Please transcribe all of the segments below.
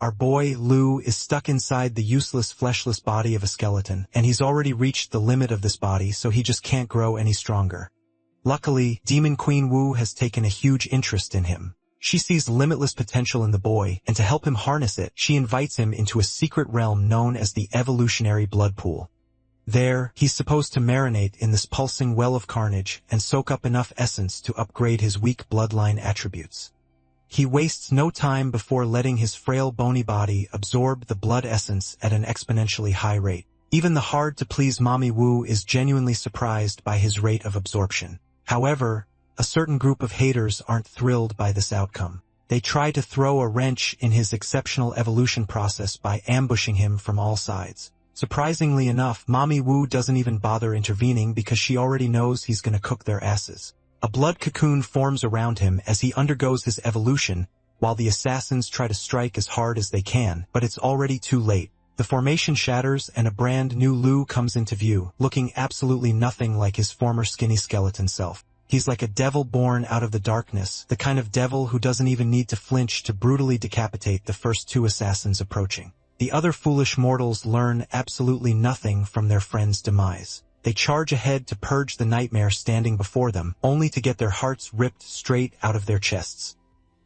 our boy, Lu, is stuck inside the useless fleshless body of a skeleton, and he's already reached the limit of this body, so he just can't grow any stronger. Luckily, Demon Queen Wu has taken a huge interest in him. She sees limitless potential in the boy, and to help him harness it, she invites him into a secret realm known as the evolutionary blood pool. There, he's supposed to marinate in this pulsing well of carnage and soak up enough essence to upgrade his weak bloodline attributes. He wastes no time before letting his frail bony body absorb the blood essence at an exponentially high rate. Even the hard-to-please Mommy Wu is genuinely surprised by his rate of absorption. However, a certain group of haters aren't thrilled by this outcome. They try to throw a wrench in his exceptional evolution process by ambushing him from all sides. Surprisingly enough, Mommy Wu doesn't even bother intervening because she already knows he's gonna cook their asses. A blood cocoon forms around him as he undergoes his evolution, while the assassins try to strike as hard as they can, but it's already too late. The formation shatters and a brand new Lu comes into view, looking absolutely nothing like his former skinny skeleton self. He's like a devil born out of the darkness, the kind of devil who doesn't even need to flinch to brutally decapitate the first two assassins approaching. The other foolish mortals learn absolutely nothing from their friend's demise. They charge ahead to purge the nightmare standing before them, only to get their hearts ripped straight out of their chests.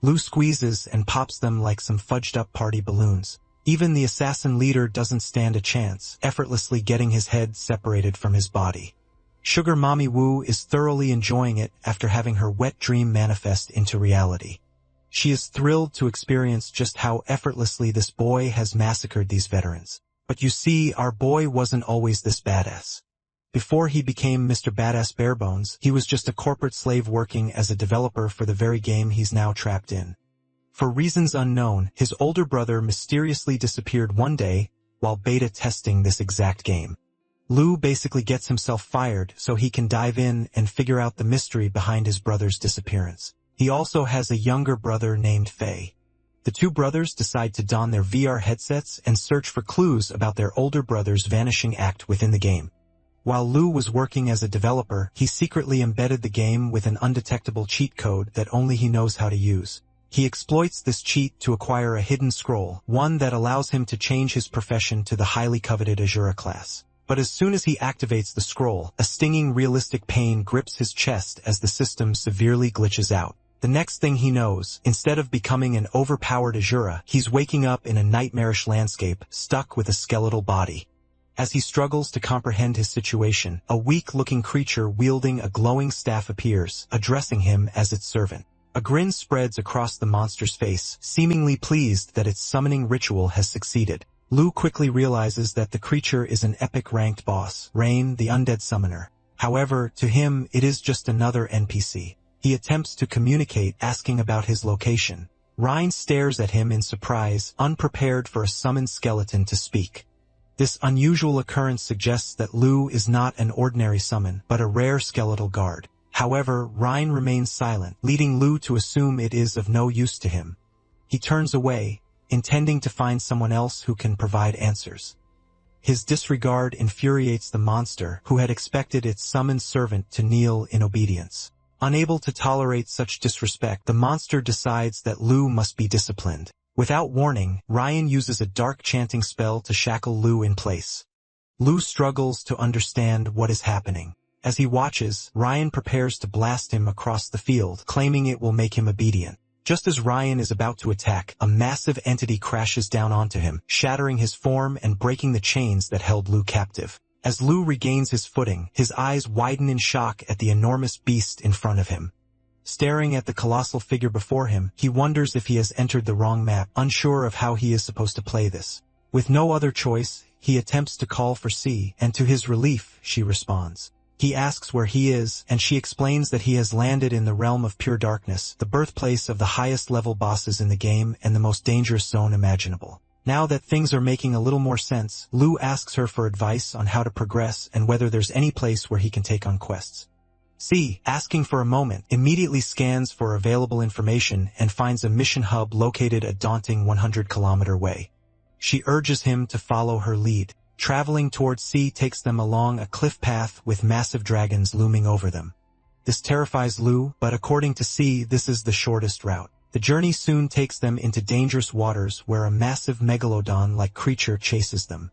Lu squeezes and pops them like some fudged-up party balloons. Even the assassin leader doesn't stand a chance, effortlessly getting his head separated from his body. Sugar Mommy Wu is thoroughly enjoying it after having her wet dream manifest into reality. She is thrilled to experience just how effortlessly this boy has massacred these veterans. But you see, our boy wasn't always this badass. Before he became Mr. Badass Barebones, he was just a corporate slave working as a developer for the very game he's now trapped in. For reasons unknown, his older brother mysteriously disappeared one day while beta testing this exact game. Lu basically gets himself fired so he can dive in and figure out the mystery behind his brother's disappearance. He also has a younger brother named Fei. The two brothers decide to don their VR headsets and search for clues about their older brother's vanishing act within the game. While Lu was working as a developer, he secretly embedded the game with an undetectable cheat code that only he knows how to use. He exploits this cheat to acquire a hidden scroll, one that allows him to change his profession to the highly coveted Azura class. But as soon as he activates the scroll, a stinging realistic pain grips his chest as the system severely glitches out. The next thing he knows, instead of becoming an overpowered Azura, he's waking up in a nightmarish landscape, stuck with a skeletal body. As he struggles to comprehend his situation, a weak-looking creature wielding a glowing staff appears, addressing him as its servant. A grin spreads across the monster's face, seemingly pleased that its summoning ritual has succeeded. Lu quickly realizes that the creature is an epic-ranked boss, Rain, the undead summoner. However, to him, it is just another NPC. He attempts to communicate, asking about his location. Rain stares at him in surprise, unprepared for a summoned skeleton to speak. This unusual occurrence suggests that Lu is not an ordinary summon, but a rare skeletal guard. However, Rain remains silent, leading Lu to assume it is of no use to him. He turns away, intending to find someone else who can provide answers. His disregard infuriates the monster, who had expected its summoned servant to kneel in obedience. Unable to tolerate such disrespect, the monster decides that Lu must be disciplined. Without warning, Ryan uses a dark chanting spell to shackle Lu in place. Lu struggles to understand what is happening. As he watches, Ryan prepares to blast him across the field, claiming it will make him obedient. Just as Ryan is about to attack, a massive entity crashes down onto him, shattering his form and breaking the chains that held Lu captive. As Lu regains his footing, his eyes widen in shock at the enormous beast in front of him. Staring at the colossal figure before him, he wonders if he has entered the wrong map, unsure of how he is supposed to play this. With no other choice, he attempts to call for C, and to his relief, she responds. He asks where he is, and she explains that he has landed in the realm of pure darkness, the birthplace of the highest level bosses in the game and the most dangerous zone imaginable. Now that things are making a little more sense, Lu asks her for advice on how to progress and whether there's any place where he can take on quests. C, asking for a moment, immediately scans for available information and finds a mission hub located a daunting 100-kilometer way. She urges him to follow her lead. Traveling towards C takes them along a cliff path with massive dragons looming over them. This terrifies Lu, but according to C, this is the shortest route. The journey soon takes them into dangerous waters where a massive megalodon-like creature chases them.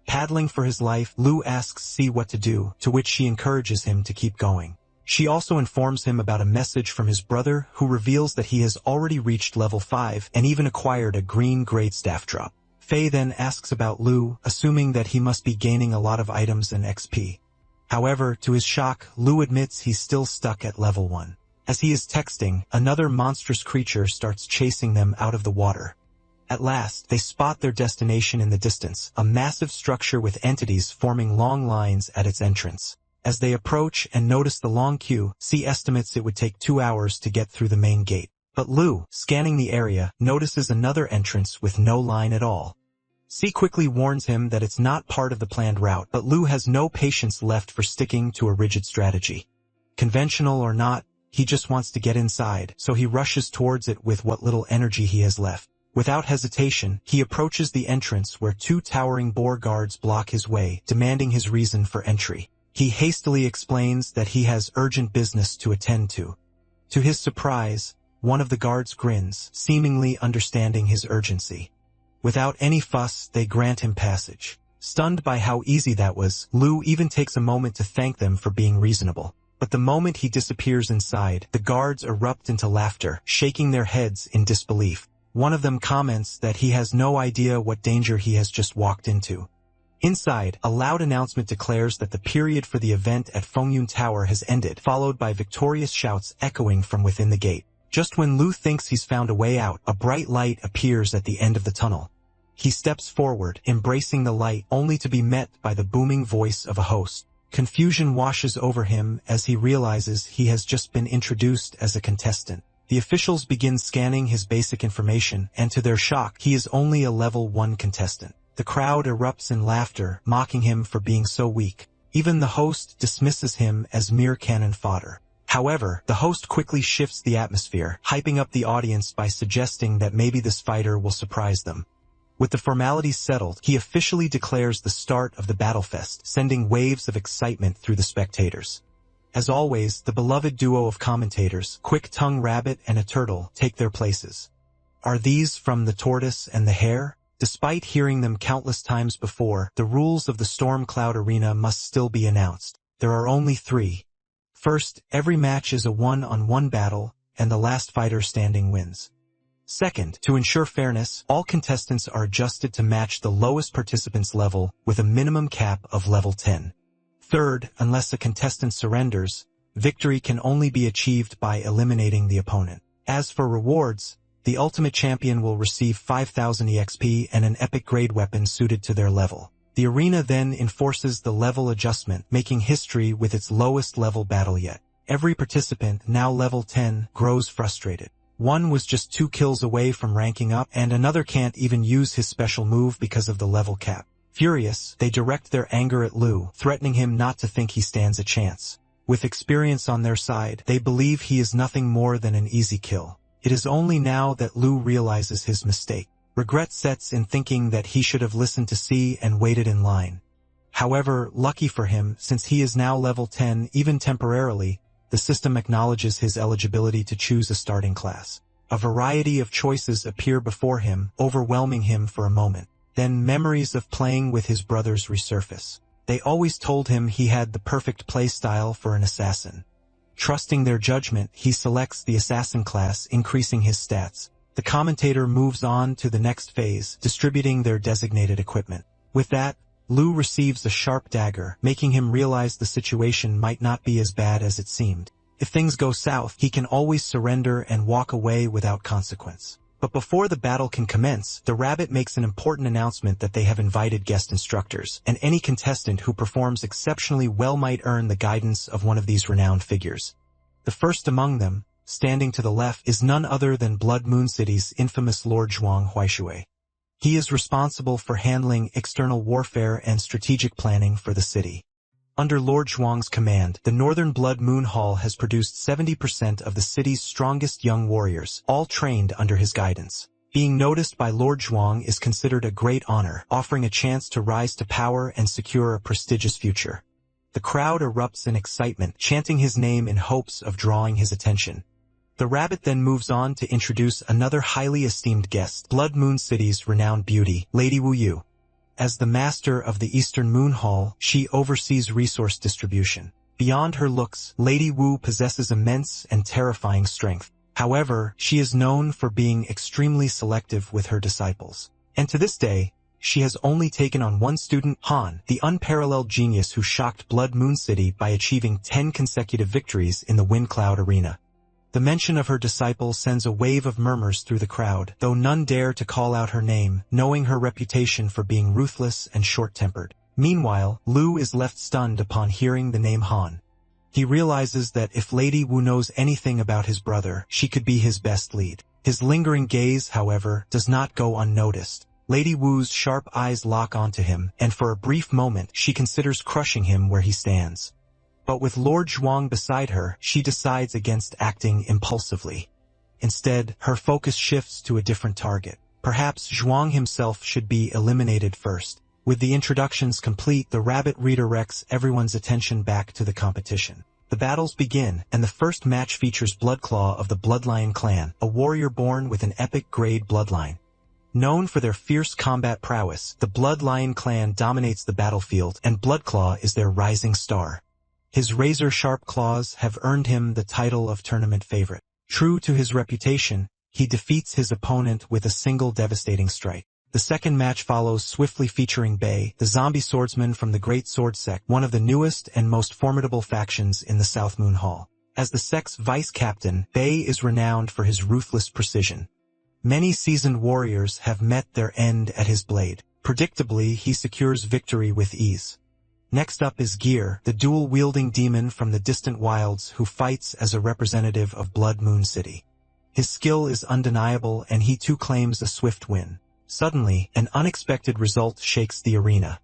Paddling for his life, Lu asks C what to do, to which she encourages him to keep going. She also informs him about a message from his brother, who reveals that he has already reached level 5 and even acquired a green grade staff drop. Faye then asks about Lu, assuming that he must be gaining a lot of items and XP. However, to his shock, Lu admits he's still stuck at level 1. As he is texting, another monstrous creature starts chasing them out of the water. At last, they spot their destination in the distance, a massive structure with entities forming long lines at its entrance. As they approach and notice the long queue, C estimates it would take 2 hours to get through the main gate. But Lu, scanning the area, notices another entrance with no line at all. C quickly warns him that it's not part of the planned route, but Lu has no patience left for sticking to a rigid strategy. Conventional or not, he just wants to get inside, so he rushes towards it with what little energy he has left. Without hesitation, he approaches the entrance where 2 towering boar guards block his way, demanding his reason for entry. He hastily explains that he has urgent business to attend to. To his surprise, one of the guards grins, seemingly understanding his urgency. Without any fuss, they grant him passage. Stunned by how easy that was, Lu even takes a moment to thank them for being reasonable. But the moment he disappears inside, the guards erupt into laughter, shaking their heads in disbelief. One of them comments that he has no idea what danger he has just walked into. Inside, a loud announcement declares that the period for the event at Fengyun Tower has ended, followed by victorious shouts echoing from within the gate. Just when Lu thinks he's found a way out, a bright light appears at the end of the tunnel. He steps forward, embracing the light, only to be met by the booming voice of a host. Confusion washes over him as he realizes he has just been introduced as a contestant. The officials begin scanning his basic information, and to their shock, he is only a level 1 contestant. The crowd erupts in laughter, mocking him for being so weak. Even the host dismisses him as mere cannon fodder. However, the host quickly shifts the atmosphere, hyping up the audience by suggesting that maybe this fighter will surprise them. With the formalities settled, he officially declares the start of the Battlefest, sending waves of excitement through the spectators. As always, the beloved duo of commentators, Quick-Tongue Rabbit and a Turtle, take their places. Are these from the Tortoise and the Hare? Despite hearing them countless times before, the rules of the Storm Cloud Arena must still be announced. There are only 3. First, every match is a 1-on-1 battle, and the last fighter standing wins. Second, to ensure fairness, all contestants are adjusted to match the lowest participant's level with a minimum cap of level 10. Third, unless a contestant surrenders, victory can only be achieved by eliminating the opponent. As for rewards, the ultimate champion will receive 5,000 EXP and an epic grade weapon suited to their level. The arena then enforces the level adjustment, making history with its lowest level battle yet. Every participant, now level 10, grows frustrated. One was just 2 kills away from ranking up, and another can't even use his special move because of the level cap. Furious, they direct their anger at Lu, threatening him not to think he stands a chance. With experience on their side, they believe he is nothing more than an easy kill. It is only now that Lu realizes his mistake. Regret sets in, thinking that he should have listened to C and waited in line. However, lucky for him, since he is now level 10, even temporarily, the system acknowledges his eligibility to choose a starting class. A variety of choices appear before him, overwhelming him for a moment. Then memories of playing with his brothers resurface. They always told him he had the perfect playstyle for an assassin. Trusting their judgment, he selects the assassin class, increasing his stats. The commentator moves on to the next phase, distributing their designated equipment. With that, Lu receives a sharp dagger, making him realize the situation might not be as bad as it seemed. If things go south, he can always surrender and walk away without consequence. But before the battle can commence, the rabbit makes an important announcement that they have invited guest instructors, and any contestant who performs exceptionally well might earn the guidance of one of these renowned figures. The first among them, standing to the left, is none other than Blood Moon City's infamous Lord Zhuang Huaishui. He is responsible for handling external warfare and strategic planning for the city. Under Lord Zhuang's command, the Northern Blood Moon Hall has produced 70% of the city's strongest young warriors, all trained under his guidance. Being noticed by Lord Zhuang is considered a great honor, offering a chance to rise to power and secure a prestigious future. The crowd erupts in excitement, chanting his name in hopes of drawing his attention. The rabbit then moves on to introduce another highly esteemed guest, Blood Moon City's renowned beauty, Lady Wu Yu. As the master of the Eastern Moon Hall, she oversees resource distribution. Beyond her looks, Lady Wu possesses immense and terrifying strength. However, she is known for being extremely selective with her disciples. And to this day, she has only taken on one student, Han, the unparalleled genius who shocked Blood Moon City by achieving 10 consecutive victories in the Wind Cloud Arena. The mention of her disciple sends a wave of murmurs through the crowd, though none dare to call out her name, knowing her reputation for being ruthless and short-tempered. Meanwhile, Lu is left stunned upon hearing the name Han. He realizes that if Lady Wu knows anything about his brother, she could be his best lead. His lingering gaze, however, does not go unnoticed. Lady Wu's sharp eyes lock onto him, and for a brief moment she considers crushing him where he stands. But with Lord Zhuang beside her, she decides against acting impulsively. Instead, her focus shifts to a different target. Perhaps Zhuang himself should be eliminated first. With the introductions complete, the rabbit redirects everyone's attention back to the competition. The battles begin, and the first match features Bloodclaw of the Bloodlion clan, a warrior born with an epic grade bloodline. Known for their fierce combat prowess, the Bloodlion clan dominates the battlefield, and Bloodclaw is their rising star. His razor-sharp claws have earned him the title of tournament favorite. True to his reputation, he defeats his opponent with a single devastating strike. The second match follows swiftly, featuring Bei, the zombie swordsman from the Great Sword Sect, one of the newest and most formidable factions in the South Moon Hall. As the sect's vice-captain, Bei is renowned for his ruthless precision. Many seasoned warriors have met their end at his blade. Predictably, he secures victory with ease. Next up is Gear, the dual-wielding demon from the distant wilds who fights as a representative of Blood Moon City. His skill is undeniable, and he too claims a swift win. Suddenly, an unexpected result shakes the arena.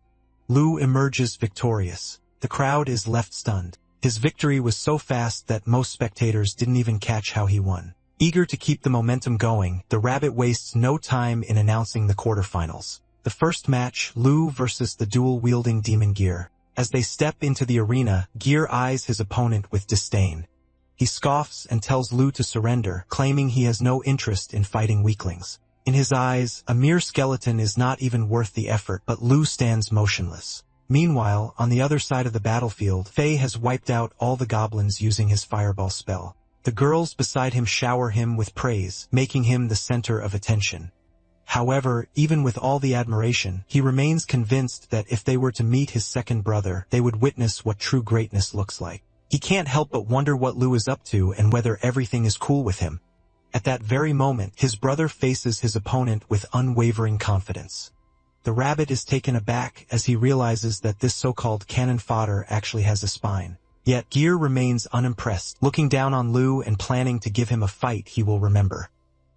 Lu emerges victorious. The crowd is left stunned. His victory was so fast that most spectators didn't even catch how he won. Eager to keep the momentum going, the rabbit wastes no time in announcing the quarterfinals. The first match, Lu versus the dual-wielding demon Gear. As they step into the arena, Gear eyes his opponent with disdain. He scoffs and tells Lu to surrender, claiming he has no interest in fighting weaklings. In his eyes, a mere skeleton is not even worth the effort, but Lu stands motionless. Meanwhile, on the other side of the battlefield, Fei has wiped out all the goblins using his fireball spell. The girls beside him shower him with praise, making him the center of attention. However, even with all the admiration, he remains convinced that if they were to meet his second brother, they would witness what true greatness looks like. He can't help but wonder what Lu is up to and whether everything is cool with him. At that very moment, his brother faces his opponent with unwavering confidence. The rabbit is taken aback as he realizes that this so-called cannon fodder actually has a spine. Yet Gear remains unimpressed, looking down on Lu and planning to give him a fight he will remember.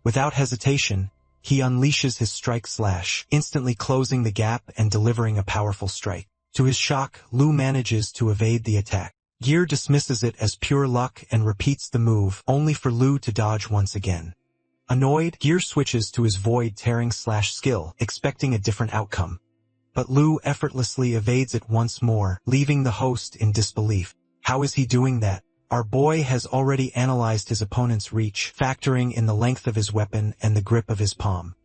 Without hesitation, he unleashes his strike slash, instantly closing the gap and delivering a powerful strike. To his shock, Lu manages to evade the attack. Gear dismisses it as pure luck and repeats the move, only for Lu to dodge once again. Annoyed, Gear switches to his void-tearing slash skill, expecting a different outcome. But Lu effortlessly evades it once more, leaving the host in disbelief. How is he doing that? Our boy has already analyzed his opponent's reach, factoring in the length of his weapon and the grip of his palm.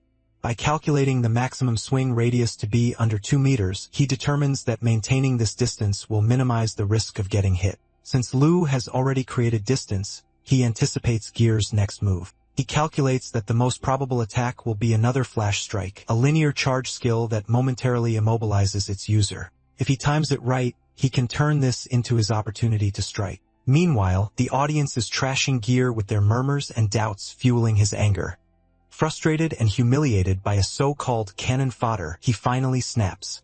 By calculating the maximum swing radius to be under 2 meters, he determines that maintaining this distance will minimize the risk of getting hit. Since Lu has already created distance, he anticipates Gear's next move. He calculates that the most probable attack will be another flash strike, a linear charge skill that momentarily immobilizes its user. If he times it right, he can turn this into his opportunity to strike. Meanwhile, the audience is trashing Gear with their murmurs and doubts, fueling his anger. Frustrated and humiliated by a so-called cannon fodder, he finally snaps.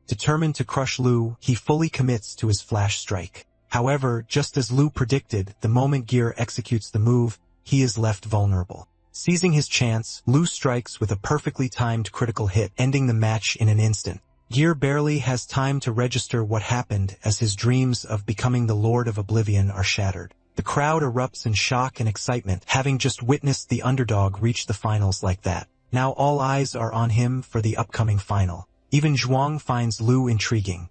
Determined to crush Lu, he fully commits to his flash strike. However, just as Lu predicted, the moment Gear executes the move, he is left vulnerable. Seizing his chance, Lu strikes with a perfectly timed critical hit, ending the match in an instant. Gear barely has time to register what happened as his dreams of becoming the Lord of Oblivion are shattered. The crowd erupts in shock and excitement, having just witnessed the underdog reach the finals like that. Now all eyes are on him for the upcoming final. Even Zhuang finds Lu intriguing.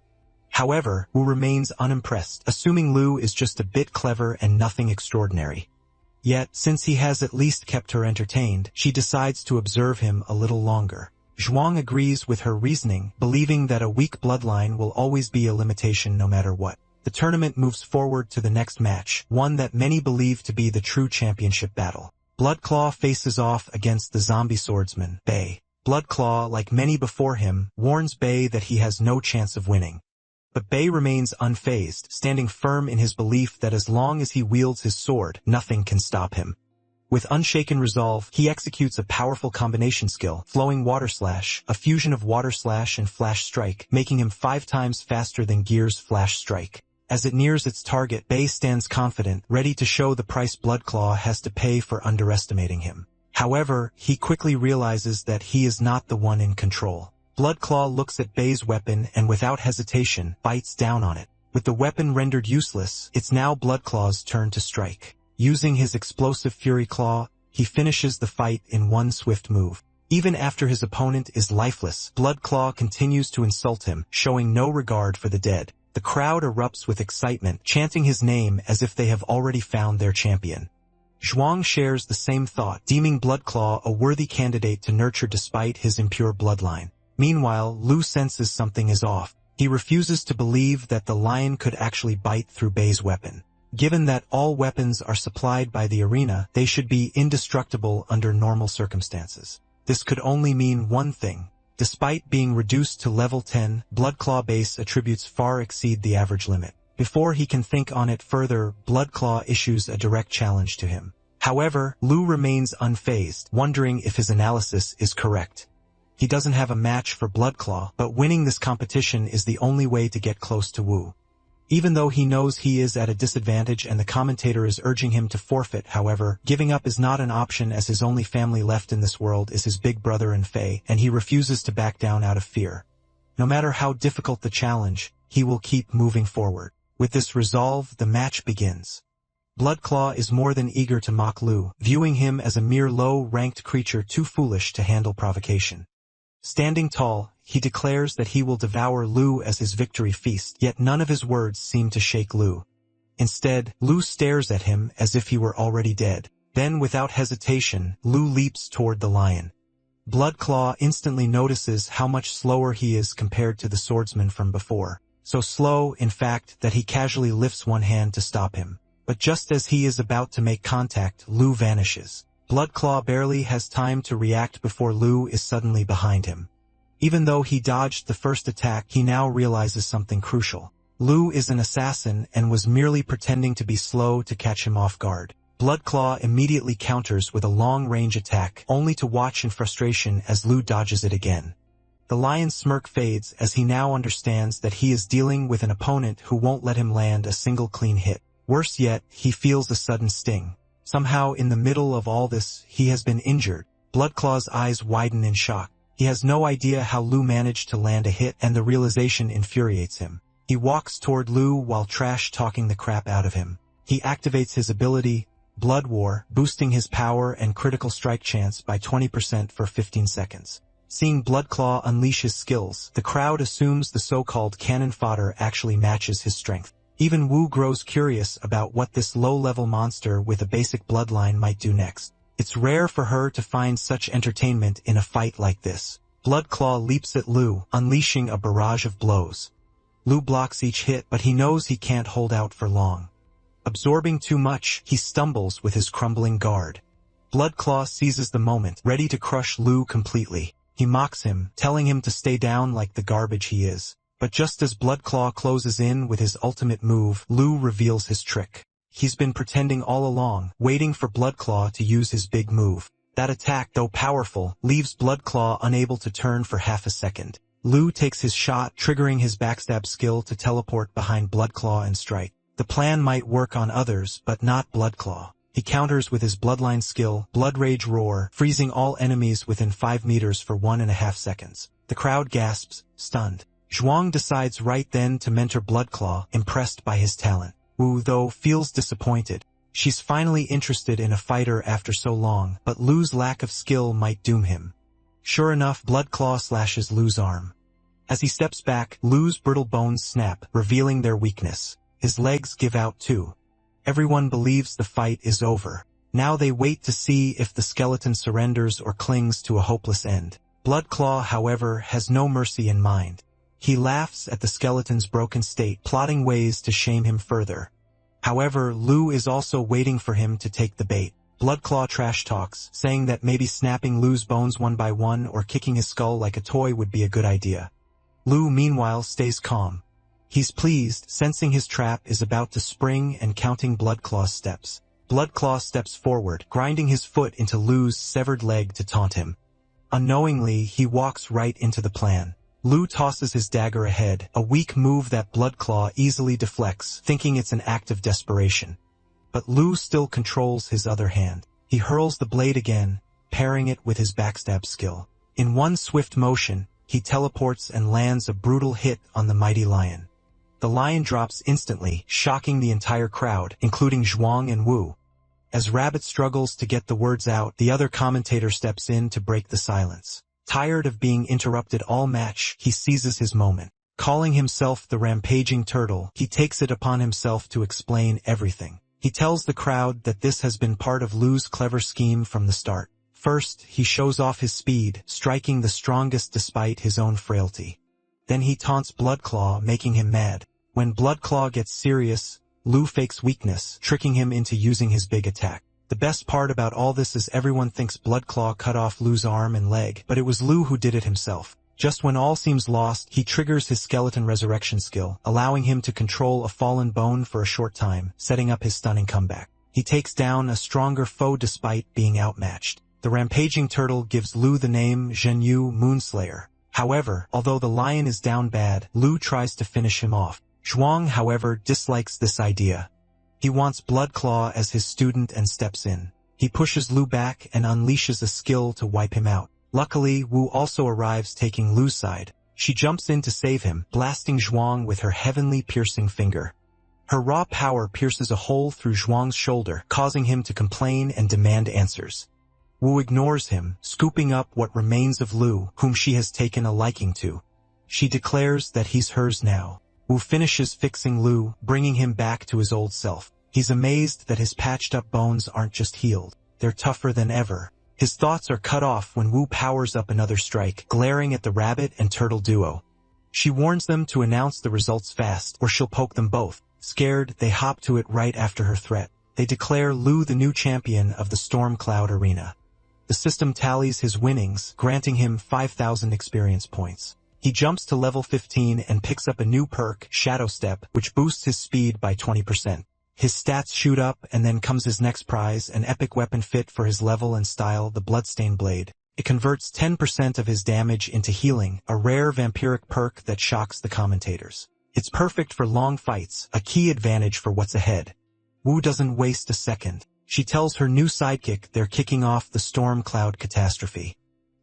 However, Wu remains unimpressed, assuming Lu is just a bit clever and nothing extraordinary. Yet, since he has at least kept her entertained, she decides to observe him a little longer. Zhuang agrees with her reasoning, believing that a weak bloodline will always be a limitation no matter what. The tournament moves forward to the next match, one that many believe to be the true championship battle. Bloodclaw faces off against the zombie swordsman, Bei. Bloodclaw, like many before him, warns Bei that he has no chance of winning. But Bei remains unfazed, standing firm in his belief that as long as he wields his sword, nothing can stop him. With unshaken resolve, he executes a powerful combination skill, Flowing Water Slash, a fusion of Water Slash and Flash Strike, making him 5 times faster than Gear's Flash Strike. As it nears its target, Bei stands confident, ready to show the price Bloodclaw has to pay for underestimating him. However, he quickly realizes that he is not the one in control. Bloodclaw looks at Bei's weapon and without hesitation, bites down on it. With the weapon rendered useless, it's now Bloodclaw's turn to strike. Using his explosive Fury Claw, he finishes the fight in one swift move. Even after his opponent is lifeless, Bloodclaw continues to insult him, showing no regard for the dead. The crowd erupts with excitement, chanting his name as if they have already found their champion. Zhuang shares the same thought, deeming Bloodclaw a worthy candidate to nurture despite his impure bloodline. Meanwhile, Lu senses something is off. He refuses to believe that the lion could actually bite through Bei's weapon. Given that all weapons are supplied by the arena, they should be indestructible under normal circumstances. This could only mean one thing. Despite being reduced to level 10, Bloodclaw base attributes far exceed the average limit. Before he can think on it further, Bloodclaw issues a direct challenge to him. However, Lu remains unfazed, wondering if his analysis is correct. He doesn't have a match for Bloodclaw, but winning this competition is the only way to get close to Wu. Even though he knows he is at a disadvantage and the commentator is urging him to forfeit, however, giving up is not an option as his only family left in this world is his big brother and Fei, and he refuses to back down out of fear. No matter how difficult the challenge, he will keep moving forward. With this resolve, the match begins. Bloodclaw is more than eager to mock Lu, viewing him as a mere low-ranked creature too foolish to handle provocation. Standing tall, he declares that he will devour Lu as his victory feast, yet none of his words seem to shake Lu. Instead, Lu stares at him as if he were already dead. Then, without hesitation, Lu leaps toward the lion. Bloodclaw instantly notices how much slower he is compared to the swordsman from before. So slow, in fact, that he casually lifts one hand to stop him. But just as he is about to make contact, Lu vanishes. Bloodclaw barely has time to react before Lu is suddenly behind him. Even though he dodged the first attack, he now realizes something crucial. Lu is an assassin and was merely pretending to be slow to catch him off guard. Bloodclaw immediately counters with a long-range attack, only to watch in frustration as Lu dodges it again. The lion's smirk fades as he now understands that he is dealing with an opponent who won't let him land a single clean hit. Worse yet, he feels a sudden sting. Somehow in the middle of all this, he has been injured. Bloodclaw's eyes widen in shock. He has no idea how Lu managed to land a hit, and the realization infuriates him. He walks toward Lu while trash-talking the crap out of him. He activates his ability, Blood War, boosting his power and critical strike chance by 20% for 15 seconds. Seeing Bloodclaw unleash his skills, the crowd assumes the so-called cannon fodder actually matches his strength. Even Wu grows curious about what this low-level monster with a basic bloodline might do next. It's rare for her to find such entertainment in a fight like this. Bloodclaw leaps at Lu, unleashing a barrage of blows. Lu blocks each hit, but he knows he can't hold out for long. Absorbing too much, he stumbles with his crumbling guard. Bloodclaw seizes the moment, ready to crush Lu completely. He mocks him, telling him to stay down like the garbage he is. But just as Bloodclaw closes in with his ultimate move, Lu reveals his trick. He's been pretending all along, waiting for Bloodclaw to use his big move. That attack, though powerful, leaves Bloodclaw unable to turn for half a second. Lu takes his shot, triggering his backstab skill to teleport behind Bloodclaw and strike. The plan might work on others, but not Bloodclaw. He counters with his bloodline skill, Blood Rage Roar, freezing all enemies within 5 meters for 1.5 seconds. The crowd gasps, stunned. Zhuang decides right then to mentor Bloodclaw, impressed by his talent. Wu, though, feels disappointed. She's finally interested in a fighter after so long, but Lu's lack of skill might doom him. Sure enough, Bloodclaw slashes Lu's arm. As he steps back, Lu's brittle bones snap, revealing their weakness. His legs give out too. Everyone believes the fight is over. Now they wait to see if the skeleton surrenders or clings to a hopeless end. Bloodclaw, however, has no mercy in mind. He laughs at the skeleton's broken state, plotting ways to shame him further. However, Lu is also waiting for him to take the bait. Bloodclaw trash talks, saying that maybe snapping Lu's bones one by one or kicking his skull like a toy would be a good idea. Lu, meanwhile, stays calm. He's pleased, sensing his trap is about to spring and counting Bloodclaw's steps. Bloodclaw steps forward, grinding his foot into Lu's severed leg to taunt him. Unknowingly, he walks right into the plan. Lu tosses his dagger ahead, a weak move that Bloodclaw easily deflects, thinking it's an act of desperation. But Lu still controls his other hand. He hurls the blade again, pairing it with his backstab skill. In one swift motion, he teleports and lands a brutal hit on the mighty lion. The lion drops instantly, shocking the entire crowd, including Zhuang and Wu. As Rabbit struggles to get the words out, the other commentator steps in to break the silence. Tired of being interrupted all match, he seizes his moment. Calling himself the Rampaging Turtle, he takes it upon himself to explain everything. He tells the crowd that this has been part of Lu's clever scheme from the start. First, he shows off his speed, striking the strongest despite his own frailty. Then he taunts Bloodclaw, making him mad. When Bloodclaw gets serious, Lu fakes weakness, tricking him into using his big attack. The best part about all this is everyone thinks Bloodclaw cut off Lu's arm and leg, but it was Lu who did it himself. Just when all seems lost, he triggers his skeleton resurrection skill, allowing him to control a fallen bone for a short time, setting up his stunning comeback. He takes down a stronger foe despite being outmatched. The Rampaging Turtle gives Lu the name Zhenyu Moonslayer. However, although the lion is down bad, Lu tries to finish him off. Zhuang, however, dislikes this idea. He wants Bloodclaw as his student and steps in. He pushes Lu back and unleashes a skill to wipe him out. Luckily, Wu also arrives taking Lu's side. She jumps in to save him, blasting Zhuang with her heavenly piercing finger. Her raw power pierces a hole through Zhuang's shoulder, causing him to complain and demand answers. Wu ignores him, scooping up what remains of Lu, whom she has taken a liking to. She declares that he's hers now. Wu finishes fixing Lu, bringing him back to his old self. He's amazed that his patched-up bones aren't just healed. They're tougher than ever. His thoughts are cut off when Wu powers up another strike, glaring at the rabbit and turtle duo. She warns them to announce the results fast, or she'll poke them both. Scared, they hop to it right after her threat. They declare Lu the new champion of the Storm Cloud Arena. The system tallies his winnings, granting him 5,000 experience points. He jumps to level 15 and picks up a new perk, Shadow Step, which boosts his speed by 20%. His stats shoot up, and then comes his next prize, an epic weapon fit for his level and style, the Bloodstained Blade. It converts 10% of his damage into healing, a rare vampiric perk that shocks the commentators. It's perfect for long fights, a key advantage for what's ahead. Wu doesn't waste a second. She tells her new sidekick they're kicking off the Storm Cloud catastrophe.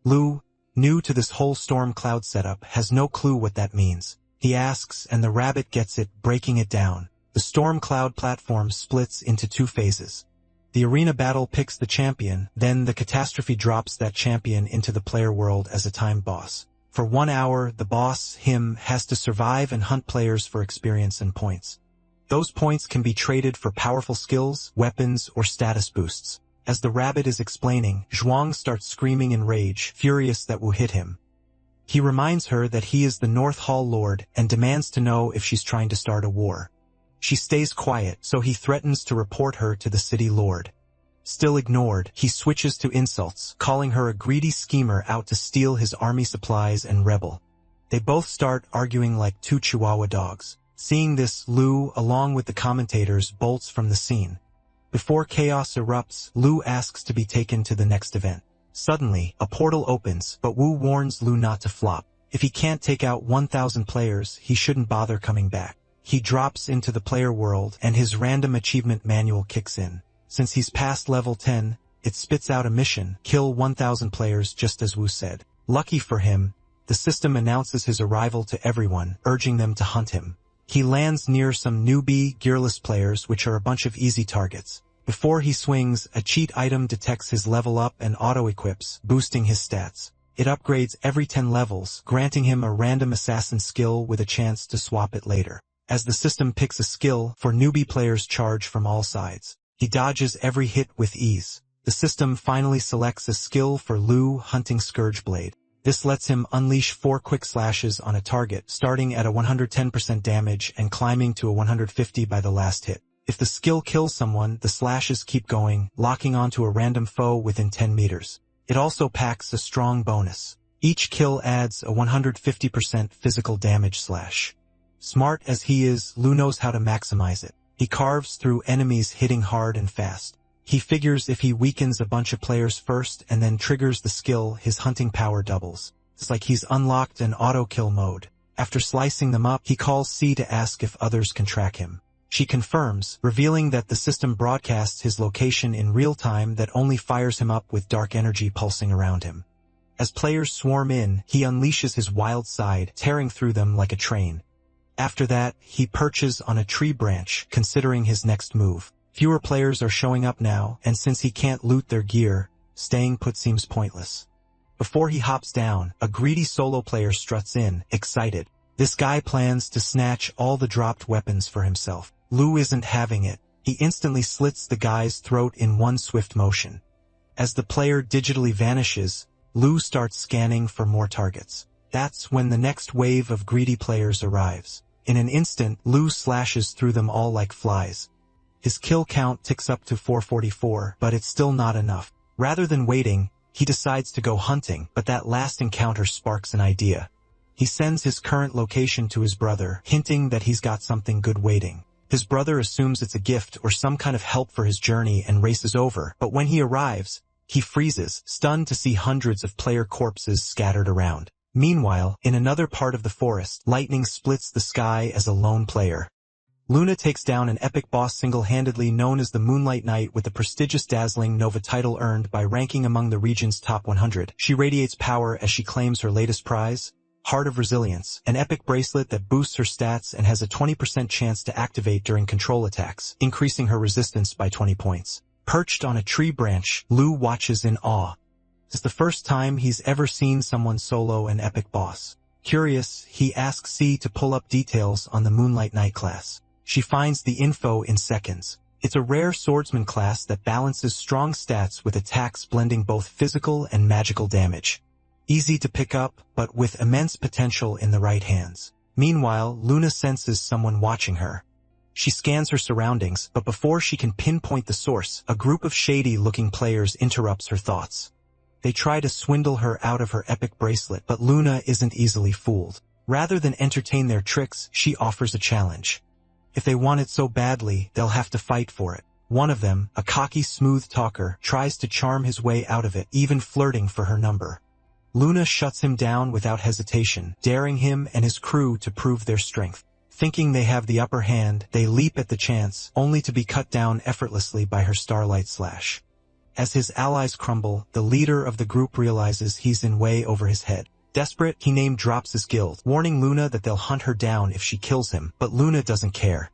Lu, new to this whole Storm Cloud setup, has no clue what that means. He asks, and the rabbit gets it, breaking it down. The Storm Cloud platform splits into two phases. The arena battle picks the champion, then the catastrophe drops that champion into the player world as a timed boss. For 1 hour, the boss, him, has to survive and hunt players for experience and points. Those points can be traded for powerful skills, weapons, or status boosts. As the rabbit is explaining, Zhuang starts screaming in rage, furious that Wu hit him. He reminds her that he is the North Hall Lord and demands to know if she's trying to start a war. She stays quiet, so he threatens to report her to the city lord. Still ignored, he switches to insults, calling her a greedy schemer out to steal his army supplies and rebel. They both start arguing like two Chihuahua dogs. Seeing this, Lu, along with the commentators, bolts from the scene. Before chaos erupts, Lu asks to be taken to the next event. Suddenly, a portal opens, but Wu warns Lu not to flop. If he can't take out 1,000 players, he shouldn't bother coming back. He drops into the player world, and his random achievement manual kicks in. Since he's past level 10, it spits out a mission, kill 1,000 players just as Wu said. Lucky for him, the system announces his arrival to everyone, urging them to hunt him. He lands near some newbie, gearless players, which are a bunch of easy targets. Before he swings, a cheat item detects his level up and auto-equips, boosting his stats. It upgrades every 10 levels, granting him a random assassin skill with a chance to swap it later. As the system picks a skill, for newbie players charge from all sides. He dodges every hit with ease. The system finally selects a skill for Lu, Hunting Scourge Blade. This lets him unleash 4 quick slashes on a target, starting at a 110% damage and climbing to a 150 by the last hit. If the skill kills someone, the slashes keep going, locking onto a random foe within 10 meters. It also packs a strong bonus. Each kill adds a 150% physical damage slash. Smart as he is, Lu knows how to maximize it. He carves through enemies hitting hard and fast. He figures if he weakens a bunch of players first and then triggers the skill, his hunting power doubles. It's like he's unlocked an auto-kill mode. After slicing them up, he calls C to ask if others can track him. She confirms, revealing that the system broadcasts his location in real time that only fires him up with dark energy pulsing around him. As players swarm in, he unleashes his wild side, tearing through them like a train. After that, he perches on a tree branch, considering his next move. Fewer players are showing up now, and since he can't loot their gear, staying put seems pointless. Before he hops down, a greedy solo player struts in, excited. This guy plans to snatch all the dropped weapons for himself. Lu isn't having it. He instantly slits the guy's throat in one swift motion. As the player digitally vanishes, Lu starts scanning for more targets. That's when the next wave of greedy players arrives. In an instant, Lu slashes through them all like flies. His kill count ticks up to 444, but it's still not enough. Rather than waiting, he decides to go hunting, but that last encounter sparks an idea. He sends his current location to his brother, hinting that he's got something good waiting. His brother assumes it's a gift or some kind of help for his journey and races over, but when he arrives, he freezes, stunned to see hundreds of player corpses scattered around. Meanwhile, in another part of the forest, lightning splits the sky as a lone player. Luna takes down an epic boss single-handedly known as the Moonlight Knight with the prestigious dazzling Nova title earned by ranking among the region's top 100. She radiates power as she claims her latest prize, Heart of Resilience, an epic bracelet that boosts her stats and has a 20% chance to activate during control attacks, increasing her resistance by 20 points. Perched on a tree branch, Lu watches in awe. It's the first time he's ever seen someone solo an epic boss. Curious, he asks C to pull up details on the Moonlight Knight class. She finds the info in seconds. It's a rare swordsman class that balances strong stats with attacks blending both physical and magical damage. Easy to pick up, but with immense potential in the right hands. Meanwhile, Luna senses someone watching her. She scans her surroundings, but before she can pinpoint the source, a group of shady-looking players interrupts her thoughts. They try to swindle her out of her epic bracelet, but Luna isn't easily fooled. Rather than entertain their tricks, she offers a challenge. If they want it so badly, they'll have to fight for it. One of them, a cocky, smooth talker, tries to charm his way out of it, even flirting for her number. Luna shuts him down without hesitation, daring him and his crew to prove their strength. Thinking they have the upper hand, they leap at the chance, only to be cut down effortlessly by her starlight slash. As his allies crumble, the leader of the group realizes he's in way over his head. Desperate, he name-drops his guild, warning Luna that they'll hunt her down if she kills him, but Luna doesn't care.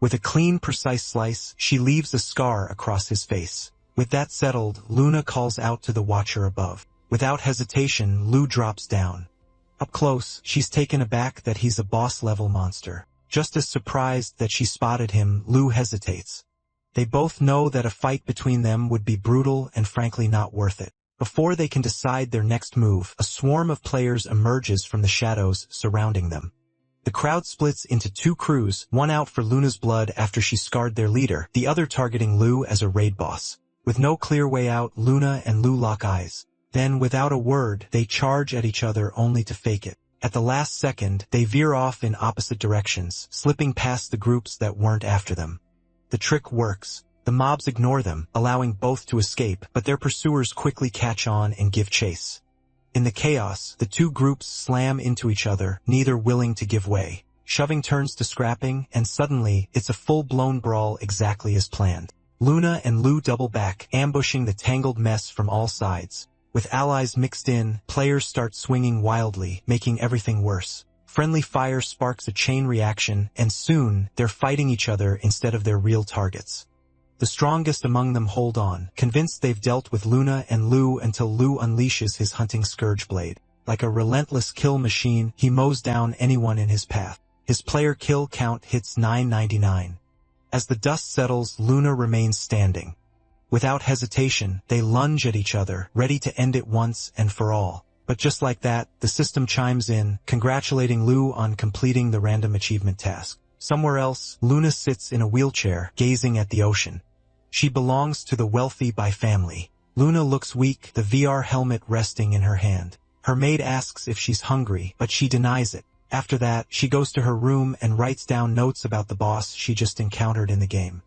With a clean, precise slice, she leaves a scar across his face. With that settled, Luna calls out to the watcher above. Without hesitation, Lu drops down. Up close, she's taken aback that he's a boss-level monster. Just as surprised that she spotted him, Lu hesitates. They both know that a fight between them would be brutal and frankly not worth it. Before they can decide their next move, a swarm of players emerges from the shadows surrounding them. The crowd splits into 2 crews, one out for Luna's blood after she scarred their leader, the other targeting Lu as a raid boss. With no clear way out, Luna and Lu lock eyes. Then, without a word, they charge at each other only to fake it. At the last second, they veer off in opposite directions, slipping past the groups that weren't after them. The trick works. The mobs ignore them, allowing both to escape, but their pursuers quickly catch on and give chase. In the chaos, the 2 groups slam into each other, neither willing to give way. Shoving turns to scrapping, and suddenly, it's a full-blown brawl exactly as planned. Luna and Lu double back, ambushing the tangled mess from all sides. With allies mixed in, players start swinging wildly, making everything worse. Friendly fire sparks a chain reaction, and soon, they're fighting each other instead of their real targets. The strongest among them hold on, convinced they've dealt with Luna and Lu until Lu unleashes his hunting scourge blade. Like a relentless kill machine, he mows down anyone in his path. His player kill count hits 999. As the dust settles, Luna remains standing. Without hesitation, they lunge at each other, ready to end it once and for all. But just like that, the system chimes in, congratulating Lu on completing the random achievement task. Somewhere else, Luna sits in a wheelchair, gazing at the ocean. She belongs to the wealthy by family. Luna looks weak, the VR helmet resting in her hand. Her maid asks if she's hungry, but she denies it. After that, she goes to her room and writes down notes about the boss she just encountered in the game.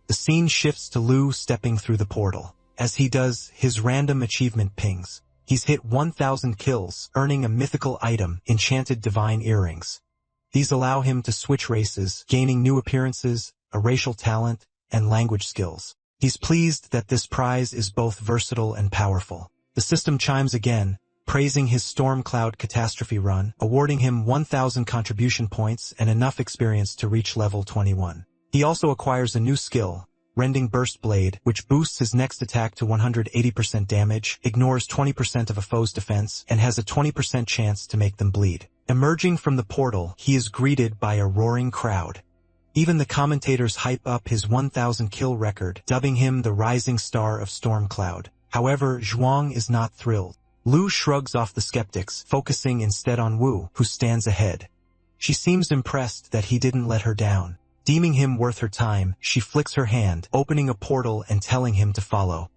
The scene shifts to Lu stepping through the portal. As he does, his random achievement pings. He's hit 1,000 kills, earning a mythical item, Enchanted Divine Earrings. These allow him to switch races, gaining new appearances, a racial talent, and language skills. He's pleased that this prize is both versatile and powerful. The system chimes again, praising his Storm Cloud Catastrophe run, awarding him 1,000 contribution points and enough experience to reach level 21. He also acquires a new skill, Rending Burst Blade, which boosts his next attack to 180% damage, ignores 20% of a foe's defense, and has a 20% chance to make them bleed. Emerging from the portal, he is greeted by a roaring crowd. Even the commentators hype up his 1,000 kill record, dubbing him the rising star of Stormcloud. However, Zhuang is not thrilled. Lu shrugs off the skeptics, focusing instead on Wu, who stands ahead. She seems impressed that he didn't let her down. Deeming him worth her time, she flicks her hand, opening a portal and telling him to follow.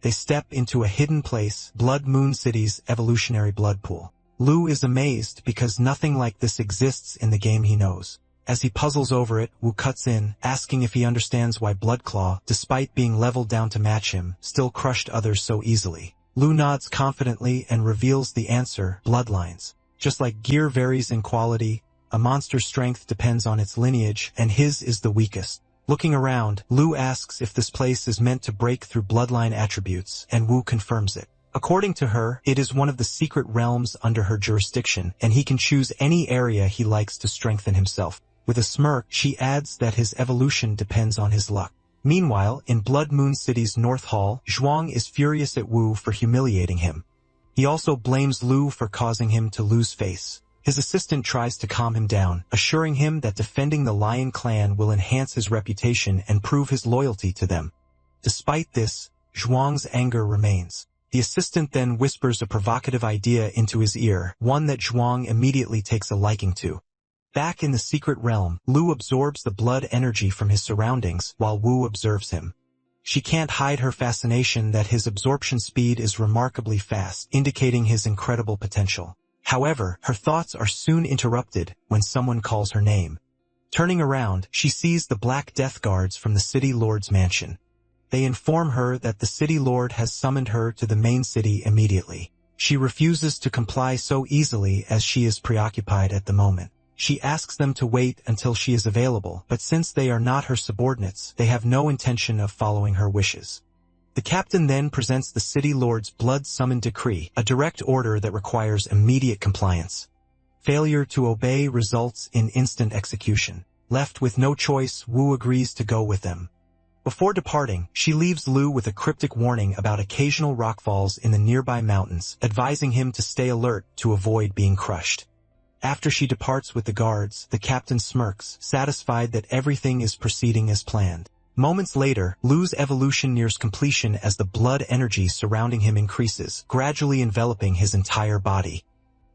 They step into a hidden place, Blood Moon City's evolutionary blood pool. Lu is amazed because nothing like this exists in the game he knows. As he puzzles over it, Wu cuts in, asking if he understands why Bloodclaw, despite being leveled down to match him, still crushed others so easily. Lu nods confidently and reveals the answer, bloodlines. Just like gear varies in quality, a monster's strength depends on its lineage, and his is the weakest. Looking around, Lu asks if this place is meant to break through bloodline attributes, and Wu confirms it. According to her, it is one of the secret realms under her jurisdiction, and he can choose any area he likes to strengthen himself. With a smirk, she adds that his evolution depends on his luck. Meanwhile, in Blood Moon City's North Hall, Zhuang is furious at Wu for humiliating him. He also blames Lu for causing him to lose face. His assistant tries to calm him down, assuring him that defending the Lion Clan will enhance his reputation and prove his loyalty to them. Despite this, Zhuang's anger remains. The assistant then whispers a provocative idea into his ear, one that Zhuang immediately takes a liking to. Back in the secret realm, Lu absorbs the blood energy from his surroundings while Wu observes him. She can't hide her fascination that his absorption speed is remarkably fast, indicating his incredible potential. However, her thoughts are soon interrupted when someone calls her name. Turning around, she sees the Black Death Guards from the City Lord's mansion. They inform her that the City Lord has summoned her to the main city immediately. She refuses to comply so easily as she is preoccupied at the moment. She asks them to wait until she is available, but since they are not her subordinates, they have no intention of following her wishes. The captain then presents the City Lord's blood-summon decree, a direct order that requires immediate compliance. Failure to obey results in instant execution. Left with no choice, Wu agrees to go with them. Before departing, she leaves Lu with a cryptic warning about occasional rockfalls in the nearby mountains, advising him to stay alert to avoid being crushed. After she departs with the guards, the captain smirks, satisfied that everything is proceeding as planned. Moments later, Lu's evolution nears completion as the blood energy surrounding him increases, gradually enveloping his entire body.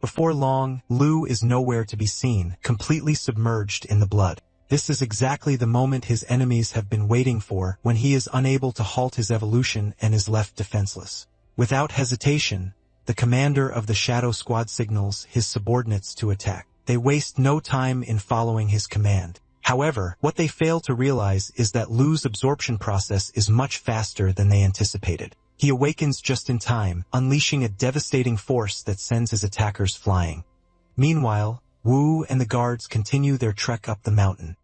Before long, Lu is nowhere to be seen, completely submerged in the blood. This is exactly the moment his enemies have been waiting for, when he is unable to halt his evolution and is left defenseless. Without hesitation, the commander of the Shadow Squad signals his subordinates to attack. They waste no time in following his command. However, what they fail to realize is that Lu's absorption process is much faster than they anticipated. He awakens just in time, unleashing a devastating force that sends his attackers flying. Meanwhile, Wu and the guards continue their trek up the mountain.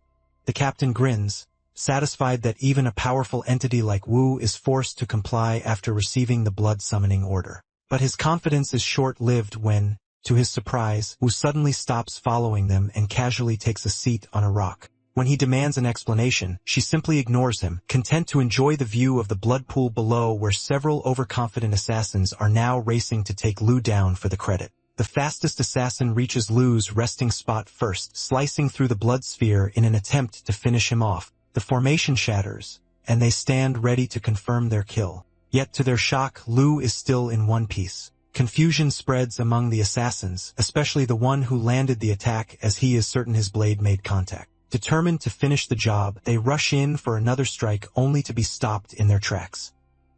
The captain grins, satisfied that even a powerful entity like Wu is forced to comply after receiving the blood-summoning order. But his confidence is short-lived when, to his surprise, Wu suddenly stops following them and casually takes a seat on a rock. When he demands an explanation, she simply ignores him, content to enjoy the view of the blood pool below where several overconfident assassins are now racing to take Lu down for the credit. The fastest assassin reaches Lu's resting spot first, slicing through the blood sphere in an attempt to finish him off. The formation shatters, and they stand ready to confirm their kill. Yet to their shock, Lu is still in one piece. Confusion spreads among the assassins, especially the one who landed the attack, as he is certain his blade made contact. Determined to finish the job, they rush in for another strike only to be stopped in their tracks.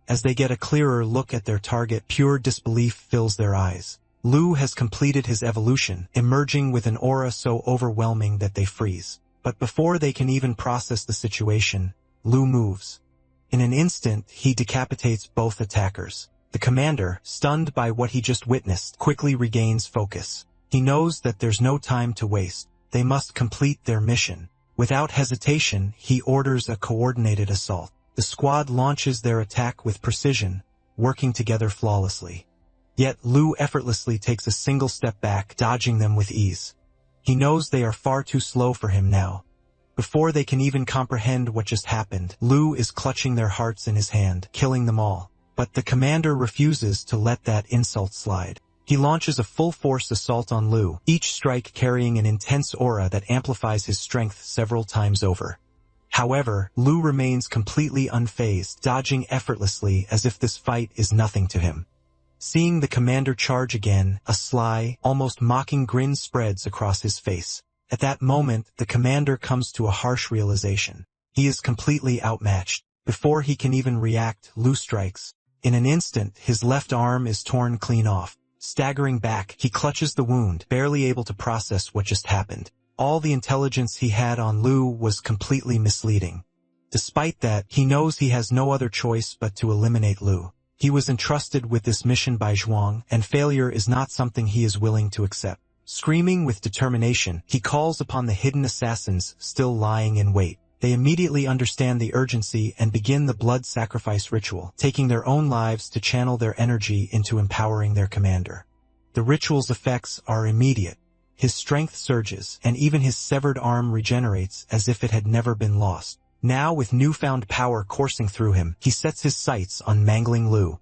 As they get a clearer look at their target, pure disbelief fills their eyes. Lu has completed his evolution, emerging with an aura so overwhelming that they freeze. But before they can even process the situation, Lu moves. In an instant, he decapitates both attackers. The commander, stunned by what he just witnessed, quickly regains focus. He knows that there's no time to waste. They must complete their mission. Without hesitation, he orders a coordinated assault. The squad launches their attack with precision, working together flawlessly. Yet Lu effortlessly takes a single step back, dodging them with ease. He knows they are far too slow for him now. Before they can even comprehend what just happened, Lu is clutching their hearts in his hand, killing them all. But the commander refuses to let that insult slide. He launches a full-force assault on Lu, each strike carrying an intense aura that amplifies his strength several times over. However, Lu remains completely unfazed, dodging effortlessly as if this fight is nothing to him. Seeing the commander charge again, a sly, almost mocking grin spreads across his face. At that moment, the commander comes to a harsh realization. He is completely outmatched. Before he can even react, Lu strikes. In an instant, his left arm is torn clean off. Staggering back, he clutches the wound, barely able to process what just happened. All the intelligence he had on Lu was completely misleading. Despite that, he knows he has no other choice but to eliminate Lu. He was entrusted with this mission by Zhuang, and failure is not something he is willing to accept. Screaming with determination, he calls upon the hidden assassins still lying in wait. They immediately understand the urgency and begin the blood sacrifice ritual, taking their own lives to channel their energy into empowering their commander. The ritual's effects are immediate. His strength surges, and even his severed arm regenerates as if it had never been lost. Now, with newfound power coursing through him, he sets his sights on mangling Lu.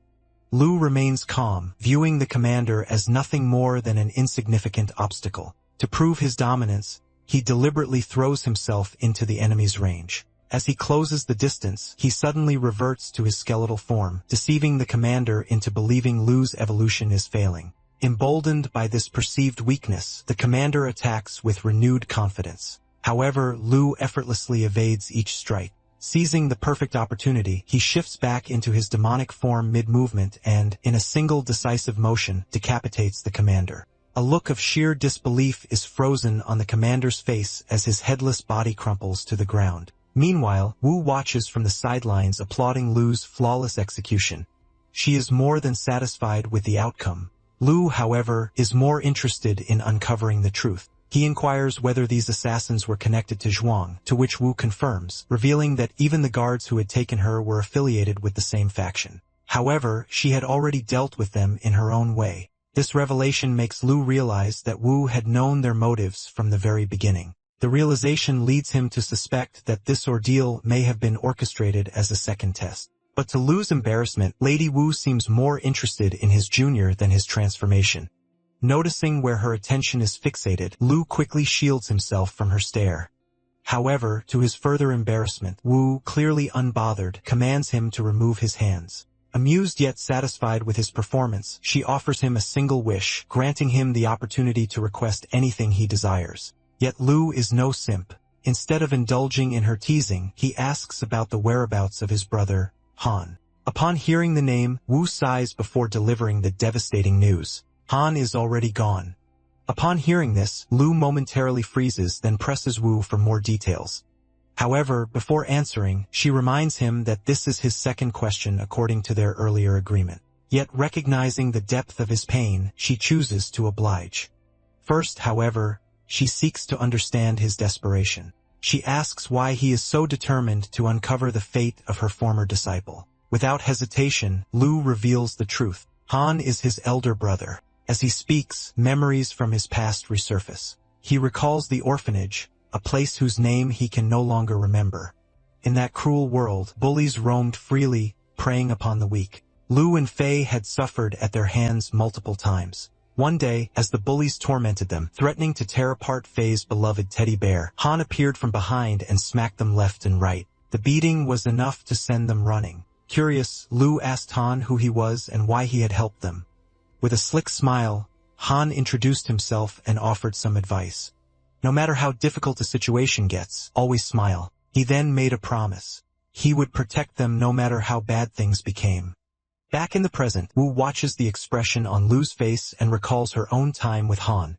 Lu remains calm, viewing the commander as nothing more than an insignificant obstacle. To prove his dominance, he deliberately throws himself into the enemy's range. As he closes the distance, he suddenly reverts to his skeletal form, deceiving the commander into believing Lu's evolution is failing. Emboldened by this perceived weakness, the commander attacks with renewed confidence. However, Lu effortlessly evades each strike. Seizing the perfect opportunity, he shifts back into his demonic form mid-movement and, in a single decisive motion, decapitates the commander. A look of sheer disbelief is frozen on the commander's face as his headless body crumples to the ground. Meanwhile, Wu watches from the sidelines, applauding Lu's flawless execution. She is more than satisfied with the outcome. Lu, however, is more interested in uncovering the truth. He inquires whether these assassins were connected to Zhuang, to which Wu confirms, revealing that even the guards who had taken her were affiliated with the same faction. However, she had already dealt with them in her own way. This revelation makes Lu realize that Wu had known their motives from the very beginning. The realization leads him to suspect that this ordeal may have been orchestrated as a second test. But to Lu's embarrassment, Lady Wu seems more interested in his junior than his transformation. Noticing where her attention is fixated, Lu quickly shields himself from her stare. However, to his further embarrassment, Wu, clearly unbothered, commands him to remove his hands. Amused yet satisfied with his performance, she offers him a single wish, granting him the opportunity to request anything he desires. Yet Lu is no simp. Instead of indulging in her teasing, he asks about the whereabouts of his brother, Han. Upon hearing the name, Wu sighs before delivering the devastating news. Han is already gone. Upon hearing this, Lu momentarily freezes, then presses Wu for more details. However, before answering, she reminds him that this is his second question according to their earlier agreement. Yet recognizing the depth of his pain, she chooses to oblige. First, however, she seeks to understand his desperation. She asks why he is so determined to uncover the fate of her former disciple. Without hesitation, Lu reveals the truth. Han is his elder brother. As he speaks, memories from his past resurface. He recalls the orphanage, a place whose name he can no longer remember. In that cruel world, bullies roamed freely, preying upon the weak. Lu and Fei had suffered at their hands multiple times. One day, as the bullies tormented them, threatening to tear apart Faye's beloved teddy bear, Han appeared from behind and smacked them left and right. The beating was enough to send them running. Curious, Lu asked Han who he was and why he had helped them. With a slick smile, Han introduced himself and offered some advice. No matter how difficult a situation gets, always smile. He then made a promise. He would protect them no matter how bad things became. Back in the present, Wu watches the expression on Lu's face and recalls her own time with Han.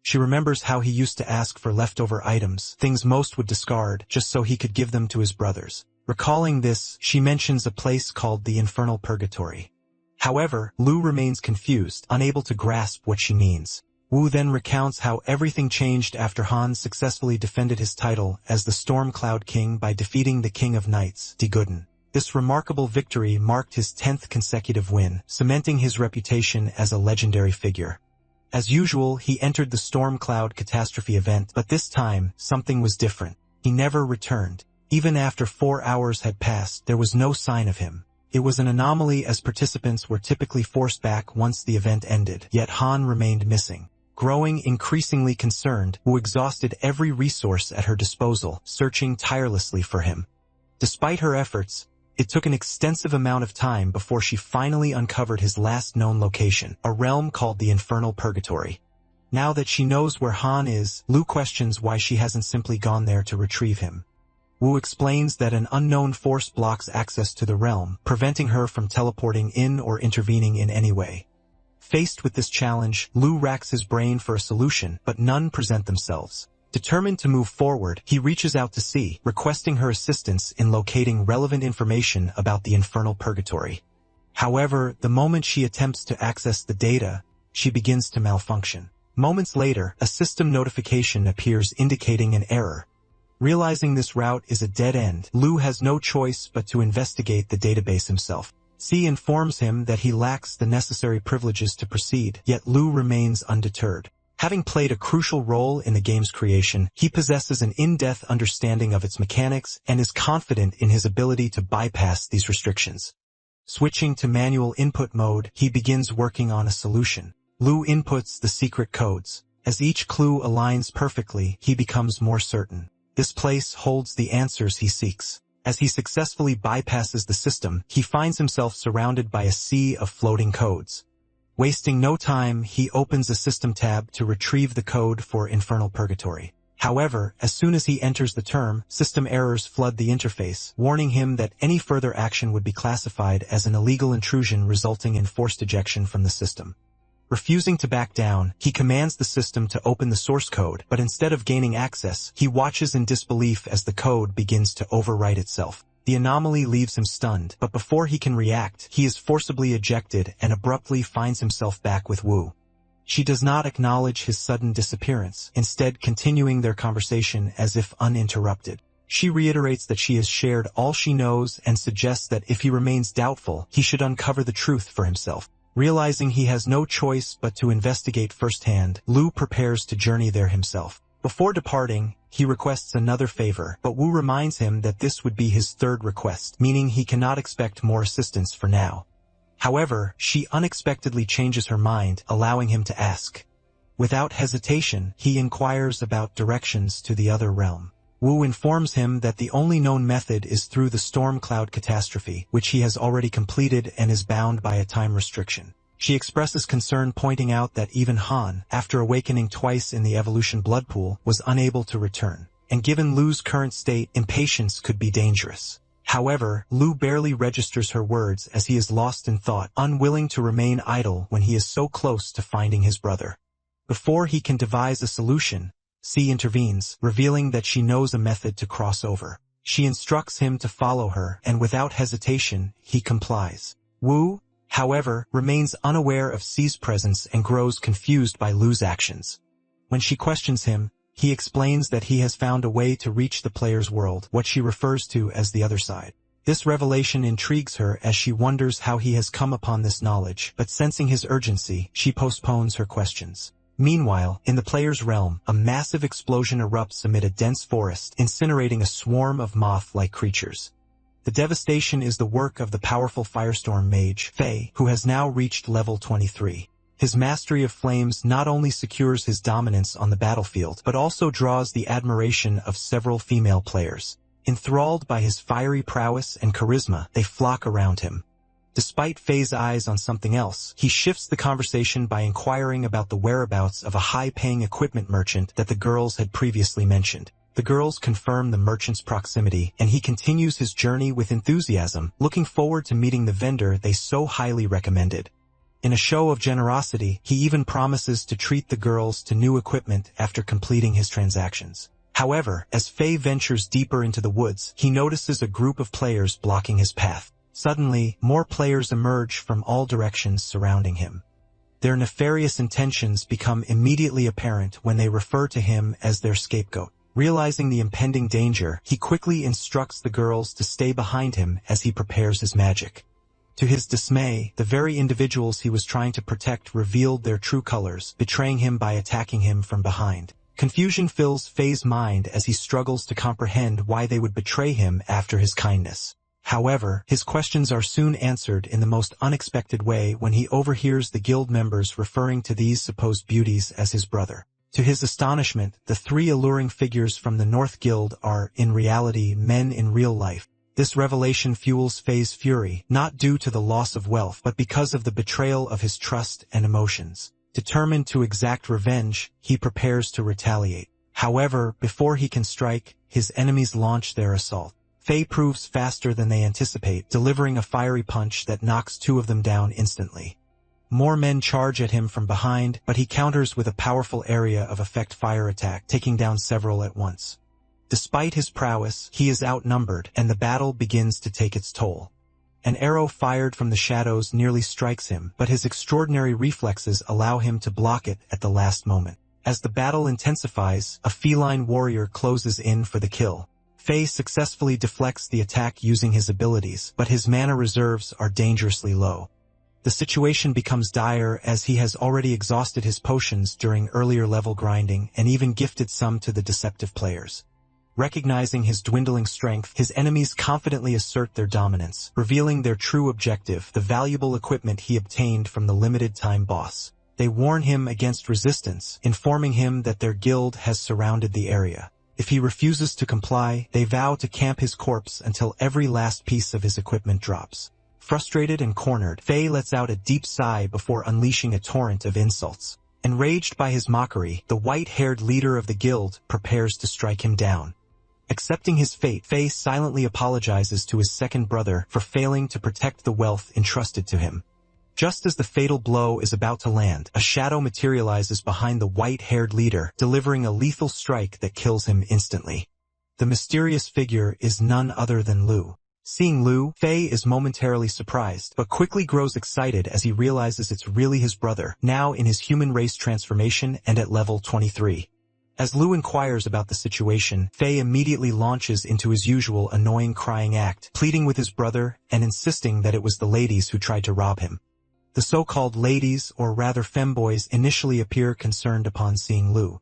She remembers how he used to ask for leftover items, things most would discard, just so he could give them to his brothers. Recalling this, she mentions a place called the Infernal Purgatory. However, Lu remains confused, unable to grasp what she means. Wu then recounts how everything changed after Han successfully defended his title as the Storm Cloud King by defeating the King of Knights, Di Guden. This remarkable victory marked his 10th consecutive win, cementing his reputation as a legendary figure. As usual, he entered the Storm Cloud Catastrophe event, but this time, something was different. He never returned. Even after 4 hours had passed, there was no sign of him. It was an anomaly as participants were typically forced back once the event ended, yet Han remained missing. Growing increasingly concerned, Wu exhausted every resource at her disposal, searching tirelessly for him. Despite her efforts, it took an extensive amount of time before she finally uncovered his last known location, a realm called the Infernal Purgatory. Now that she knows where Han is, Lu questions why she hasn't simply gone there to retrieve him. Wu explains that an unknown force blocks access to the realm, preventing her from teleporting in or intervening in any way. Faced with this challenge, Lu racks his brain for a solution, but none present themselves. Determined to move forward, he reaches out to sea, requesting her assistance in locating relevant information about the Infernal Purgatory. However, the moment she attempts to access the data, she begins to malfunction. Moments later, a system notification appears indicating an error. Realizing this route is a dead end, Lu has no choice but to investigate the database himself. C informs him that he lacks the necessary privileges to proceed, yet Lu remains undeterred. Having played a crucial role in the game's creation, he possesses an in-depth understanding of its mechanics and is confident in his ability to bypass these restrictions. Switching to manual input mode, he begins working on a solution. Lu inputs the secret codes. As each clue aligns perfectly, he becomes more certain. This place holds the answers he seeks. As he successfully bypasses the system, he finds himself surrounded by a sea of floating codes. Wasting no time, he opens a system tab to retrieve the code for Infernal Purgatory. However, as soon as he enters the term, system errors flood the interface, warning him that any further action would be classified as an illegal intrusion resulting in forced ejection from the system. Refusing to back down, he commands the system to open the source code, but instead of gaining access, he watches in disbelief as the code begins to overwrite itself. The anomaly leaves him stunned, but before he can react, he is forcibly ejected and abruptly finds himself back with Wu. She does not acknowledge his sudden disappearance, instead continuing their conversation as if uninterrupted. She reiterates that she has shared all she knows and suggests that if he remains doubtful, he should uncover the truth for himself. Realizing he has no choice but to investigate firsthand, Lu prepares to journey there himself. Before departing, he requests another favor, but Wu reminds him that this would be his third request, meaning he cannot expect more assistance for now. However, she unexpectedly changes her mind, allowing him to ask. Without hesitation, he inquires about directions to the other realm. Wu informs him that the only known method is through the Storm Cloud Catastrophe, which he has already completed and is bound by a time restriction. She expresses concern, pointing out that even Han, after awakening twice in the evolution blood pool, was unable to return. And given Lu's current state, impatience could be dangerous. However, Lu barely registers her words as he is lost in thought, unwilling to remain idle when he is so close to finding his brother. Before he can devise a solution, C intervenes, revealing that she knows a method to cross over. She instructs him to follow her, and without hesitation, he complies. Wu, however, remains unaware of C's presence and grows confused by Lu's actions. When she questions him, he explains that he has found a way to reach the player's world, what she refers to as the other side. This revelation intrigues her as she wonders how he has come upon this knowledge, but sensing his urgency, she postpones her questions. Meanwhile, in the player's realm, a massive explosion erupts amid a dense forest, incinerating a swarm of moth-like creatures. The devastation is the work of the powerful firestorm mage, Faye, who has now reached level 23. His mastery of flames not only secures his dominance on the battlefield, but also draws the admiration of several female players. Enthralled by his fiery prowess and charisma, they flock around him. Despite Faye's eyes on something else, he shifts the conversation by inquiring about the whereabouts of a high-paying equipment merchant that the girls had previously mentioned. The girls confirm the merchant's proximity, and he continues his journey with enthusiasm, looking forward to meeting the vendor they so highly recommended. In a show of generosity, he even promises to treat the girls to new equipment after completing his transactions. However, as Faye ventures deeper into the woods, he notices a group of players blocking his path. Suddenly, more players emerge from all directions surrounding him. Their nefarious intentions become immediately apparent when they refer to him as their scapegoat. Realizing the impending danger, he quickly instructs the girls to stay behind him as he prepares his magic. To his dismay, the very individuals he was trying to protect revealed their true colors, betraying him by attacking him from behind. Confusion fills Faye's mind as he struggles to comprehend why they would betray him after his kindness. However, his questions are soon answered in the most unexpected way when he overhears the guild members referring to these supposed beauties as his brother. To his astonishment, the three alluring figures from the North Guild are, in reality, men in real life. This revelation fuels Faye's fury, not due to the loss of wealth, but because of the betrayal of his trust and emotions. Determined to exact revenge, he prepares to retaliate. However, before he can strike, his enemies launch their assault. Faye proves faster than they anticipate, delivering a fiery punch that knocks two of them down instantly. More men charge at him from behind, but he counters with a powerful area of effect fire attack, taking down several at once. Despite his prowess, he is outnumbered, and the battle begins to take its toll. An arrow fired from the shadows nearly strikes him, but his extraordinary reflexes allow him to block it at the last moment. As the battle intensifies, a feline warrior closes in for the kill. Faye successfully deflects the attack using his abilities, but his mana reserves are dangerously low. The situation becomes dire as he has already exhausted his potions during earlier level grinding and even gifted some to the deceptive players. Recognizing his dwindling strength, his enemies confidently assert their dominance, revealing their true objective, the valuable equipment he obtained from the limited-time boss. They warn him against resistance, informing him that their guild has surrounded the area. If he refuses to comply, they vow to camp his corpse until every last piece of his equipment drops. Frustrated and cornered, Faye lets out a deep sigh before unleashing a torrent of insults. Enraged by his mockery, the white-haired leader of the guild prepares to strike him down. Accepting his fate, Faye silently apologizes to his second brother for failing to protect the wealth entrusted to him. Just as the fatal blow is about to land, a shadow materializes behind the white-haired leader, delivering a lethal strike that kills him instantly. The mysterious figure is none other than Lu. Seeing Lu, Faye is momentarily surprised, but quickly grows excited as he realizes it's really his brother, now in his human race transformation and at level 23. As Lu inquires about the situation, Faye immediately launches into his usual annoying crying act, pleading with his brother and insisting that it was the ladies who tried to rob him. The so-called ladies, or rather femboys, initially appear concerned upon seeing Lu.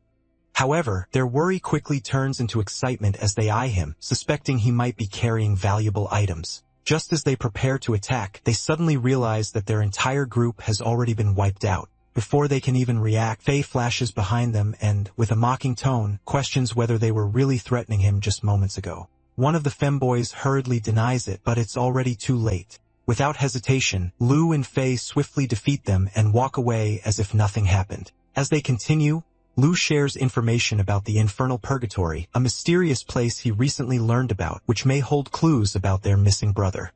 However, their worry quickly turns into excitement as they eye him, suspecting he might be carrying valuable items. Just as they prepare to attack, they suddenly realize that their entire group has already been wiped out. Before they can even react, Faye flashes behind them and, with a mocking tone, questions whether they were really threatening him just moments ago. One of the femboys hurriedly denies it, but it's already too late. Without hesitation, Lu and Faye swiftly defeat them and walk away as if nothing happened. As they continue, Lu shares information about the Infernal Purgatory, a mysterious place he recently learned about, which may hold clues about their missing brother.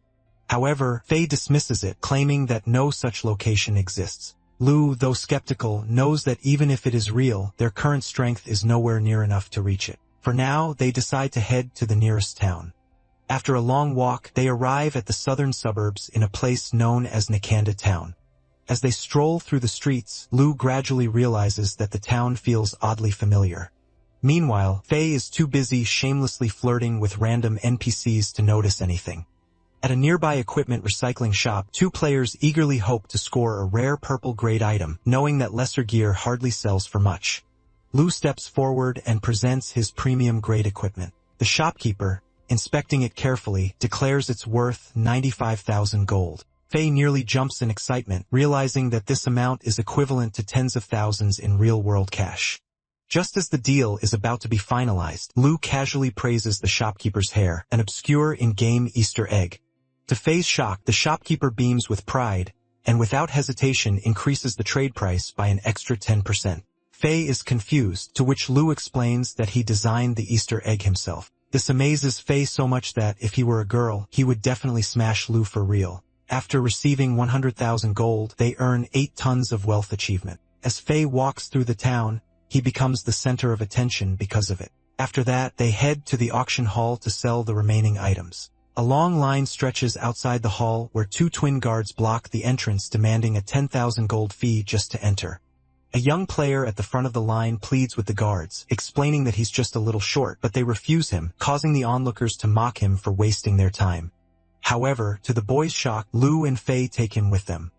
However, Faye dismisses it, claiming that no such location exists. Lu, though skeptical, knows that even if it is real, their current strength is nowhere near enough to reach it. For now, they decide to head to the nearest town. After a long walk, they arrive at the southern suburbs in a place known as Nikanda Town. As they stroll through the streets, Lu gradually realizes that the town feels oddly familiar. Meanwhile, Faye is too busy shamelessly flirting with random NPCs to notice anything. At a nearby equipment recycling shop, two players eagerly hope to score a rare purple-grade item, knowing that lesser gear hardly sells for much. Lu steps forward and presents his premium-grade equipment. The shopkeeper, inspecting it carefully, declares it's worth 95,000 gold. Faye nearly jumps in excitement, realizing that this amount is equivalent to tens of thousands in real-world cash. Just as the deal is about to be finalized, Lou casually praises the shopkeeper's hair, an obscure in-game Easter egg. To Faye's shock, the shopkeeper beams with pride, and without hesitation increases the trade price by an extra 10%. Faye is confused, to which Lou explains that he designed the Easter egg himself. This amazes Faye so much that, if he were a girl, he would definitely smash Lou for real. After receiving 100,000 gold, they earn 8 tons of wealth achievement. As Faye walks through the town, he becomes the center of attention because of it. After that, they head to the auction hall to sell the remaining items. A long line stretches outside the hall where 2 twin guards block the entrance, demanding a 10,000 gold fee just to enter. A young player at the front of the line pleads with the guards, explaining that he's just a little short, but they refuse him, causing the onlookers to mock him for wasting their time. However, to the boys' shock, Lou and Faye take him with them.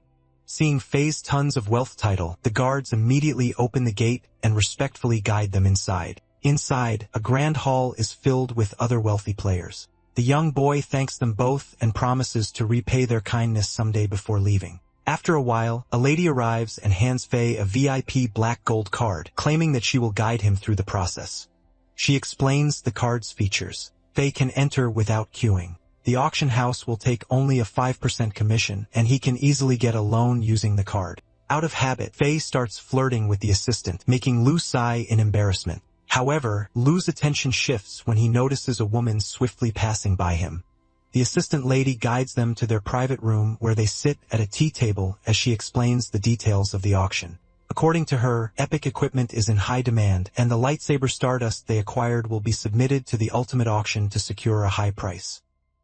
Seeing Faye's tons of wealth title, the guards immediately open the gate and respectfully guide them inside. Inside, a grand hall is filled with other wealthy players. The young boy thanks them both and promises to repay their kindness someday before leaving. After a while, a lady arrives and hands Faye a VIP black gold card, claiming that she will guide him through the process. She explains the card's features. Faye can enter without queuing. The auction house will take only a 5% commission, and he can easily get a loan using the card. Out of habit, Faye starts flirting with the assistant, making Lou sigh in embarrassment. However, Lou's attention shifts when he notices a woman swiftly passing by him. The assistant lady guides them to their private room where they sit at a tea table as she explains the details of the auction. According to her, epic equipment is in high demand, and the lightsaber stardust they acquired will be submitted to the ultimate auction to secure a high price.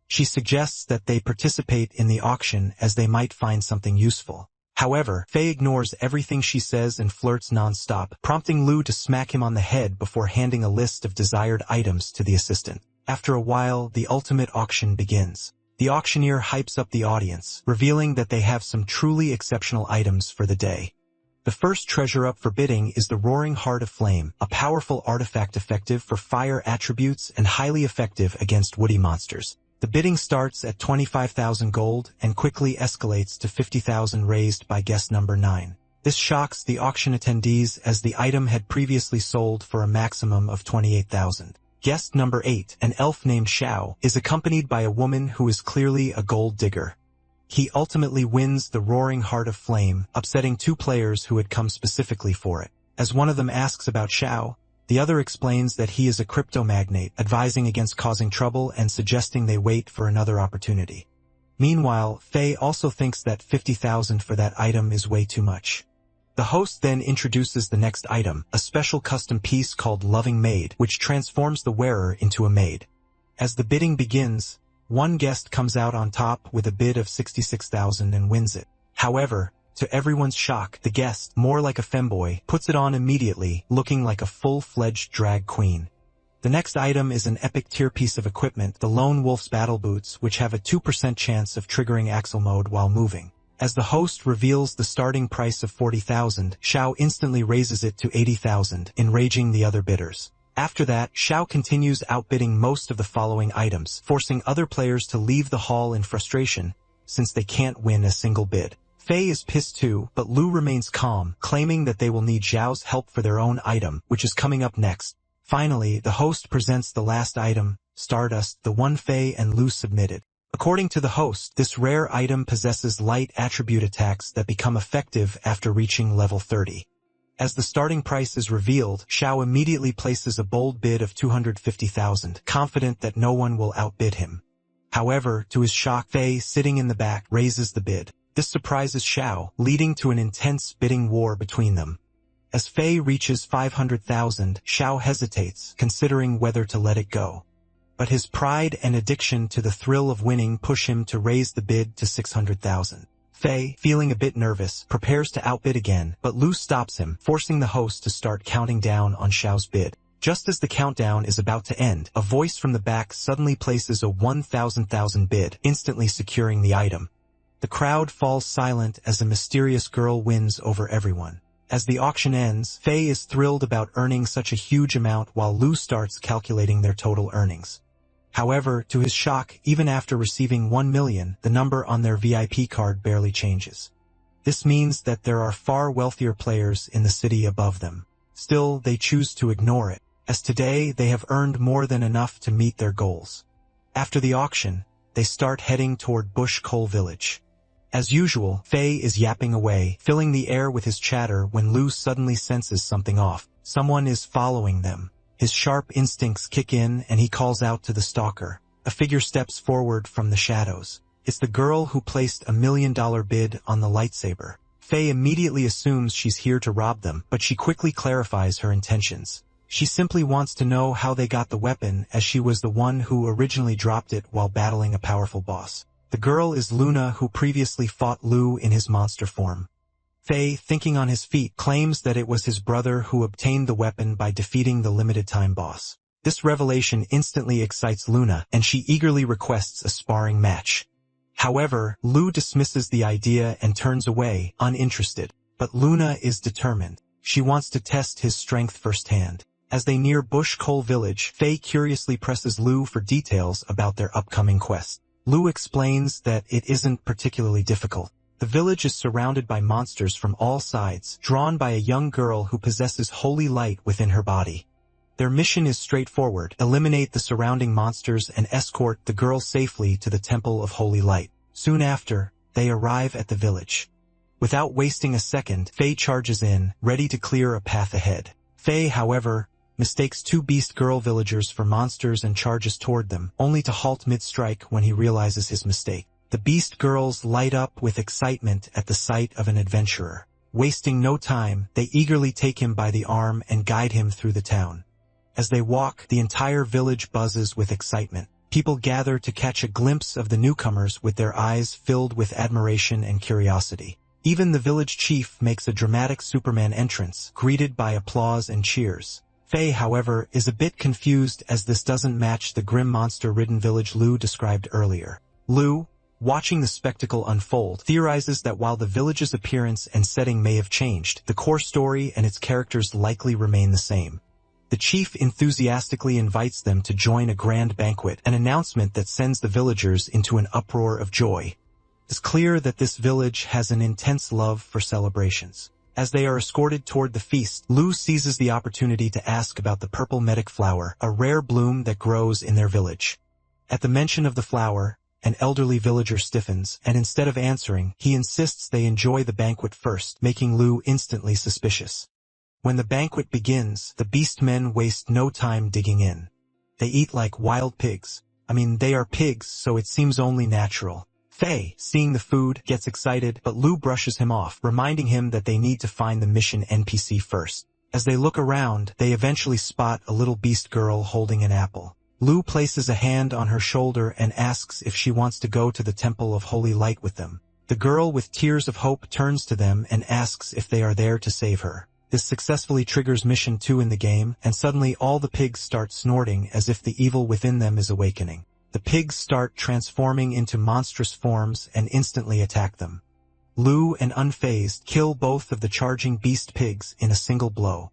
She suggests that they participate in the auction as they might find something useful. However, Faye ignores everything she says and flirts non-stop, prompting Lou to smack him on the head before handing a list of desired items to the assistant. After a while, the ultimate auction begins. The auctioneer hypes up the audience, revealing that they have some truly exceptional items for the day. The first treasure up for bidding is the Roaring Heart of Flame, a powerful artifact effective for fire attributes and highly effective against woody monsters. The bidding starts at 25,000 gold and quickly escalates to 50,000, raised by guest number 9. This shocks the auction attendees as the item had previously sold for a maximum of 28,000. Guest number 8, an elf named Xiao, is accompanied by a woman who is clearly a gold digger. He ultimately wins the Roaring Heart of Flame, upsetting 2 players who had come specifically for it. As one of them asks about Xiao, the other explains that he is a crypto magnate, advising against causing trouble and suggesting they wait for another opportunity. Meanwhile, Faye also thinks that 50,000 for that item is way too much. The host then introduces the next item, a special custom piece called Loving Maid, which transforms the wearer into a maid. As the bidding begins, one guest comes out on top with a bid of 66,000 and wins it. However, to everyone's shock, the guest, more like a femboy, puts it on immediately, looking like a full-fledged drag queen. The next item is an epic tier piece of equipment, the Lone Wolf's Battle Boots, which have a 2% chance of triggering axle mode while moving. As the host reveals the starting price of 40,000, Xiao instantly raises it to 80,000, enraging the other bidders. After that, Xiao continues outbidding most of the following items, forcing other players to leave the hall in frustration, since they can't win a single bid. Faye is pissed too, but Lou remains calm, claiming that they will need Xiao's help for their own item, which is coming up next. Finally, the host presents the last item, Stardust, the one Faye and Lou submitted. According to the host, this rare item possesses light attribute attacks that become effective after reaching level 30. As the starting price is revealed, Xiao immediately places a bold bid of 250,000, confident that no one will outbid him. However, to his shock, Faye, sitting in the back, raises the bid. This surprises Xiao, leading to an intense bidding war between them. As Faye reaches 500,000, Xiao hesitates, considering whether to let it go. But his pride and addiction to the thrill of winning push him to raise the bid to 600,000. Faye, feeling a bit nervous, prepares to outbid again, but Lou stops him, forcing the host to start counting down on Xiao's bid. Just as the countdown is about to end, a voice from the back suddenly places a 1,000,000 bid, instantly securing the item. The crowd falls silent as a mysterious girl wins over everyone. As the auction ends, Faye is thrilled about earning such a huge amount while Lou starts calculating their total earnings. However, to his shock, even after receiving 1 million, the number on their VIP card barely changes. This means that there are far wealthier players in the city above them. Still, they choose to ignore it, as today they have earned more than enough to meet their goals. After the auction, they start heading toward Bush Coal Village. As usual, Faye is yapping away, filling the air with his chatter when Lu suddenly senses something off. Someone is following them. His sharp instincts kick in and he calls out to the stalker. A figure steps forward from the shadows. It's the girl who placed $1 million bid on the lightsaber. Faye immediately assumes she's here to rob them, but she quickly clarifies her intentions. She simply wants to know how they got the weapon, as she was the one who originally dropped it while battling a powerful boss. The girl is Luna, who previously fought Lu in his monster form. Faye, thinking on his feet, claims that it was his brother who obtained the weapon by defeating the limited-time boss. This revelation instantly excites Luna, and she eagerly requests a sparring match. However, Lu dismisses the idea and turns away, uninterested. But Luna is determined. She wants to test his strength firsthand. As they near Bush Coal Village, Faye curiously presses Lu for details about their upcoming quest. Lu explains that it isn't particularly difficult. The village is surrounded by monsters from all sides, drawn by a young girl who possesses holy light within her body. Their mission is straightforward: eliminate the surrounding monsters and escort the girl safely to the Temple of Holy Light. Soon after, they arrive at the village. Without wasting a second, Faye charges in, ready to clear a path ahead. Faye, however, mistakes two Beast Girl villagers for monsters and charges toward them, only to halt mid-strike when he realizes his mistake. The Beast Girls light up with excitement at the sight of an adventurer. Wasting no time, they eagerly take him by the arm and guide him through the town. As they walk, the entire village buzzes with excitement. People gather to catch a glimpse of the newcomers with their eyes filled with admiration and curiosity. Even the village chief makes a dramatic Superman entrance, greeted by applause and cheers. Faye, however, is a bit confused as this doesn't match the grim monster-ridden village Lu described earlier. Lu, watching the spectacle unfold, theorizes that while the village's appearance and setting may have changed, the core story and its characters likely remain the same. The chief enthusiastically invites them to join a grand banquet, an announcement that sends the villagers into an uproar of joy. It's clear that this village has an intense love for celebrations. As they are escorted toward the feast, Lu seizes the opportunity to ask about the purple medic flower, a rare bloom that grows in their village. At the mention of the flower, an elderly villager stiffens, and instead of answering, he insists they enjoy the banquet first, making Lu instantly suspicious. When the banquet begins, the beastmen waste no time digging in. They eat like wild pigs. They are pigs, so it seems only natural. Faye, seeing the food, gets excited, but Lu brushes him off, reminding him that they need to find the mission NPC first. As they look around, they eventually spot a little beast girl holding an apple. Lu places a hand on her shoulder and asks if she wants to go to the Temple of Holy Light with them. The girl with tears of hope turns to them and asks if they are there to save her. This successfully triggers Mission 2 in the game, and suddenly all the pigs start snorting as if the evil within them is awakening. The pigs start transforming into monstrous forms and instantly attack them. Lu and Unfazed kill both of the charging beast pigs in a single blow.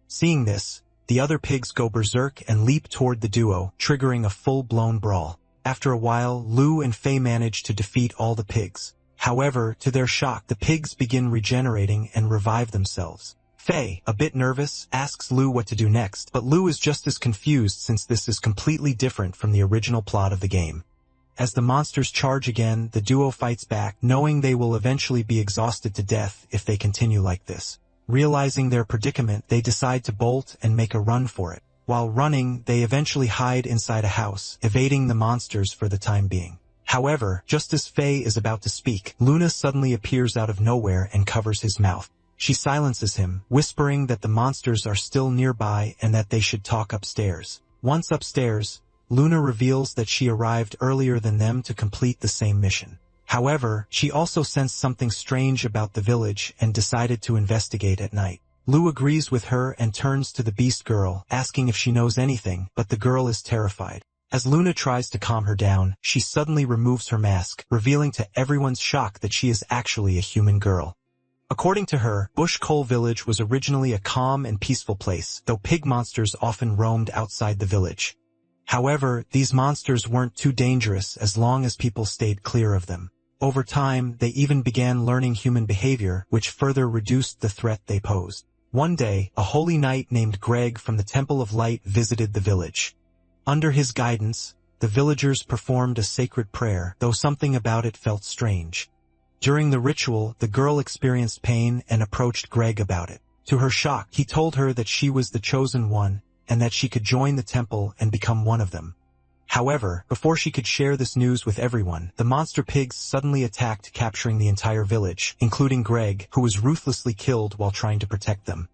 Seeing this, the other pigs go berserk and leap toward the duo, triggering a full-blown brawl. After a while, Lu and Faye manage to defeat all the pigs. However, to their shock, the pigs begin regenerating and revive themselves. Faye, a bit nervous, asks Lu what to do next, but Lu is just as confused since this is completely different from the original plot of the game. As the monsters charge again, the duo fights back, knowing they will eventually be exhausted to death if they continue like this. Realizing their predicament, they decide to bolt and make a run for it. While running, they eventually hide inside a house, evading the monsters for the time being. However, just as Faye is about to speak, Luna suddenly appears out of nowhere and covers his mouth. She silences him, whispering that the monsters are still nearby and that they should talk upstairs. Once upstairs, Luna reveals that she arrived earlier than them to complete the same mission. However, she also sensed something strange about the village and decided to investigate at night. Lu agrees with her and turns to the beast girl, asking if she knows anything, but the girl is terrified. As Luna tries to calm her down, she suddenly removes her mask, revealing to everyone's shock that she is actually a human girl. According to her, Bush Coal Village was originally a calm and peaceful place, though pig monsters often roamed outside the village. However, these monsters weren't too dangerous as long as people stayed clear of them. Over time, they even began learning human behavior, which further reduced the threat they posed. One day, a holy knight named Greg from the Temple of Light visited the village. Under his guidance, the villagers performed a sacred prayer, though something about it felt strange. During the ritual, the girl experienced pain and approached Greg about it. To her shock, he told her that she was the chosen one, and that she could join the temple and become one of them. However, before she could share this news with everyone, the monster pigs suddenly attacked, capturing the entire village, including Greg, who was ruthlessly killed while trying to protect them.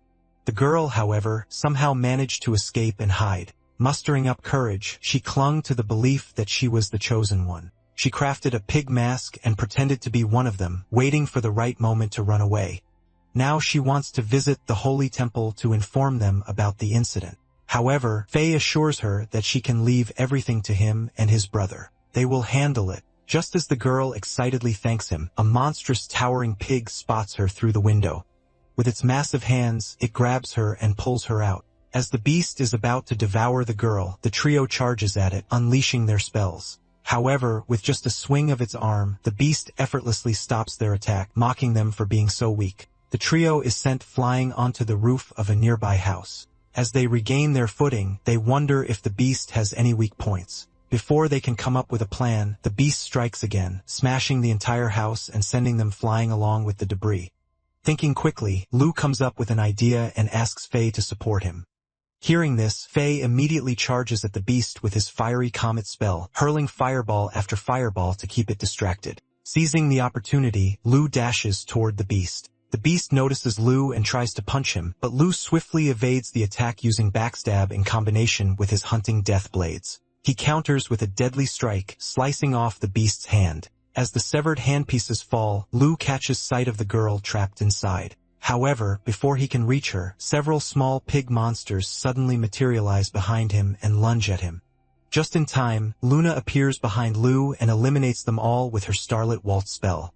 The girl, however, somehow managed to escape and hide. Mustering up courage, she clung to the belief that she was the chosen one. She crafted a pig mask and pretended to be one of them, waiting for the right moment to run away. Now she wants to visit the holy temple to inform them about the incident. However, Faye assures her that she can leave everything to him and his brother. They will handle it. Just as the girl excitedly thanks him, a monstrous towering pig spots her through the window. With its massive hands, it grabs her and pulls her out. As the beast is about to devour the girl, the trio charges at it, unleashing their spells. However, with just a swing of its arm, the beast effortlessly stops their attack, mocking them for being so weak. The trio is sent flying onto the roof of a nearby house. As they regain their footing, they wonder if the beast has any weak points. Before they can come up with a plan, the beast strikes again, smashing the entire house and sending them flying along with the debris. Thinking quickly, Lou comes up with an idea and asks Faye to support him. Hearing this, Faye immediately charges at the beast with his fiery comet spell, hurling fireball after fireball to keep it distracted. Seizing the opportunity, Lou dashes toward the beast. The beast notices Lou and tries to punch him, but Lou swiftly evades the attack using backstab in combination with his hunting death blades. He counters with a deadly strike, slicing off the beast's hand. As the severed handpieces fall, Lou catches sight of the girl trapped inside. However, before he can reach her, several small pig monsters suddenly materialize behind him and lunge at him. Just in time, Luna appears behind Lou and eliminates them all with her Starlit Waltz spell.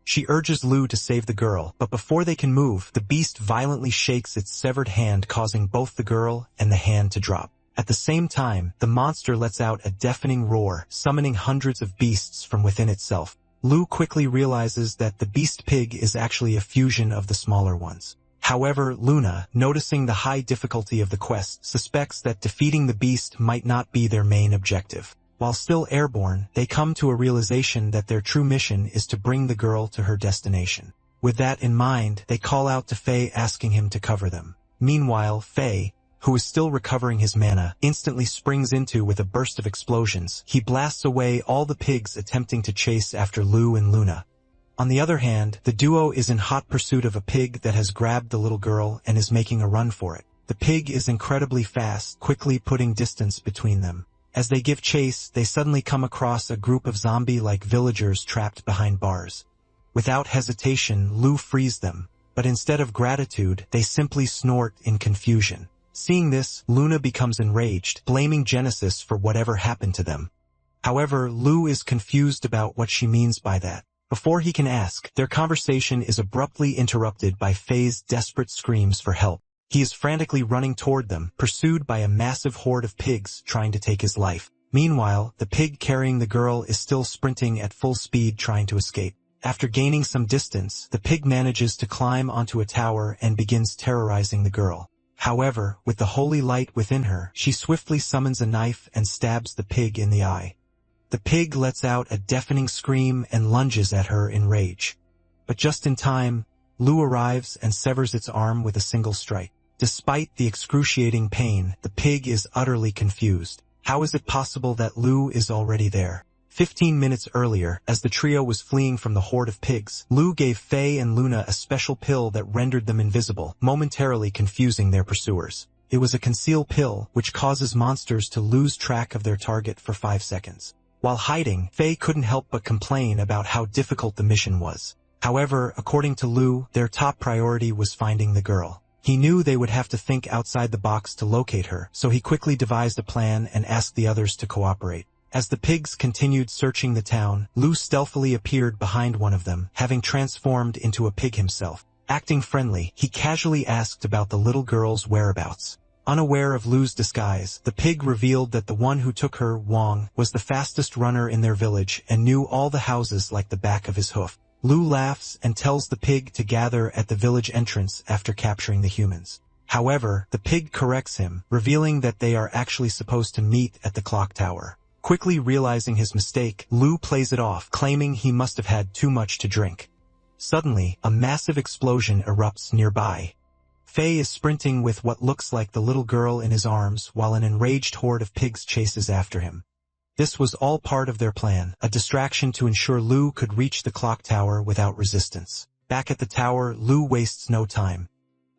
She urges Lou to save the girl, but before they can move, the beast violently shakes its severed hand, causing both the girl and the hand to drop. At the same time, the monster lets out a deafening roar, summoning hundreds of beasts from within itself. Lou quickly realizes that the beast pig is actually a fusion of the smaller ones. However, Luna, noticing the high difficulty of the quest, suspects that defeating the beast might not be their main objective. While still airborne, they come to a realization that their true mission is to bring the girl to her destination. With that in mind, they call out to Faye asking him to cover them. Meanwhile, Faye, who is still recovering his mana, instantly springs into with a burst of explosions. He blasts away all the pigs attempting to chase after Lou and Luna. On the other hand, the duo is in hot pursuit of a pig that has grabbed the little girl and is making a run for it. The pig is incredibly fast, quickly putting distance between them. As they give chase, they suddenly come across a group of zombie-like villagers trapped behind bars. Without hesitation, Lou frees them, but instead of gratitude, they simply snort in confusion. Seeing this, Luna becomes enraged, blaming Genesis for whatever happened to them. However, Lou is confused about what she means by that. Before he can ask, their conversation is abruptly interrupted by Faye's desperate screams for help. He is frantically running toward them, pursued by a massive horde of pigs trying to take his life. Meanwhile, the pig carrying the girl is still sprinting at full speed trying to escape. After gaining some distance, the pig manages to climb onto a tower and begins terrorizing the girl. However, with the holy light within her, she swiftly summons a knife and stabs the pig in the eye. The pig lets out a deafening scream and lunges at her in rage. But just in time, Lou arrives and severs its arm with a single strike. Despite the excruciating pain, the pig is utterly confused. How is it possible that Lou is already there? 15 minutes earlier, as the trio was fleeing from the horde of pigs, Lou gave Faye and Luna a special pill that rendered them invisible, momentarily confusing their pursuers. It was a conceal pill, which causes monsters to lose track of their target for 5 seconds. While hiding, Faye couldn't help but complain about how difficult the mission was. However, according to Lou, their top priority was finding the girl. He knew they would have to think outside the box to locate her, so he quickly devised a plan and asked the others to cooperate. As the pigs continued searching the town, Lou stealthily appeared behind one of them, having transformed into a pig himself. Acting friendly, he casually asked about the little girl's whereabouts. Unaware of Lu's disguise, the pig revealed that the one who took her, Wang, was the fastest runner in their village and knew all the houses like the back of his hoof. Lu laughs and tells the pig to gather at the village entrance after capturing the humans. However, the pig corrects him, revealing that they are actually supposed to meet at the clock tower. Quickly realizing his mistake, Lu plays it off, claiming he must have had too much to drink. Suddenly, a massive explosion erupts nearby. Fei is sprinting with what looks like the little girl in his arms while an enraged horde of pigs chases after him. This was all part of their plan, a distraction to ensure Lu could reach the clock tower without resistance. Back at the tower, Lu wastes no time.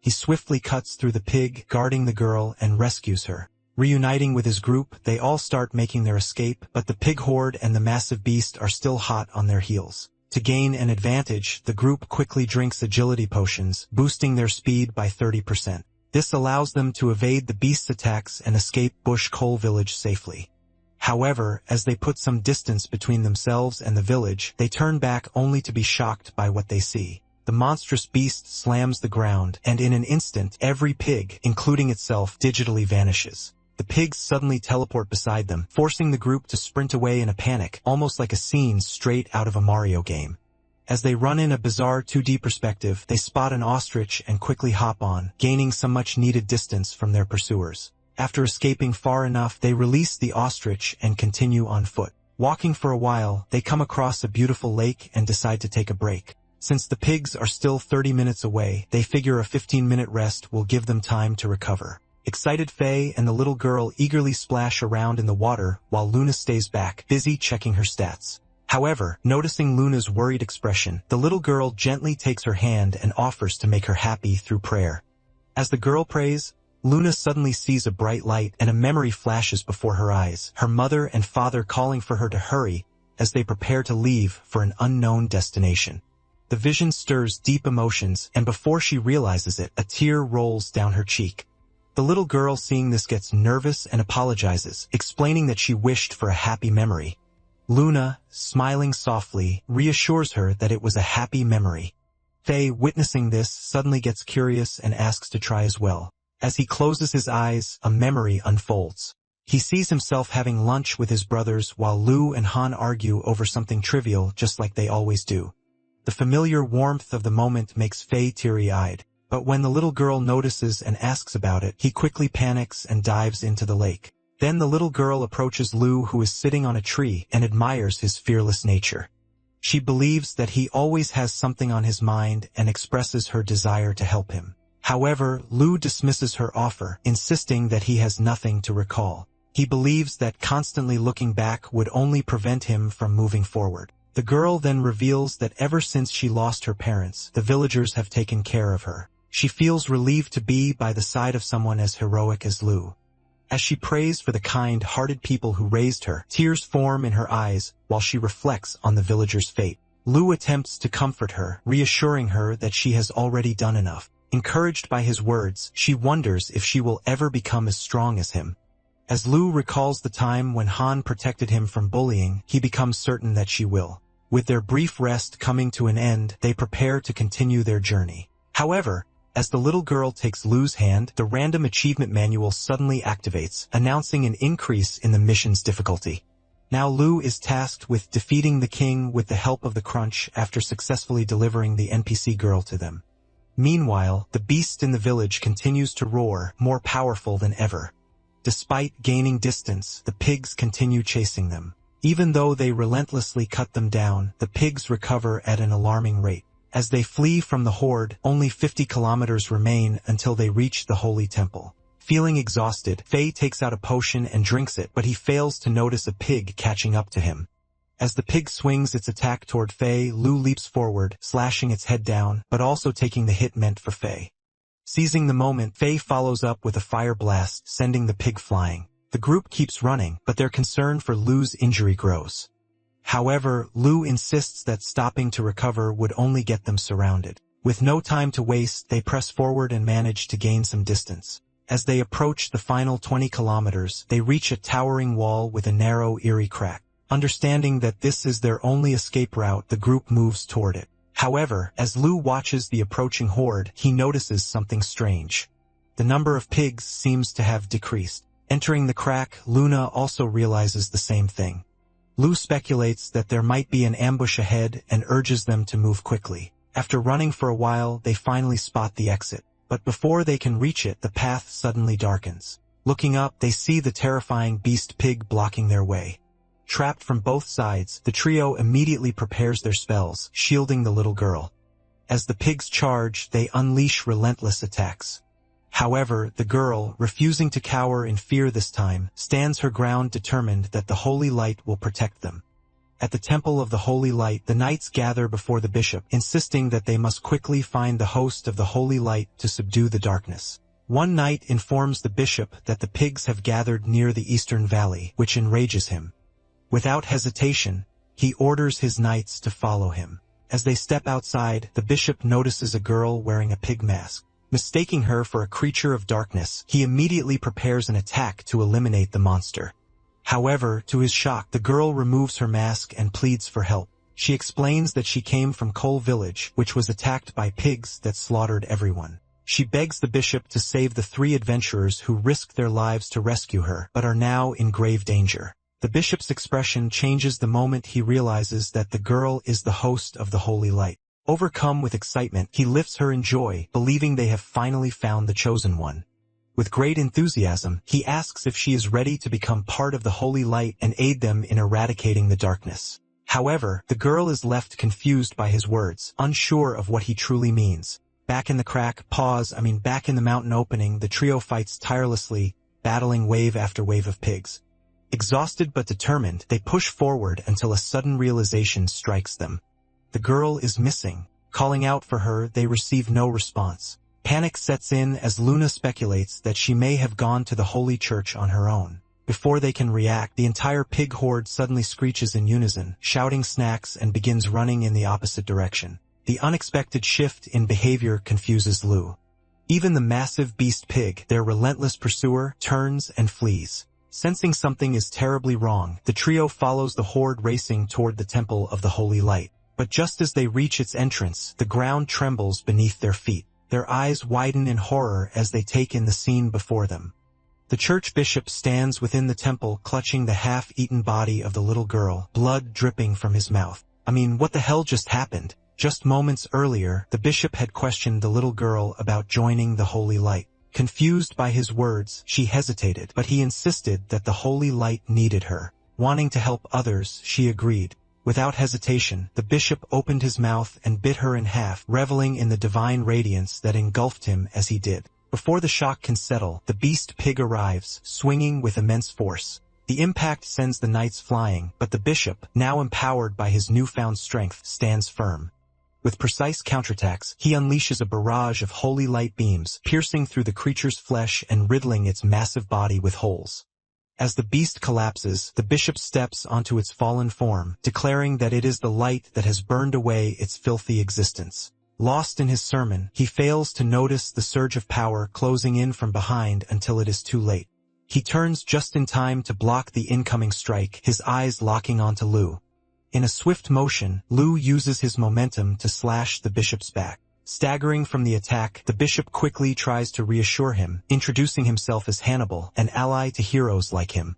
He swiftly cuts through the pig, guarding the girl, and rescues her. Reuniting with his group, they all start making their escape, but the pig horde and the massive beast are still hot on their heels. To gain an advantage, the group quickly drinks agility potions, boosting their speed by 30%. This allows them to evade the beast's attacks and escape Bush Coal Village safely. However, as they put some distance between themselves and the village, they turn back only to be shocked by what they see. The monstrous beast slams the ground, and in an instant, every pig, including itself, digitally vanishes. The pigs suddenly teleport beside them, forcing the group to sprint away in a panic, almost like a scene straight out of a Mario game. As they run in a bizarre 2D perspective, they spot an ostrich and quickly hop on, gaining some much-needed distance from their pursuers. After escaping far enough, they release the ostrich and continue on foot. Walking for a while, they come across a beautiful lake and decide to take a break. Since the pigs are still 30 minutes away, they figure a 15-minute rest will give them time to recover. Excited Fei and the little girl eagerly splash around in the water while Luna stays back, busy checking her stats. However, noticing Luna's worried expression, the little girl gently takes her hand and offers to make her happy through prayer. As the girl prays, Luna suddenly sees a bright light and a memory flashes before her eyes, her mother and father calling for her to hurry as they prepare to leave for an unknown destination. The vision stirs deep emotions, and before she realizes it, a tear rolls down her cheek. The little girl seeing this gets nervous and apologizes, explaining that she wished for a happy memory. Luna, smiling softly, reassures her that it was a happy memory. Fei, witnessing this, suddenly gets curious and asks to try as well. As he closes his eyes, a memory unfolds. He sees himself having lunch with his brothers while Lu and Han argue over something trivial just like they always do. The familiar warmth of the moment makes Fei teary-eyed. But when the little girl notices and asks about it, he quickly panics and dives into the lake. Then the little girl approaches Lu, who is sitting on a tree, and admires his fearless nature. She believes that he always has something on his mind and expresses her desire to help him. However, Lu dismisses her offer, insisting that he has nothing to recall. He believes that constantly looking back would only prevent him from moving forward. The girl then reveals that ever since she lost her parents, the villagers have taken care of her. She feels relieved to be by the side of someone as heroic as Lu. As she prays for the kind-hearted people who raised her, tears form in her eyes while she reflects on the villagers' fate. Lu attempts to comfort her, reassuring her that she has already done enough. Encouraged by his words, she wonders if she will ever become as strong as him. As Lu recalls the time when Han protected him from bullying, he becomes certain that she will. With their brief rest coming to an end, they prepare to continue their journey. However, as the little girl takes Lu's hand, the random achievement manual suddenly activates, announcing an increase in the mission's difficulty. Now Lu is tasked with defeating the king with the help of the Crunch after successfully delivering the NPC girl to them. Meanwhile, the beast in the village continues to roar, more powerful than ever. Despite gaining distance, the pigs continue chasing them. Even though they relentlessly cut them down, the pigs recover at an alarming rate. As they flee from the horde, only 50 kilometers remain until they reach the holy temple. Feeling exhausted, Fei takes out a potion and drinks it, but he fails to notice a pig catching up to him. As the pig swings its attack toward Fei, Lu leaps forward, slashing its head down, but also taking the hit meant for Fei. Seizing the moment, Fei follows up with a fire blast, sending the pig flying. The group keeps running, but their concern for Lu's injury grows. However, Lu insists that stopping to recover would only get them surrounded. With no time to waste, they press forward and manage to gain some distance. As they approach the final 20 kilometers, they reach a towering wall with a narrow, eerie crack. Understanding that this is their only escape route, the group moves toward it. However, as Lu watches the approaching horde, he notices something strange. the number of pigs seems to have decreased. Entering the crack, Luna also realizes the same thing. Lu speculates that there might be an ambush ahead and urges them to move quickly. After running for a while, they finally spot the exit. But before they can reach it, the path suddenly darkens. Looking up, they see the terrifying beast pig blocking their way. Trapped from both sides, the trio immediately prepares their spells, shielding the little girl. As the pigs charge, they unleash relentless attacks. However, the girl, refusing to cower in fear this time, stands her ground, determined that the holy light will protect them. At the Temple of the Holy Light, the knights gather before the bishop, insisting that they must quickly find the host of the holy light to subdue the darkness. One knight informs the bishop that the pigs have gathered near the eastern valley, which enrages him. Without hesitation, he orders his knights to follow him. As they step outside, the bishop notices a girl wearing a pig mask. Mistaking her for a creature of darkness, he immediately prepares an attack to eliminate the monster. However, to his shock, the girl removes her mask and pleads for help. She explains that she came from Cole Village, which was attacked by pigs that slaughtered everyone. She begs the bishop to save the 3 adventurers who risked their lives to rescue her, but are now in grave danger. The bishop's expression changes the moment he realizes that the girl is the host of the Holy Light. Overcome with excitement, he lifts her in joy, believing they have finally found the chosen one. With great enthusiasm, he asks if she is ready to become part of the Holy Light and aid them in eradicating the darkness. However, the girl is left confused by his words, unsure of what he truly means. Back in the mountain opening, the trio fights tirelessly, battling wave after wave of pigs. Exhausted but determined, they push forward until a sudden realization strikes them. The girl is missing. Calling out for her, they receive no response. Panic sets in as Luna speculates that she may have gone to the holy church on her own. Before they can react, the entire pig horde suddenly screeches in unison, shouting snacks, and begins running in the opposite direction. The unexpected shift in behavior confuses Lu. Even the massive beast pig, their relentless pursuer, turns and flees. Sensing something is terribly wrong, the trio follows the horde racing toward the Temple of the Holy Light. But just as they reach its entrance, the ground trembles beneath their feet. Their eyes widen in horror as they take in the scene before them. The church bishop stands within the temple, clutching the half-eaten body of the little girl, blood dripping from his mouth. What the hell just happened? Just moments earlier, the bishop had questioned the little girl about joining the Holy Light. Confused by his words, she hesitated, but he insisted that the Holy Light needed her. Wanting to help others, she agreed. Without hesitation, the bishop opened his mouth and bit her in half, reveling in the divine radiance that engulfed him as he did. Before the shock can settle, the beast pig arrives, swinging with immense force. The impact sends the knights flying, but the bishop, now empowered by his newfound strength, stands firm. With precise counterattacks, he unleashes a barrage of holy light beams, piercing through the creature's flesh and riddling its massive body with holes. As the beast collapses, the bishop steps onto its fallen form, declaring that it is the light that has burned away its filthy existence. Lost in his sermon, he fails to notice the surge of power closing in from behind until it is too late. He turns just in time to block the incoming strike, his eyes locking onto Lu. In a swift motion, Lu uses his momentum to slash the bishop's back. Staggering from the attack, the bishop quickly tries to reassure him, introducing himself as Hannibal, an ally to heroes like him.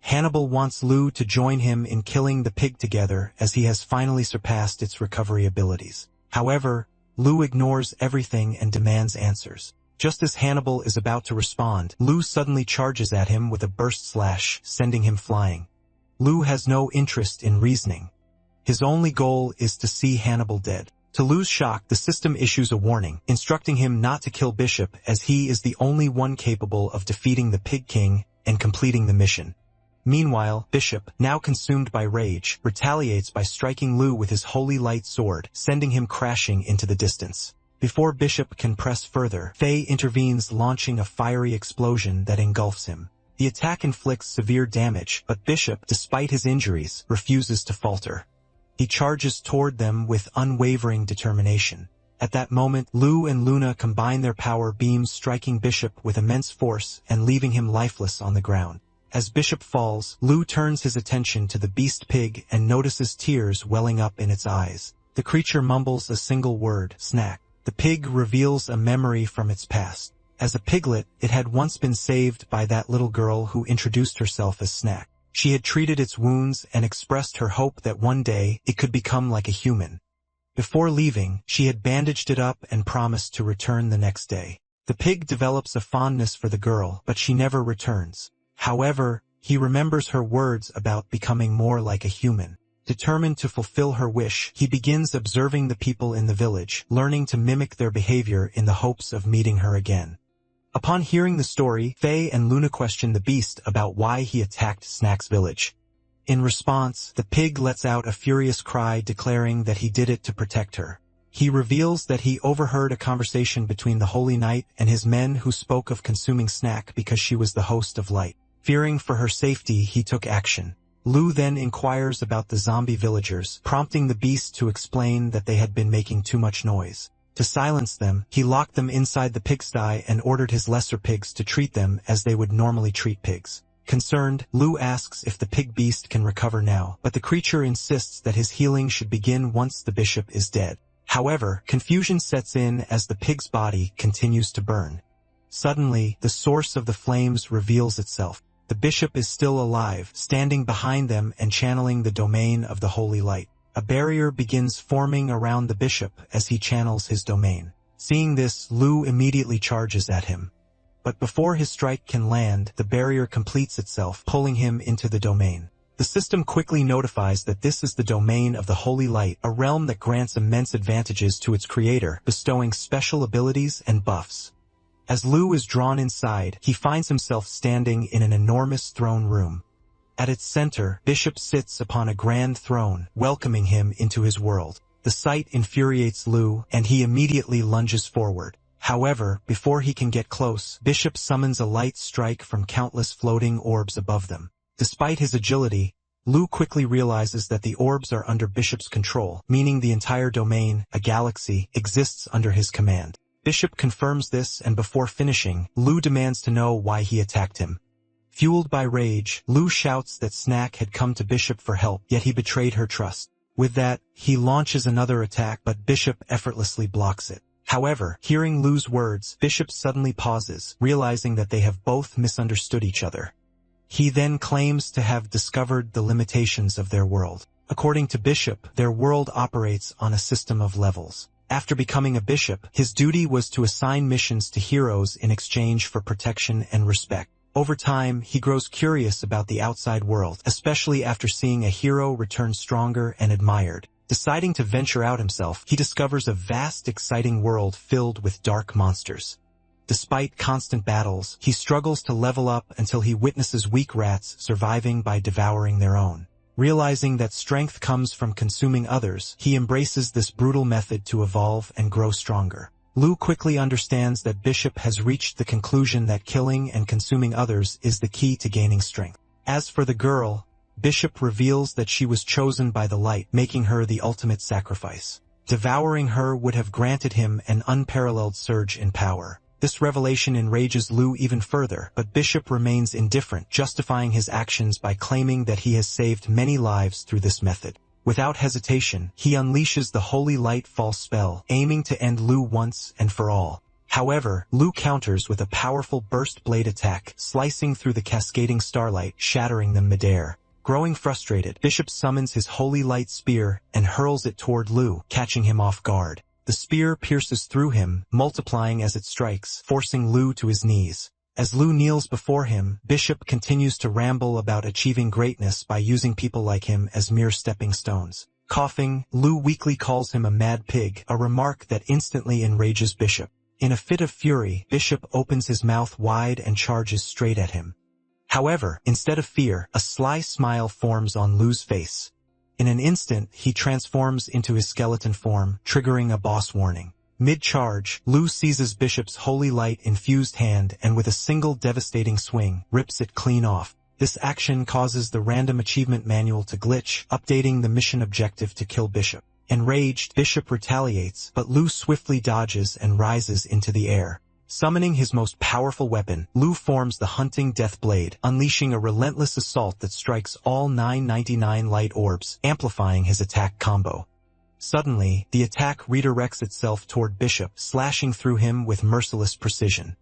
Hannibal wants Lu to join him in killing the pig together, as he has finally surpassed its recovery abilities. However, Lu ignores everything and demands answers. Just as Hannibal is about to respond, Lu suddenly charges at him with a burst slash, sending him flying. Lu has no interest in reasoning. His only goal is to see Hannibal dead. To Lu's shock, the system issues a warning, instructing him not to kill Bishop, as he is the only one capable of defeating the Pig King and completing the mission. Meanwhile, Bishop, now consumed by rage, retaliates by striking Lu with his holy light sword, sending him crashing into the distance. Before Bishop can press further, Faye intervenes, launching a fiery explosion that engulfs him. The attack inflicts severe damage, but Bishop, despite his injuries, refuses to falter. He charges toward them with unwavering determination. At that moment, Lu and Luna combine their power beams, striking Bishop with immense force and leaving him lifeless on the ground. As Bishop falls, Lu turns his attention to the beast pig and notices tears welling up in its eyes. The creature mumbles a single word, snack. The pig reveals a memory from its past. As a piglet, it had once been saved by that little girl who introduced herself as Snack. She had treated its wounds and expressed her hope that one day it could become like a human. Before leaving, she had bandaged it up and promised to return the next day. The pig develops a fondness for the girl, but she never returns. However, he remembers her words about becoming more like a human. Determined to fulfill her wish, he begins observing the people in the village, learning to mimic their behavior in the hopes of meeting her again. Upon hearing the story, Faye and Luna question the beast about why he attacked Snack's village. In response, the pig lets out a furious cry declaring that he did it to protect her. He reveals that he overheard a conversation between the Holy Knight and his men who spoke of consuming Snack because she was the host of light. Fearing for her safety, he took action. Lu then inquires about the zombie villagers, prompting the beast to explain that they had been making too much noise. To silence them, he locked them inside the pigsty and ordered his lesser pigs to treat them as they would normally treat pigs. Concerned, Lu asks if the pig beast can recover now, but the creature insists that his healing should begin once the bishop is dead. However, confusion sets in as the pig's body continues to burn. Suddenly, the source of the flames reveals itself. The bishop is still alive, standing behind them and channeling the domain of the holy light. A barrier begins forming around the bishop as he channels his domain. Seeing this, Lu immediately charges at him. But before his strike can land, the barrier completes itself, pulling him into the domain. The system quickly notifies that this is the domain of the Holy Light, a realm that grants immense advantages to its creator, bestowing special abilities and buffs. As Lu is drawn inside, he finds himself standing in an enormous throne room. At its center, Bishop sits upon a grand throne, welcoming him into his world. The sight infuriates Lu, and he immediately lunges forward. However, before he can get close, Bishop summons a light strike from countless floating orbs above them. Despite his agility, Lu quickly realizes that the orbs are under Bishop's control, meaning the entire domain, a galaxy, exists under his command. Bishop confirms this, and before finishing, Lu demands to know why he attacked him. Fueled by rage, Lu shouts that Snack had come to Bishop for help, yet he betrayed her trust. With that, he launches another attack, but Bishop effortlessly blocks it. However, hearing Lu's words, Bishop suddenly pauses, realizing that they have both misunderstood each other. He then claims to have discovered the limitations of their world. According to Bishop, their world operates on a system of levels. After becoming a bishop, his duty was to assign missions to heroes in exchange for protection and respect. Over time, he grows curious about the outside world, especially after seeing a hero return stronger and admired. Deciding to venture out himself, he discovers a vast, exciting world filled with dark monsters. Despite constant battles, he struggles to level up until he witnesses weak rats surviving by devouring their own. Realizing that strength comes from consuming others, he embraces this brutal method to evolve and grow stronger. Lu quickly understands that Bishop has reached the conclusion that killing and consuming others is the key to gaining strength. As for the girl, Bishop reveals that she was chosen by the light, making her the ultimate sacrifice. Devouring her would have granted him an unparalleled surge in power. This revelation enrages Lu even further, but Bishop remains indifferent, justifying his actions by claiming that he has saved many lives through this method. Without hesitation, he unleashes the Holy Light Fall spell, aiming to end Lu once and for all. However, Lu counters with a powerful burst blade attack, slicing through the cascading starlight, shattering them midair. Growing frustrated, Bishop summons his Holy Light Spear and hurls it toward Lu, catching him off guard. The spear pierces through him, multiplying as it strikes, forcing Lu to his knees. As Lu kneels before him, Bishop continues to ramble about achieving greatness by using people like him as mere stepping stones. Coughing, Lu weakly calls him a mad pig, a remark that instantly enrages Bishop. In a fit of fury, Bishop opens his mouth wide and charges straight at him. However, instead of fear, a sly smile forms on Lu's face. In an instant, he transforms into his skeleton form, triggering a boss warning. Mid-charge, Lu seizes Bishop's holy light-infused hand and with a single devastating swing, rips it clean off. This action causes the random achievement manual to glitch, updating the mission objective to kill Bishop. Enraged, Bishop retaliates, but Lu swiftly dodges and rises into the air. Summoning his most powerful weapon, Lu forms the Hunting Death Blade, unleashing a relentless assault that strikes all 999 light orbs, amplifying his attack combo. Suddenly, the attack redirects itself toward Bishop, slashing through him with merciless precision.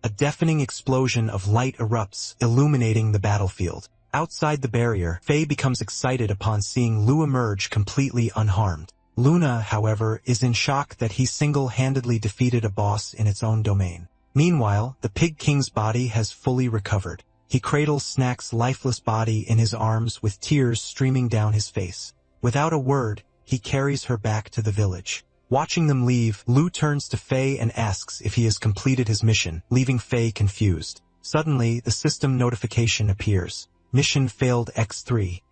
A deafening explosion of light erupts, illuminating the battlefield. Outside the barrier, Faye becomes excited upon seeing Lu emerge completely unharmed. Luna, however, is in shock that he single-handedly defeated a boss in its own domain. Meanwhile, the Pig King's body has fully recovered. He cradles Snack's lifeless body in his arms with tears streaming down his face. Without a word, he carries her back to the village. Watching them leave, Lu turns to Faye and asks if he has completed his mission, leaving Faye confused. Suddenly, the system notification appears. Mission failed X3.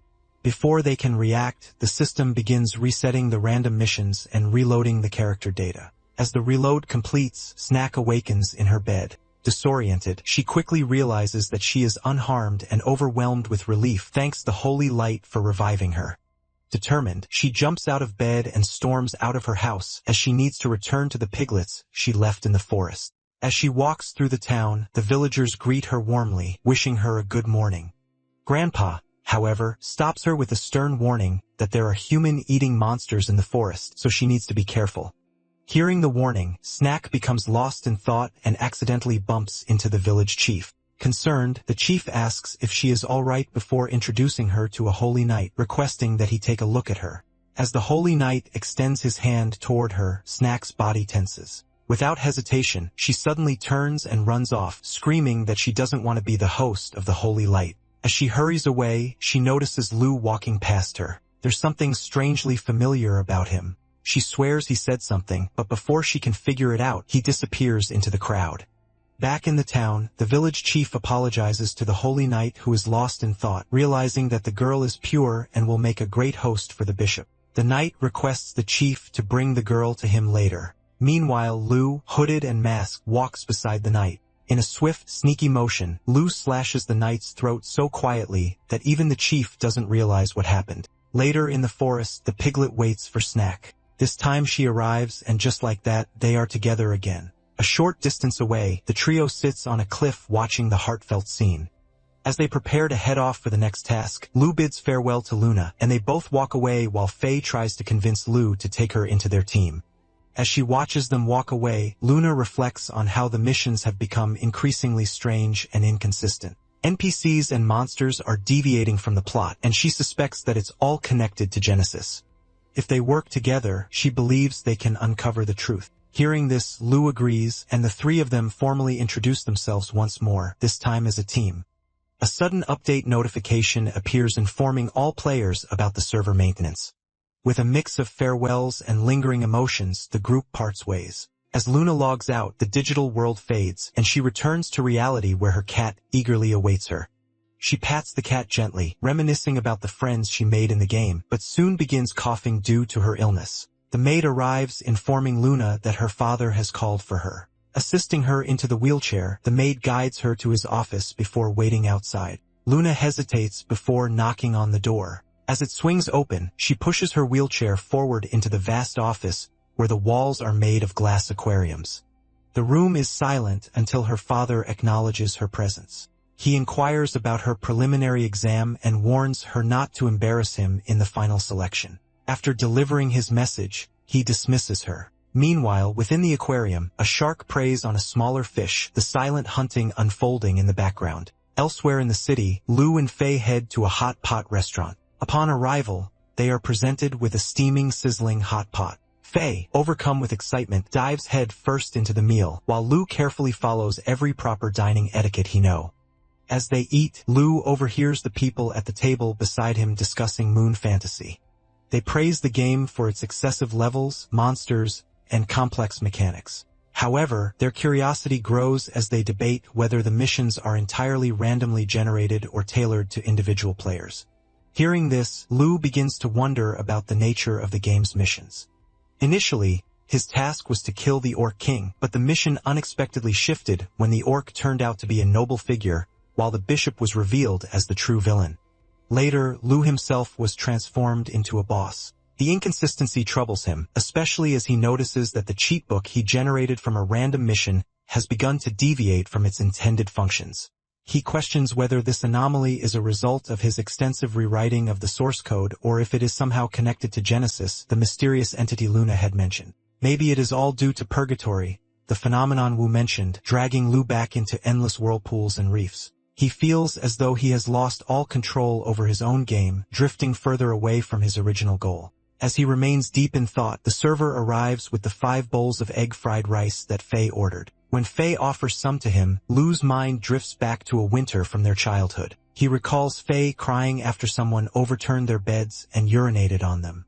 Before they can react, the system begins resetting the random missions and reloading the character data. As the reload completes, Snack awakens in her bed. Disoriented, she quickly realizes that she is unharmed and overwhelmed with relief thanks the holy light for reviving her. Determined, she jumps out of bed and storms out of her house as she needs to return to the piglets she left in the forest. As she walks through the town, the villagers greet her warmly, wishing her a good morning. Grandpa, however, stops her with a stern warning that there are human-eating monsters in the forest, so she needs to be careful. Hearing the warning, Snack becomes lost in thought and accidentally bumps into the village chief. Concerned, the chief asks if she is all right before introducing her to a holy knight, requesting that he take a look at her. As the holy knight extends his hand toward her, Snack's body tenses. Without hesitation, she suddenly turns and runs off, screaming that she doesn't want to be the host of the holy light. As she hurries away, she notices Lu walking past her. There's something strangely familiar about him. She swears he said something, but before she can figure it out, he disappears into the crowd. Back in the town, the village chief apologizes to the holy knight who is lost in thought, realizing that the girl is pure and will make a great host for the bishop. The knight requests the chief to bring the girl to him later. Meanwhile, Lu, hooded and masked, walks beside the knight. In a swift, sneaky motion, Lu slashes the knight's throat so quietly that even the chief doesn't realize what happened. Later in the forest, the piglet waits for Snack. This time she arrives, and just like that, they are together again. A short distance away, the trio sits on a cliff watching the heartfelt scene. As they prepare to head off for the next task, Lu bids farewell to Luna, and they both walk away while Faye tries to convince Lu to take her into their team. As she watches them walk away, Luna reflects on how the missions have become increasingly strange and inconsistent. NPCs and monsters are deviating from the plot, and she suspects that it's all connected to Genesis. If they work together, she believes they can uncover the truth. Hearing this, Lu agrees, and the three of them formally introduce themselves once more, this time as a team. A sudden update notification appears informing all players about the server maintenance. With a mix of farewells and lingering emotions, the group parts ways. As Luna logs out, the digital world fades, and she returns to reality where her cat eagerly awaits her. She pats the cat gently, reminiscing about the friends she made in the game, but soon begins coughing due to her illness. The maid arrives, informing Luna that her father has called for her. Assisting her into the wheelchair, the maid guides her to his office before waiting outside. Luna hesitates before knocking on the door. As it swings open, she pushes her wheelchair forward into the vast office, where the walls are made of glass aquariums. The room is silent until her father acknowledges her presence. He inquires about her preliminary exam and warns her not to embarrass him in the final selection. After delivering his message, he dismisses her. Meanwhile, within the aquarium, a shark preys on a smaller fish, the silent hunting unfolding in the background. Elsewhere in the city, Lu and Faye head to a hot pot restaurant. Upon arrival, they are presented with a steaming, sizzling hot pot. Faye, overcome with excitement, dives head first into the meal, while Lu carefully follows every proper dining etiquette he knows. As they eat, Lu overhears the people at the table beside him discussing Moon Fantasy. They praise the game for its excessive levels, monsters, and complex mechanics. However, their curiosity grows as they debate whether the missions are entirely randomly generated or tailored to individual players. Hearing this, Lu begins to wonder about the nature of the game's missions. Initially, his task was to kill the Orc King, but the mission unexpectedly shifted when the Orc turned out to be a noble figure, while the bishop was revealed as the true villain. Later, Lu himself was transformed into a boss. The inconsistency troubles him, especially as he notices that the cheat book he generated from a random mission has begun to deviate from its intended functions. He questions whether this anomaly is a result of his extensive rewriting of the source code or if it is somehow connected to Genesis, the mysterious entity Luna had mentioned. Maybe it is all due to purgatory, the phenomenon Wu mentioned, dragging Lu back into endless whirlpools and reefs. He feels as though he has lost all control over his own game, drifting further away from his original goal. As he remains deep in thought, the server arrives with the 5 bowls of egg fried rice that Faye ordered. When Faye offers some to him, Lu's mind drifts back to a winter from their childhood. He recalls Faye crying after someone overturned their beds and urinated on them.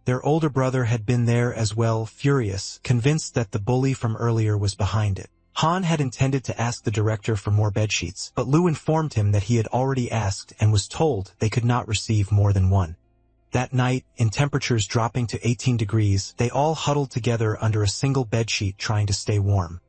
Their older brother had been there as well, furious, convinced that the bully from earlier was behind it. Han had intended to ask the director for more bedsheets, but Lu informed him that he had already asked and was told they could not receive more than one. That night, in temperatures dropping to 18 degrees, they all huddled together under a single bedsheet trying to stay warm.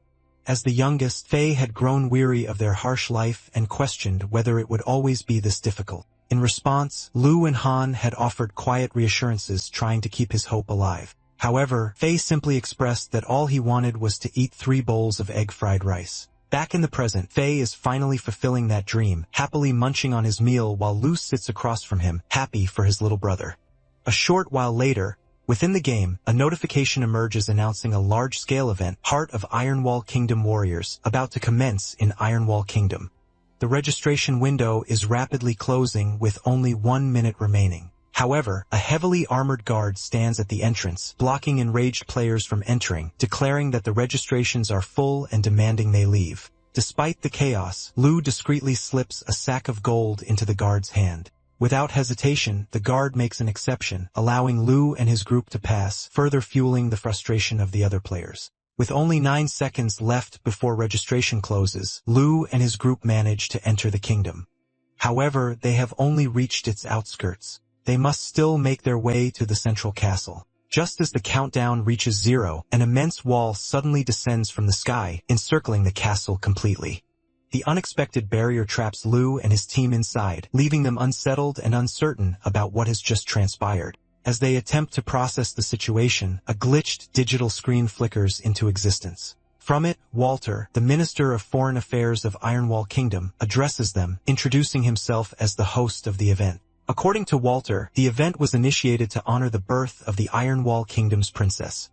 As the youngest, Faye had grown weary of their harsh life and questioned whether it would always be this difficult. In response, Lu and Han had offered quiet reassurances, trying to keep his hope alive. However, Faye simply expressed that all he wanted was to eat 3 bowls of egg fried rice. Back in the present, Faye is finally fulfilling that dream, happily munching on his meal while Lu sits across from him, happy for his little brother. A short while later, within the game, a notification emerges announcing a large-scale event, Heart of Ironwall Kingdom Warriors, about to commence in Ironwall Kingdom. The registration window is rapidly closing with only 1 minute remaining. However, a heavily armored guard stands at the entrance, blocking enraged players from entering, declaring that the registrations are full and demanding they leave. Despite the chaos, Lu discreetly slips a sack of gold into the guard's hand. Without hesitation, the guard makes an exception, allowing Lu and his group to pass, further fueling the frustration of the other players. With only 9 seconds left before registration closes, Lu and his group manage to enter the kingdom. However, they have only reached its outskirts. They must still make their way to the central castle. Just as the countdown reaches 0, an immense wall suddenly descends from the sky, encircling the castle completely. The unexpected barrier traps Lu and his team inside, leaving them unsettled and uncertain about what has just transpired. As they attempt to process the situation, a glitched digital screen flickers into existence. From it, Walter, the Minister of Foreign Affairs of Ironwall Kingdom, addresses them, introducing himself as the host of the event. According to Walter, the event was initiated to honor the birth of the Ironwall Kingdom's princess.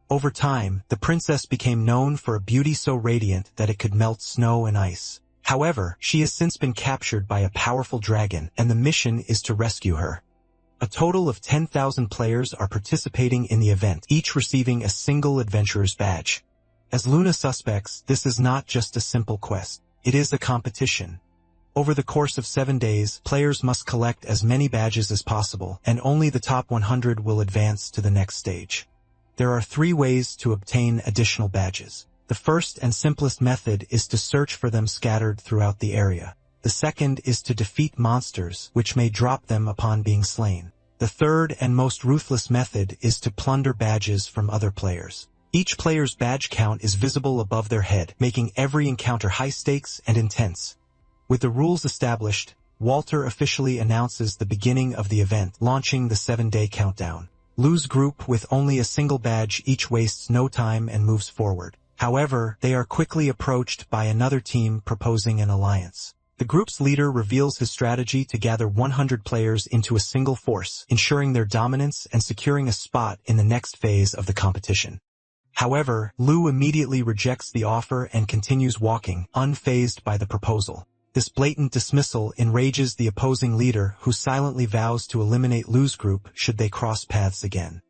Over time, the princess became known for a beauty so radiant that it could melt snow and ice. However, she has since been captured by a powerful dragon, and the mission is to rescue her. A total of 10,000 players are participating in the event, each receiving a single adventurer's badge. As Luna suspects, this is not just a simple quest. It is a competition. Over the course of 7 days, players must collect as many badges as possible, and only the top 100 will advance to the next stage. There are 3 ways to obtain additional badges. The first and simplest method is to search for them scattered throughout the area. The second is to defeat monsters, which may drop them upon being slain. The third and most ruthless method is to plunder badges from other players. Each player's badge count is visible above their head, making every encounter high stakes and intense. With the rules established, Walter officially announces the beginning of the event, launching the 7-day countdown. Lu's group, with only a single badge each, wastes no time and moves forward. However, they are quickly approached by another team proposing an alliance. The group's leader reveals his strategy to gather 100 players into a single force, ensuring their dominance and securing a spot in the next phase of the competition. However, Lu immediately rejects the offer and continues walking, unfazed by the proposal. This blatant dismissal enrages the opposing leader, who silently vows to eliminate Lu's group should they cross paths again.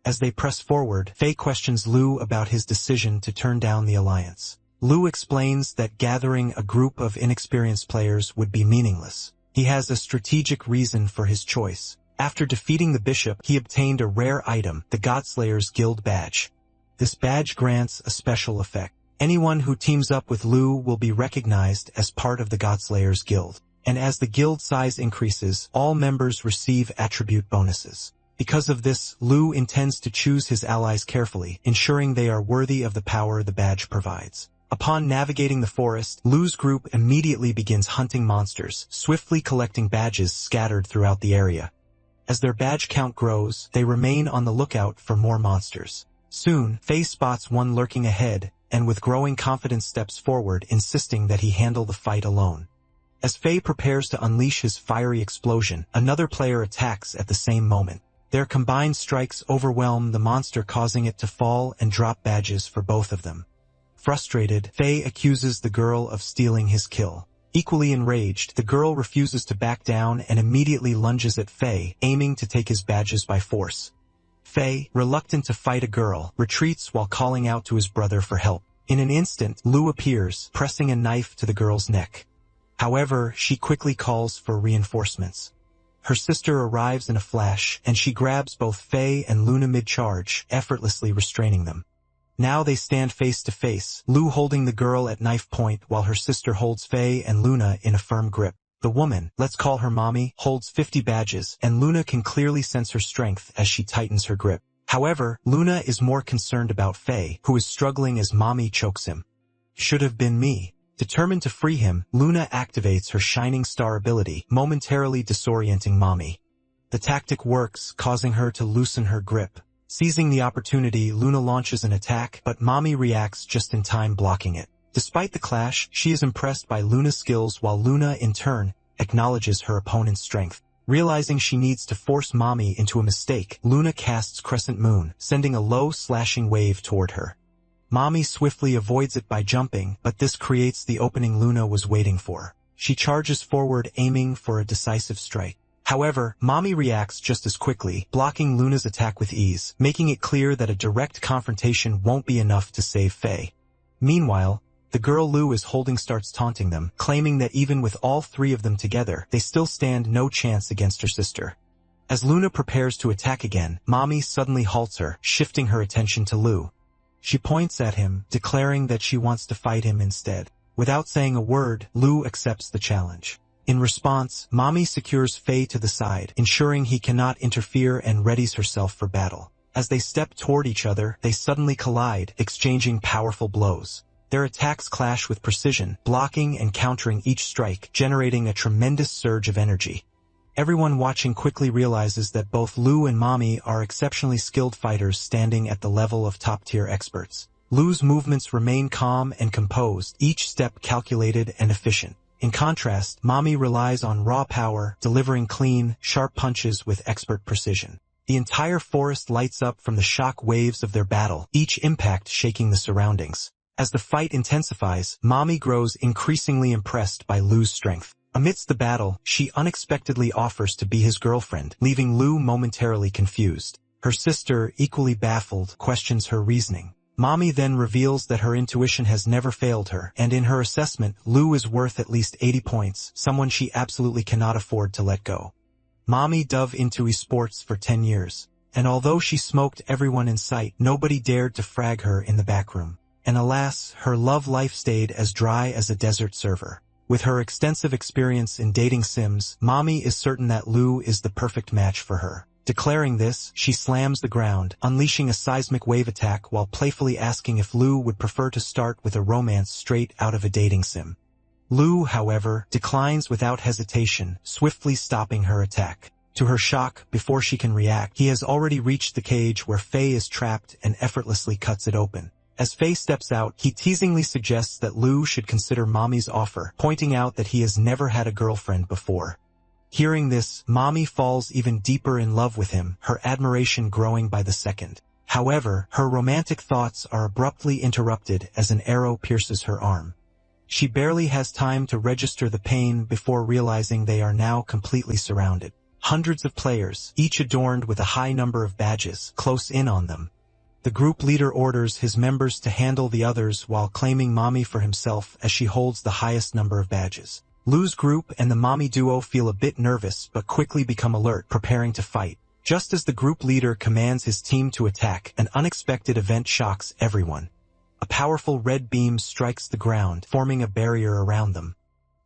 As they press forward, Faye questions Lu about his decision to turn down the alliance. Lu explains that gathering a group of inexperienced players would be meaningless. He has a strategic reason for his choice. After defeating the bishop, he obtained a rare item, the Godslayer's Guild Badge. This badge grants a special effect. Anyone who teams up with Lu will be recognized as part of the Godslayer's Guild. And as the guild size increases, all members receive attribute bonuses. Because of this, Lu intends to choose his allies carefully, ensuring they are worthy of the power the badge provides. Upon navigating the forest, Lu's group immediately begins hunting monsters, swiftly collecting badges scattered throughout the area. As their badge count grows, they remain on the lookout for more monsters. Soon, Faye spots one lurking ahead, and with growing confidence steps forward, insisting that he handle the fight alone. As Faye prepares to unleash his fiery explosion, another player attacks at the same moment. Their combined strikes overwhelm the monster, causing it to fall and drop badges for both of them. Frustrated, Faye accuses the girl of stealing his kill. Equally enraged, the girl refuses to back down and immediately lunges at Faye, aiming to take his badges by force. Faye, reluctant to fight a girl, retreats while calling out to his brother for help. In an instant, Lu appears, pressing a knife to the girl's neck. However, she quickly calls for reinforcements. Her sister arrives in a flash, and she grabs both Faye and Luna mid-charge, effortlessly restraining them. Now they stand face to face, Lu holding the girl at knife point while her sister holds Faye and Luna in a firm grip. The woman, let's call her Mommy, holds 50 badges, and Luna can clearly sense her strength as she tightens her grip. However, Luna is more concerned about Faye, who is struggling as Mommy chokes him. Should have been me. Determined to free him, Luna activates her Shining Star ability, momentarily disorienting Mommy. The tactic works, causing her to loosen her grip. Seizing the opportunity, Luna launches an attack, but Mommy reacts just in time, blocking it. Despite the clash, she is impressed by Luna's skills while Luna, in turn, acknowledges her opponent's strength. Realizing she needs to force Mommy into a mistake, Luna casts Crescent Moon, sending a low slashing wave toward her. Mommy swiftly avoids it by jumping, but this creates the opening Luna was waiting for. She charges forward, aiming for a decisive strike. However, Mommy reacts just as quickly, blocking Luna's attack with ease, making it clear that a direct confrontation won't be enough to save Faye. Meanwhile, the girl Lu is holding starts taunting them, claiming that even with all three of them together, they still stand no chance against her sister. As Luna prepares to attack again, Mommy suddenly halts her, shifting her attention to Lu. She points at him, declaring that she wants to fight him instead. Without saying a word, Lu accepts the challenge. In response, Mommy secures Faye to the side, ensuring he cannot interfere, and readies herself for battle. As they step toward each other, they suddenly collide, exchanging powerful blows. Their attacks clash with precision, blocking and countering each strike, generating a tremendous surge of energy. Everyone watching quickly realizes that both Lu and Mommy are exceptionally skilled fighters standing at the level of top-tier experts. Lu's movements remain calm and composed, each step calculated and efficient. In contrast, Mommy relies on raw power, delivering clean, sharp punches with expert precision. The entire forest lights up from the shock waves of their battle, each impact shaking the surroundings. As the fight intensifies, Mommy grows increasingly impressed by Lu's strength. Amidst the battle, she unexpectedly offers to be his girlfriend, leaving Lu momentarily confused. Her sister, equally baffled, questions her reasoning. Mommy then reveals that her intuition has never failed her, and in her assessment, Lu is worth at least 80 points, someone she absolutely cannot afford to let go. Mommy dove into esports for 10 years, and although she smoked everyone in sight, nobody dared to frag her in the backroom. And alas, her love life stayed as dry as a desert server. With her extensive experience in dating sims, Mommy is certain that Lu is the perfect match for her. Declaring this, she slams the ground, unleashing a seismic wave attack while playfully asking if Lu would prefer to start with a romance straight out of a dating sim. Lu, however, declines without hesitation, swiftly stopping her attack. To her shock, before she can react, he has already reached the cage where Faye is trapped and effortlessly cuts it open. As Faye steps out, he teasingly suggests that Lu should consider Mommy's offer, pointing out that he has never had a girlfriend before. Hearing this, Mommy falls even deeper in love with him, her admiration growing by the second. However, her romantic thoughts are abruptly interrupted as an arrow pierces her arm. She barely has time to register the pain before realizing they are now completely surrounded. Hundreds of players, each adorned with a high number of badges, close in on them. The group leader orders his members to handle the others while claiming Mommy for himself as she holds the highest number of badges. Lu's group and the Mommy duo feel a bit nervous but quickly become alert, preparing to fight. Just as the group leader commands his team to attack, an unexpected event shocks everyone. A powerful red beam strikes the ground, forming a barrier around them.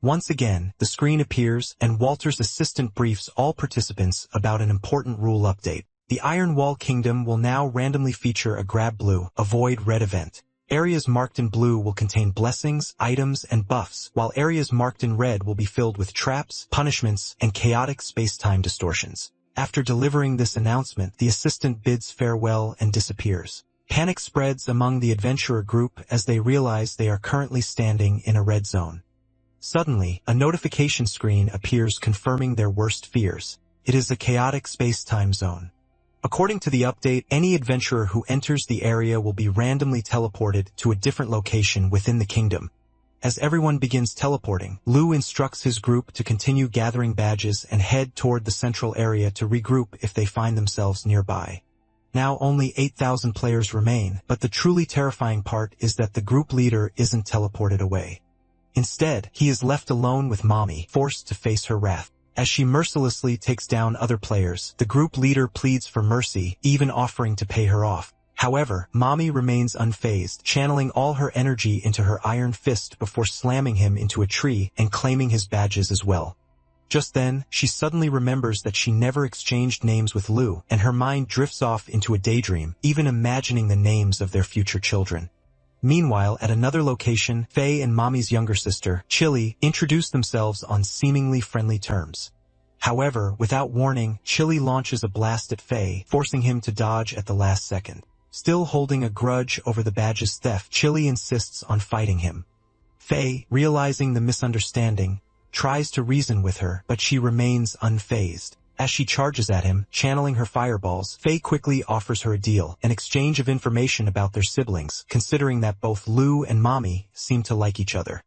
Once again, the screen appears, and Walter's assistant briefs all participants about an important rule update. The Iron Wall Kingdom will now randomly feature a grab blue, avoid red event. Areas marked in blue will contain blessings, items, and buffs, while areas marked in red will be filled with traps, punishments, and chaotic space-time distortions. After delivering this announcement, the assistant bids farewell and disappears. Panic spreads among the adventurer group as they realize they are currently standing in a red zone. Suddenly, a notification screen appears confirming their worst fears. It is a chaotic space-time zone. According to the update, any adventurer who enters the area will be randomly teleported to a different location within the kingdom. As everyone begins teleporting, Lu instructs his group to continue gathering badges and head toward the central area to regroup if they find themselves nearby. Now only 8,000 players remain, but the truly terrifying part is that the group leader isn't teleported away. Instead, he is left alone with Mommy, forced to face her wrath. As she mercilessly takes down other players, the group leader pleads for mercy, even offering to pay her off. However, Mommy remains unfazed, channeling all her energy into her iron fist before slamming him into a tree and claiming his badges as well. Just then, she suddenly remembers that she never exchanged names with Lu, and her mind drifts off into a daydream, even imagining the names of their future children. Meanwhile, at another location, Faye and Mommy's younger sister, Chili, introduce themselves on seemingly friendly terms. However, without warning, Chili launches a blast at Faye, forcing him to dodge at the last second. Still holding a grudge over the badge's theft, Chili insists on fighting him. Faye, realizing the misunderstanding, tries to reason with her, but she remains unfazed. As she charges at him, channeling her fireballs, Faye quickly offers her a deal, an exchange of information about their siblings, considering that both Lu and Mommy seem to like each other.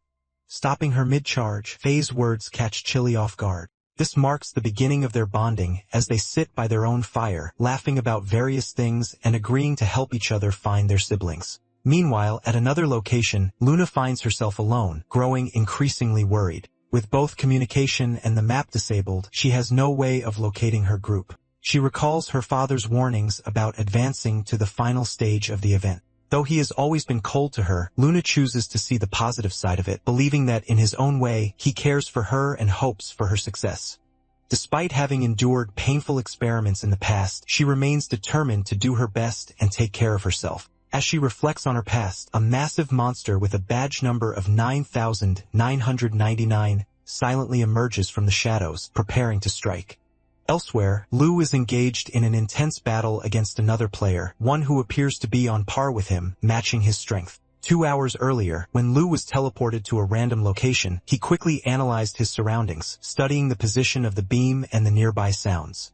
Stopping her mid-charge, Faye's words catch Chili off guard. This marks the beginning of their bonding, as they sit by their own fire, laughing about various things and agreeing to help each other find their siblings. Meanwhile, at another location, Luna finds herself alone, growing increasingly worried. With both communication and the map disabled, she has no way of locating her group. She recalls her father's warnings about advancing to the final stage of the event. Though he has always been cold to her, Luna chooses to see the positive side of it, believing that in his own way, he cares for her and hopes for her success. Despite having endured painful experiments in the past, she remains determined to do her best and take care of herself. As she reflects on her past, a massive monster with a badge number of 9,999 silently emerges from the shadows, preparing to strike. Elsewhere, Lu is engaged in an intense battle against another player, one who appears to be on par with him, matching his strength. 2 hours earlier, when Lu was teleported to a random location, he quickly analyzed his surroundings, studying the position of the beam and the nearby sounds.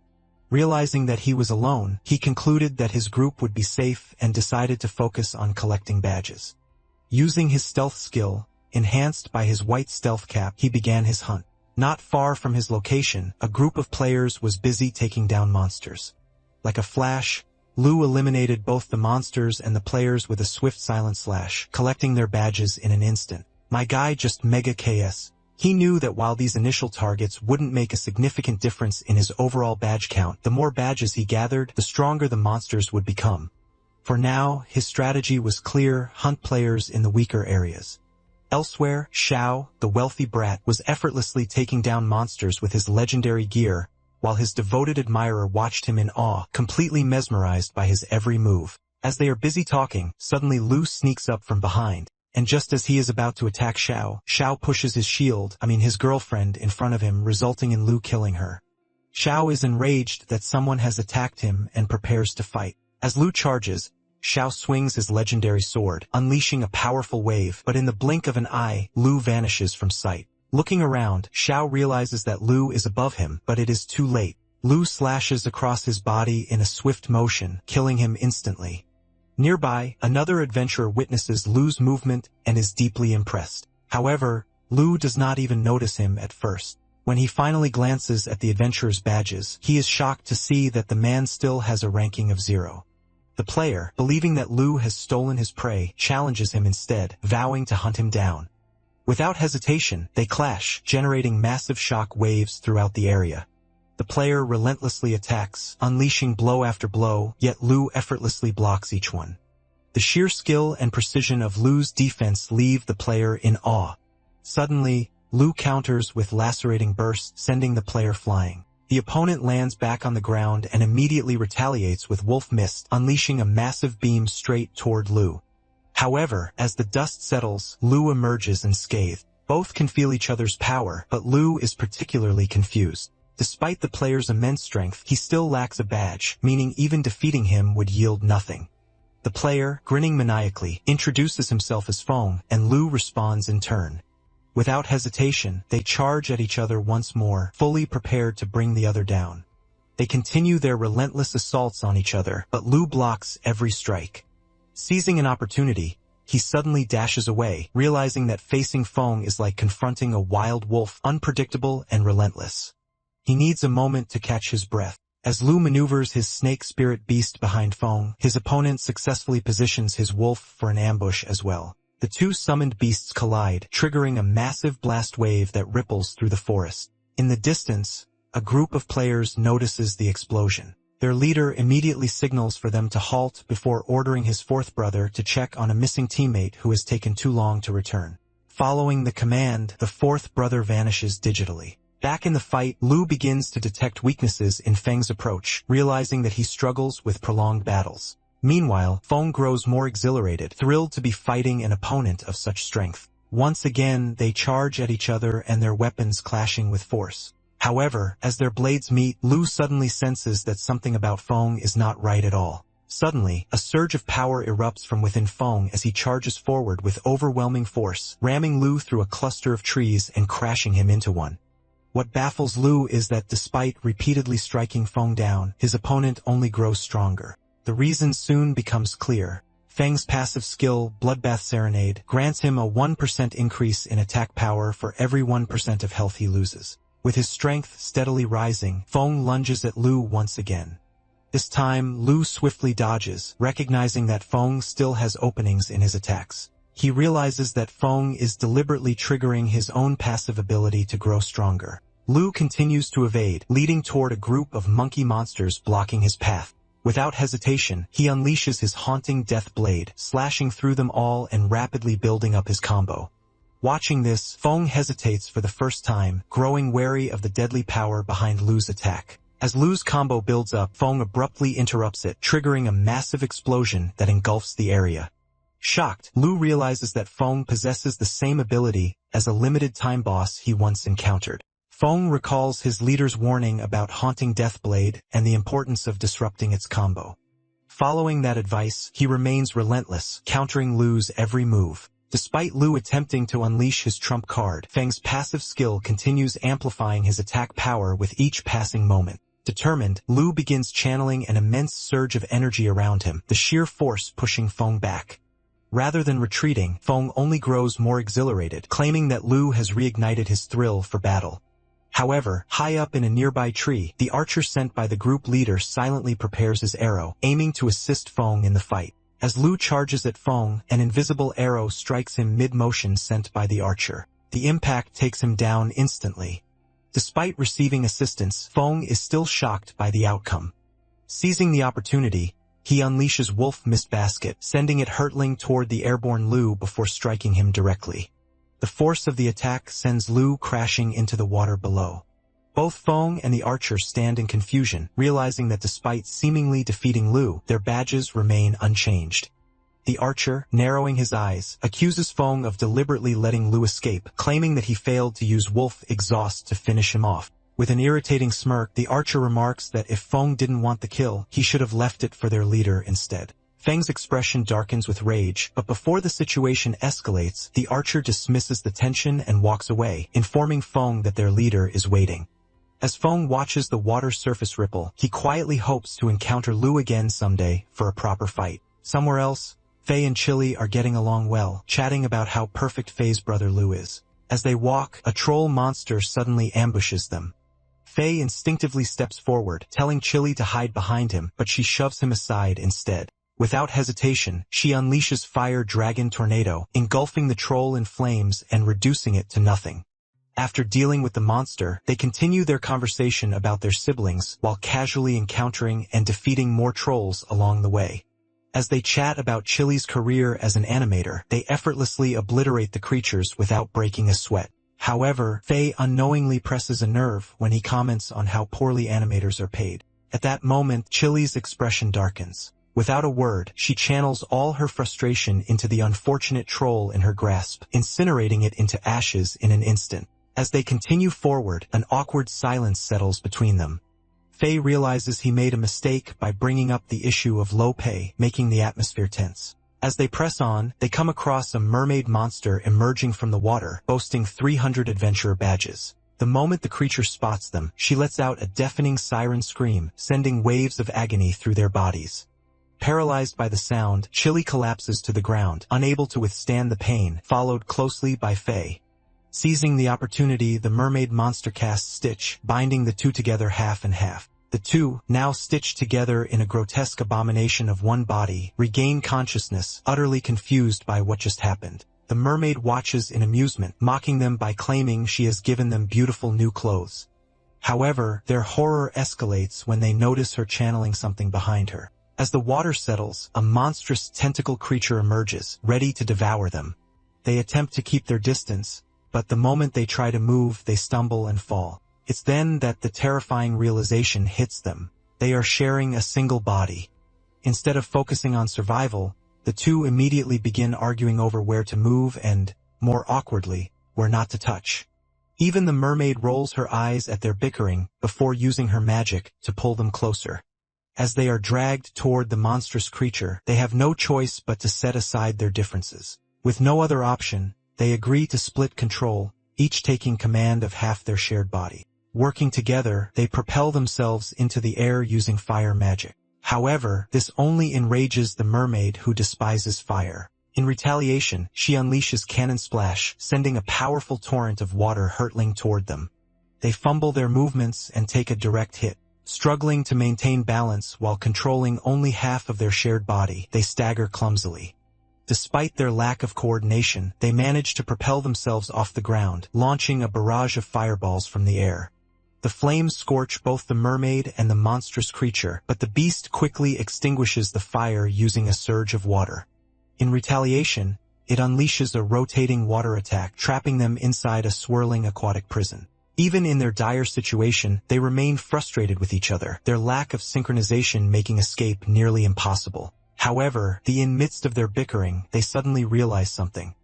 Realizing that he was alone, he concluded that his group would be safe and decided to focus on collecting badges. Using his stealth skill, enhanced by his white stealth cap, he began his hunt. Not far from his location, a group of players was busy taking down monsters. Like a flash, Lu eliminated both the monsters and the players with a swift silent slash, collecting their badges in an instant. My guy just mega KS. He knew that while these initial targets wouldn't make a significant difference in his overall badge count, the more badges he gathered, the stronger the monsters would become. For now, his strategy was clear: hunt players in the weaker areas. Elsewhere, Xiao, the wealthy brat, was effortlessly taking down monsters with his legendary gear, while his devoted admirer watched him in awe, completely mesmerized by his every move. As they are busy talking, suddenly Lu sneaks up from behind. And just as he is about to attack Xiao, Xiao pushes his girlfriend, in front of him, resulting in Lu killing her. Xiao is enraged that someone has attacked him and prepares to fight. As Lu charges, Xiao swings his legendary sword, unleashing a powerful wave, but in the blink of an eye, Lu vanishes from sight. Looking around, Xiao realizes that Lu is above him, but it is too late. Lu slashes across his body in a swift motion, killing him instantly. Nearby, another adventurer witnesses Lu's movement and is deeply impressed. However, Lu does not even notice him at first. When he finally glances at the adventurer's badges, he is shocked to see that the man still has a ranking of 0. The player, believing that Lu has stolen his prey, challenges him instead, vowing to hunt him down. Without hesitation, they clash, generating massive shock waves throughout the area. The player relentlessly attacks, unleashing blow after blow, yet Lu effortlessly blocks each one. The sheer skill and precision of Lu's defense leave the player in awe. Suddenly, Lu counters with lacerating bursts, sending the player flying. The opponent lands back on the ground and immediately retaliates with Wolf Mist, unleashing a massive beam straight toward Lu. However, as the dust settles, Lu emerges unscathed. Both can feel each other's power, but Lu is particularly confused. Despite the player's immense strength, he still lacks a badge, meaning even defeating him would yield nothing. The player, grinning maniacally, introduces himself as Feng, and Lu responds in turn. Without hesitation, they charge at each other once more, fully prepared to bring the other down. They continue their relentless assaults on each other, but Lu blocks every strike. Seizing an opportunity, he suddenly dashes away, realizing that facing Feng is like confronting a wild wolf, unpredictable and relentless. He needs a moment to catch his breath. As Lu maneuvers his snake spirit beast behind Feng, his opponent successfully positions his wolf for an ambush as well. The two summoned beasts collide, triggering a massive blast wave that ripples through the forest. In the distance, a group of players notices the explosion. Their leader immediately signals for them to halt before ordering his fourth brother to check on a missing teammate who has taken too long to return. Following the command, the fourth brother vanishes digitally. Back in the fight, Lu begins to detect weaknesses in Feng's approach, realizing that he struggles with prolonged battles. Meanwhile, Feng grows more exhilarated, thrilled to be fighting an opponent of such strength. Once again, they charge at each other and their weapons clashing with force. However, as their blades meet, Lu suddenly senses that something about Feng is not right at all. Suddenly, a surge of power erupts from within Feng as he charges forward with overwhelming force, ramming Lu through a cluster of trees and crashing him into one. What baffles Lu is that despite repeatedly striking Feng down, his opponent only grows stronger. The reason soon becomes clear. Feng's passive skill, Bloodbath Serenade, grants him a 1% increase in attack power for every 1% of health he loses. With his strength steadily rising, Feng lunges at Lu once again. This time, Lu swiftly dodges, recognizing that Feng still has openings in his attacks. He realizes that Feng is deliberately triggering his own passive ability to grow stronger. Lu continues to evade, leading toward a group of monkey monsters blocking his path. Without hesitation, he unleashes his haunting death blade, slashing through them all and rapidly building up his combo. Watching this, Feng hesitates for the first time, growing wary of the deadly power behind Lu's attack. As Lu's combo builds up, Feng abruptly interrupts it, triggering a massive explosion that engulfs the area. Shocked, Lu realizes that Feng possesses the same ability as a limited-time boss he once encountered. Feng recalls his leader's warning about haunting Deathblade and the importance of disrupting its combo. Following that advice, he remains relentless, countering Lu's every move. Despite Lu attempting to unleash his trump card, Feng's passive skill continues amplifying his attack power with each passing moment. Determined, Lu begins channeling an immense surge of energy around him, the sheer force pushing Feng back. Rather than retreating, Feng only grows more exhilarated, claiming that Lu has reignited his thrill for battle. However, high up in a nearby tree, the archer sent by the group leader silently prepares his arrow, aiming to assist Feng in the fight. As Lu charges at Feng, an invisible arrow strikes him mid-motion sent by the archer. The impact takes him down instantly. Despite receiving assistance, Feng is still shocked by the outcome. Seizing the opportunity, he unleashes Wolf Mist Basket, sending it hurtling toward the airborne Lu before striking him directly. The force of the attack sends Lu crashing into the water below. Both Feng and the archer stand in confusion, realizing that despite seemingly defeating Lu, their badges remain unchanged. The archer, narrowing his eyes, accuses Feng of deliberately letting Lu escape, claiming that he failed to use Wolf Exhaust to finish him off. With an irritating smirk, the archer remarks that if Feng didn't want the kill, he should have left it for their leader instead. Feng's expression darkens with rage, but before the situation escalates, the archer dismisses the tension and walks away, informing Feng that their leader is waiting. As Feng watches the water surface ripple, he quietly hopes to encounter Lu again someday for a proper fight. Somewhere else, Fei and Chili are getting along well, chatting about how perfect Fei's brother Lu is. As they walk, a troll monster suddenly ambushes them. Fei instinctively steps forward, telling Chili to hide behind him, but she shoves him aside instead. Without hesitation, she unleashes Fire Dragon Tornado, engulfing the troll in flames and reducing it to nothing. After dealing with the monster, they continue their conversation about their siblings while casually encountering and defeating more trolls along the way. As they chat about Chili's career as an animator, they effortlessly obliterate the creatures without breaking a sweat. However, Fei unknowingly presses a nerve when he comments on how poorly animators are paid. At that moment, Chili's expression darkens. Without a word, she channels all her frustration into the unfortunate troll in her grasp, incinerating it into ashes in an instant. As they continue forward, an awkward silence settles between them. Fei realizes he made a mistake by bringing up the issue of low pay, making the atmosphere tense. As they press on, they come across a mermaid monster emerging from the water, boasting 300 adventurer badges. The moment the creature spots them, she lets out a deafening siren scream, sending waves of agony through their bodies. Paralyzed by the sound, Chili collapses to the ground, unable to withstand the pain, followed closely by Faye. Seizing the opportunity, the mermaid monster casts Stitch, binding the two together half and half. The two, now stitched together in a grotesque abomination of one body, regain consciousness, utterly confused by what just happened. The mermaid watches in amusement, mocking them by claiming she has given them beautiful new clothes. However, their horror escalates when they notice her channeling something behind her. As the water settles, a monstrous tentacle creature emerges, ready to devour them. They attempt to keep their distance, but the moment they try to move, they stumble and fall. It's then that the terrifying realization hits them. They are sharing a single body. Instead of focusing on survival, the two immediately begin arguing over where to move and, more awkwardly, where not to touch. Even the mermaid rolls her eyes at their bickering before using her magic to pull them closer. As they are dragged toward the monstrous creature, they have no choice but to set aside their differences. With no other option, they agree to split control, each taking command of half their shared body. Working together, they propel themselves into the air using fire magic. However, this only enrages the mermaid, who despises fire. In retaliation, she unleashes Cannon Splash, sending a powerful torrent of water hurtling toward them. They fumble their movements and take a direct hit. Struggling to maintain balance while controlling only half of their shared body, they stagger clumsily. Despite their lack of coordination, they manage to propel themselves off the ground, launching a barrage of fireballs from the air. The flames scorch both the mermaid and the monstrous creature, but the beast quickly extinguishes the fire using a surge of water. In retaliation, it unleashes a rotating water attack, trapping them inside a swirling aquatic prison. Even in their dire situation, they remain frustrated with each other, their lack of synchronization making escape nearly impossible. However, in the midst of their bickering, they suddenly realize something.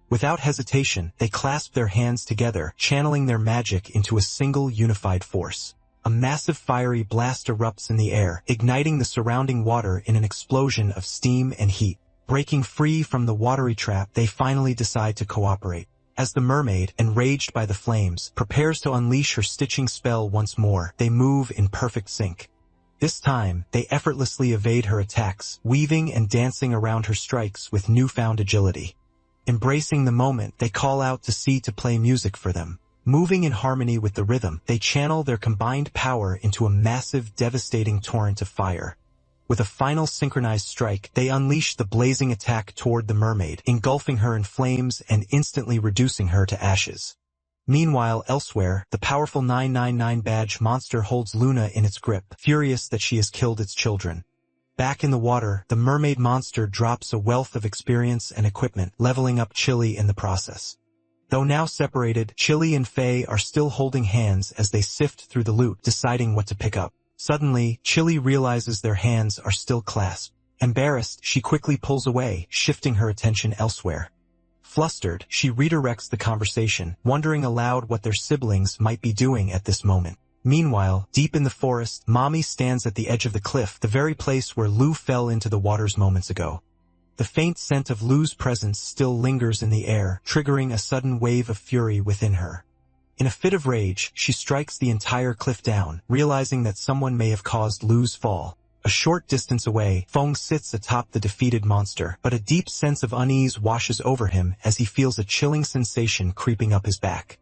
Without hesitation, they clasp their hands together, channeling their magic into a single unified force. A massive fiery blast erupts in the air, igniting the surrounding water in an explosion of steam and heat. Breaking free from the watery trap, they finally decide to cooperate. As the mermaid, enraged by the flames, prepares to unleash her stitching spell once more, they move in perfect sync. This time, they effortlessly evade her attacks, weaving and dancing around her strikes with newfound agility. Embracing the moment, they call out to sea to play music for them. Moving in harmony with the rhythm, they channel their combined power into a massive, devastating torrent of fire. With a final synchronized strike, they unleash the blazing attack toward the mermaid, engulfing her in flames and instantly reducing her to ashes. Meanwhile, elsewhere, the powerful 999 badge monster holds Luna in its grip, furious that she has killed its children. Back in the water, the mermaid monster drops a wealth of experience and equipment, leveling up Chili in the process. Though now separated, Chili and Faye are still holding hands as they sift through the loot, deciding what to pick up. Suddenly, Chili realizes their hands are still clasped. Embarrassed, she quickly pulls away, shifting her attention elsewhere. Flustered, she redirects the conversation, wondering aloud what their siblings might be doing at this moment. Meanwhile, deep in the forest, Mommy stands at the edge of the cliff, the very place where Lou fell into the waters moments ago. The faint scent of Lou's presence still lingers in the air, triggering a sudden wave of fury within her. In a fit of rage, she strikes the entire cliff down, realizing that someone may have caused Lou's fall. A short distance away, Fong sits atop the defeated monster, but a deep sense of unease washes over him as he feels a chilling sensation creeping up his back.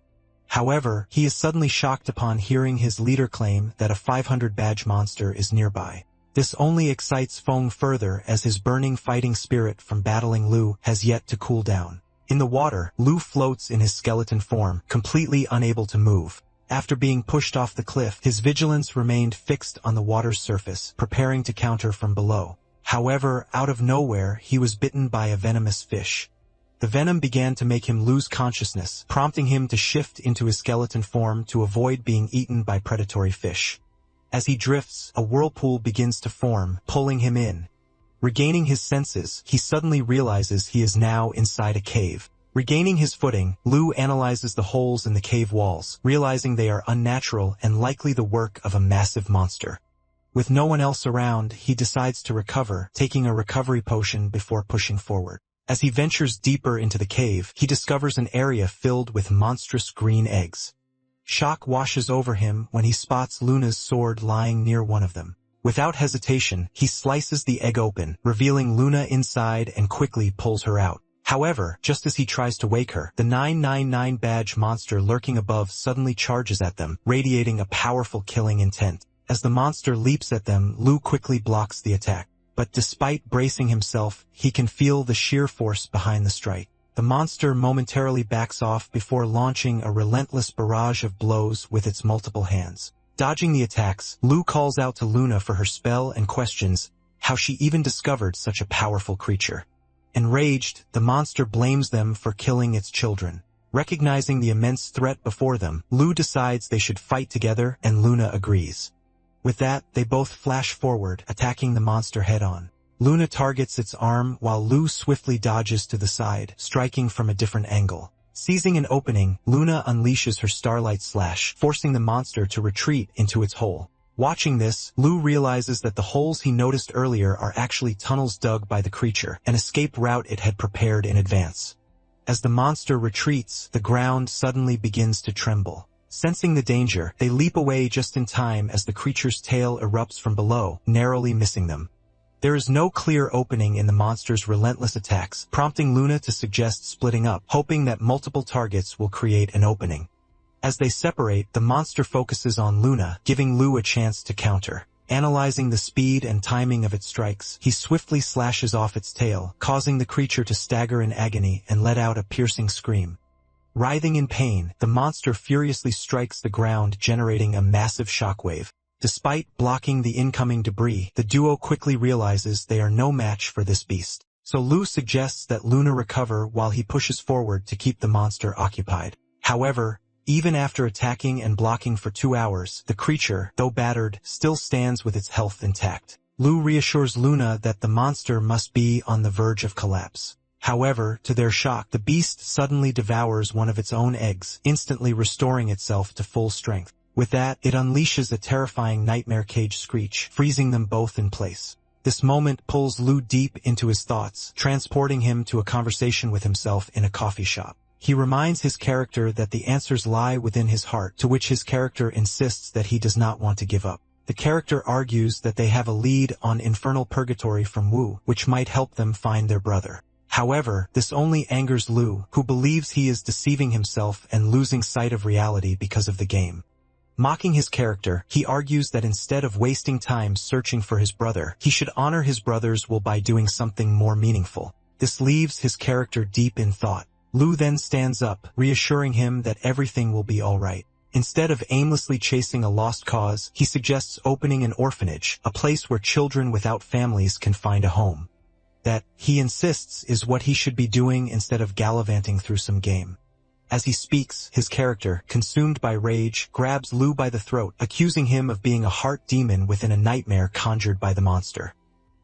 However, he is suddenly shocked upon hearing his leader claim that a 500 badge monster is nearby. This only excites Fong further as his burning fighting spirit from battling Lou has yet to cool down. In the water, Lou floats in his skeleton form, completely unable to move. After being pushed off the cliff, his vigilance remained fixed on the water's surface, preparing to counter from below. However, out of nowhere, he was bitten by a venomous fish. The venom began to make him lose consciousness, prompting him to shift into his skeleton form to avoid being eaten by predatory fish. As he drifts, a whirlpool begins to form, pulling him in. Regaining his senses, he suddenly realizes he is now inside a cave. Regaining his footing, Lou analyzes the holes in the cave walls, realizing they are unnatural and likely the work of a massive monster. With no one else around, he decides to recover, taking a recovery potion before pushing forward. As he ventures deeper into the cave, he discovers an area filled with monstrous green eggs. Shock washes over him when he spots Luna's sword lying near one of them. Without hesitation, he slices the egg open, revealing Luna inside and quickly pulls her out. However, just as he tries to wake her, the 999 badge monster lurking above suddenly charges at them, radiating a powerful killing intent. As the monster leaps at them, Lu quickly blocks the attack. But despite bracing himself, he can feel the sheer force behind the strike. The monster momentarily backs off before launching a relentless barrage of blows with its multiple hands. Dodging the attacks, Lu calls out to Luna for her spell and questions how she even discovered such a powerful creature. Enraged, the monster blames them for killing its children. Recognizing the immense threat before them, Lu decides they should fight together, and Luna agrees. With that, they both flash forward, attacking the monster head-on. Luna targets its arm while Lu swiftly dodges to the side, striking from a different angle. Seizing an opening, Luna unleashes her Starlight Slash, forcing the monster to retreat into its hole. Watching this, Lu realizes that the holes he noticed earlier are actually tunnels dug by the creature, an escape route it had prepared in advance. As the monster retreats, the ground suddenly begins to tremble. Sensing the danger, they leap away just in time as the creature's tail erupts from below, narrowly missing them. There is no clear opening in the monster's relentless attacks, prompting Luna to suggest splitting up, hoping that multiple targets will create an opening. As they separate, the monster focuses on Luna, giving Lu a chance to counter. Analyzing the speed and timing of its strikes, he swiftly slashes off its tail, causing the creature to stagger in agony and let out a piercing scream. Writhing in pain, the monster furiously strikes the ground, generating a massive shockwave. Despite blocking the incoming debris, the duo quickly realizes they are no match for this beast. So Lu suggests that Luna recover while he pushes forward to keep the monster occupied. However, even after attacking and blocking for 2 hours, the creature, though battered, still stands with its health intact. Lu reassures Luna that the monster must be on the verge of collapse. However, to their shock, the beast suddenly devours one of its own eggs, instantly restoring itself to full strength. With that, it unleashes a terrifying nightmare cage screech, freezing them both in place. This moment pulls Lu deep into his thoughts, transporting him to a conversation with himself in a coffee shop. He reminds his character that the answers lie within his heart, to which his character insists that he does not want to give up. The character argues that they have a lead on Infernal Purgatory from Wu, which might help them find their brother. However, this only angers Lu, who believes he is deceiving himself and losing sight of reality because of the game. Mocking his character, he argues that instead of wasting time searching for his brother, he should honor his brother's will by doing something more meaningful. This leaves his character deep in thought. Lu then stands up, reassuring him that everything will be alright. Instead of aimlessly chasing a lost cause, he suggests opening an orphanage, a place where children without families can find a home. That, he insists, is what he should be doing instead of gallivanting through some game. As he speaks, his character, consumed by rage, grabs Lu by the throat, accusing him of being a heart demon within a nightmare conjured by the monster.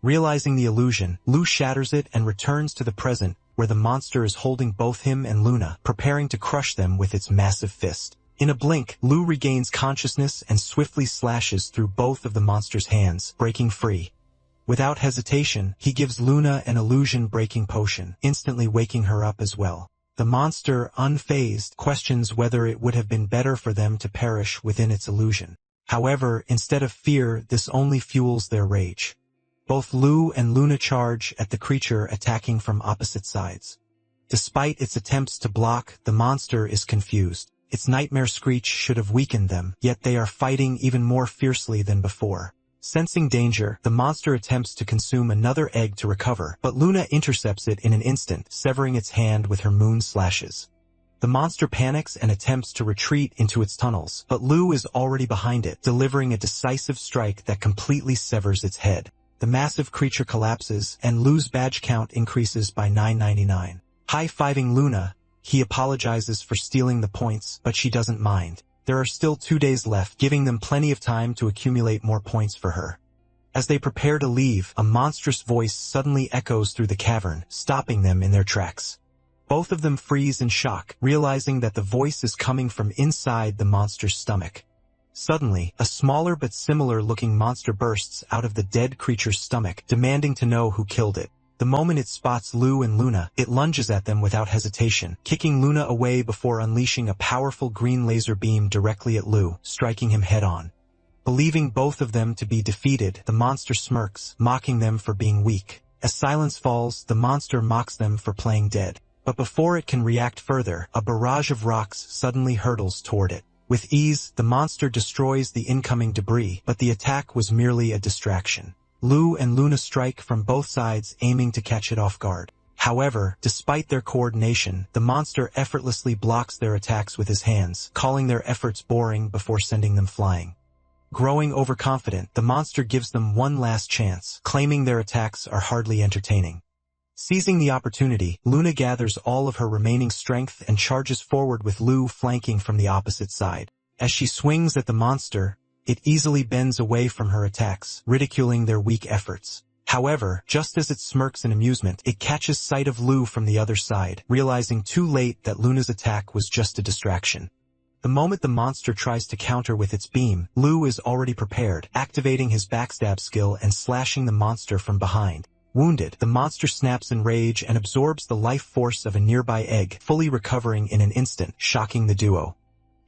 Realizing the illusion, Lu shatters it and returns to the present, where the monster is holding both him and Luna, preparing to crush them with its massive fist. In a blink, Lu regains consciousness and swiftly slashes through both of the monster's hands, breaking free. Without hesitation, he gives Luna an illusion-breaking potion, instantly waking her up as well. The monster, unfazed, questions whether it would have been better for them to perish within its illusion. However, instead of fear, this only fuels their rage. Both Lu and Luna charge at the creature, attacking from opposite sides. Despite its attempts to block, the monster is confused. Its nightmare screech should have weakened them, yet they are fighting even more fiercely than before. Sensing danger, the monster attempts to consume another egg to recover, but Luna intercepts it in an instant, severing its hand with her moon slashes. The monster panics and attempts to retreat into its tunnels, but Lu is already behind it, delivering a decisive strike that completely severs its head. The massive creature collapses, and Lu's badge count increases by 999. High-fiving Luna, he apologizes for stealing the points, but she doesn't mind. There are still 2 days left, giving them plenty of time to accumulate more points for her. As they prepare to leave, a monstrous voice suddenly echoes through the cavern, stopping them in their tracks. Both of them freeze in shock, realizing that the voice is coming from inside the monster's stomach. Suddenly, a smaller but similar-looking monster bursts out of the dead creature's stomach, demanding to know who killed it. The moment it spots Lu and Luna, it lunges at them without hesitation, kicking Luna away before unleashing a powerful green laser beam directly at Lu, striking him head-on. Believing both of them to be defeated, the monster smirks, mocking them for being weak. As silence falls, the monster mocks them for playing dead. But before it can react further, a barrage of rocks suddenly hurtles toward it. With ease, the monster destroys the incoming debris, but the attack was merely a distraction. Lu and Luna strike from both sides, aiming to catch it off guard. However, despite their coordination, the monster effortlessly blocks their attacks with his hands, calling their efforts boring before sending them flying. Growing overconfident, the monster gives them one last chance, claiming their attacks are hardly entertaining. Seizing the opportunity, Luna gathers all of her remaining strength and charges forward with Lu flanking from the opposite side. As she swings at the monster, it easily bends away from her attacks, ridiculing their weak efforts. However, just as it smirks in amusement, it catches sight of Lu from the other side, realizing too late that Luna's attack was just a distraction. The moment the monster tries to counter with its beam, Lu is already prepared, activating his backstab skill and slashing the monster from behind. Wounded, the monster snaps in rage and absorbs the life force of a nearby egg, fully recovering in an instant, shocking the duo.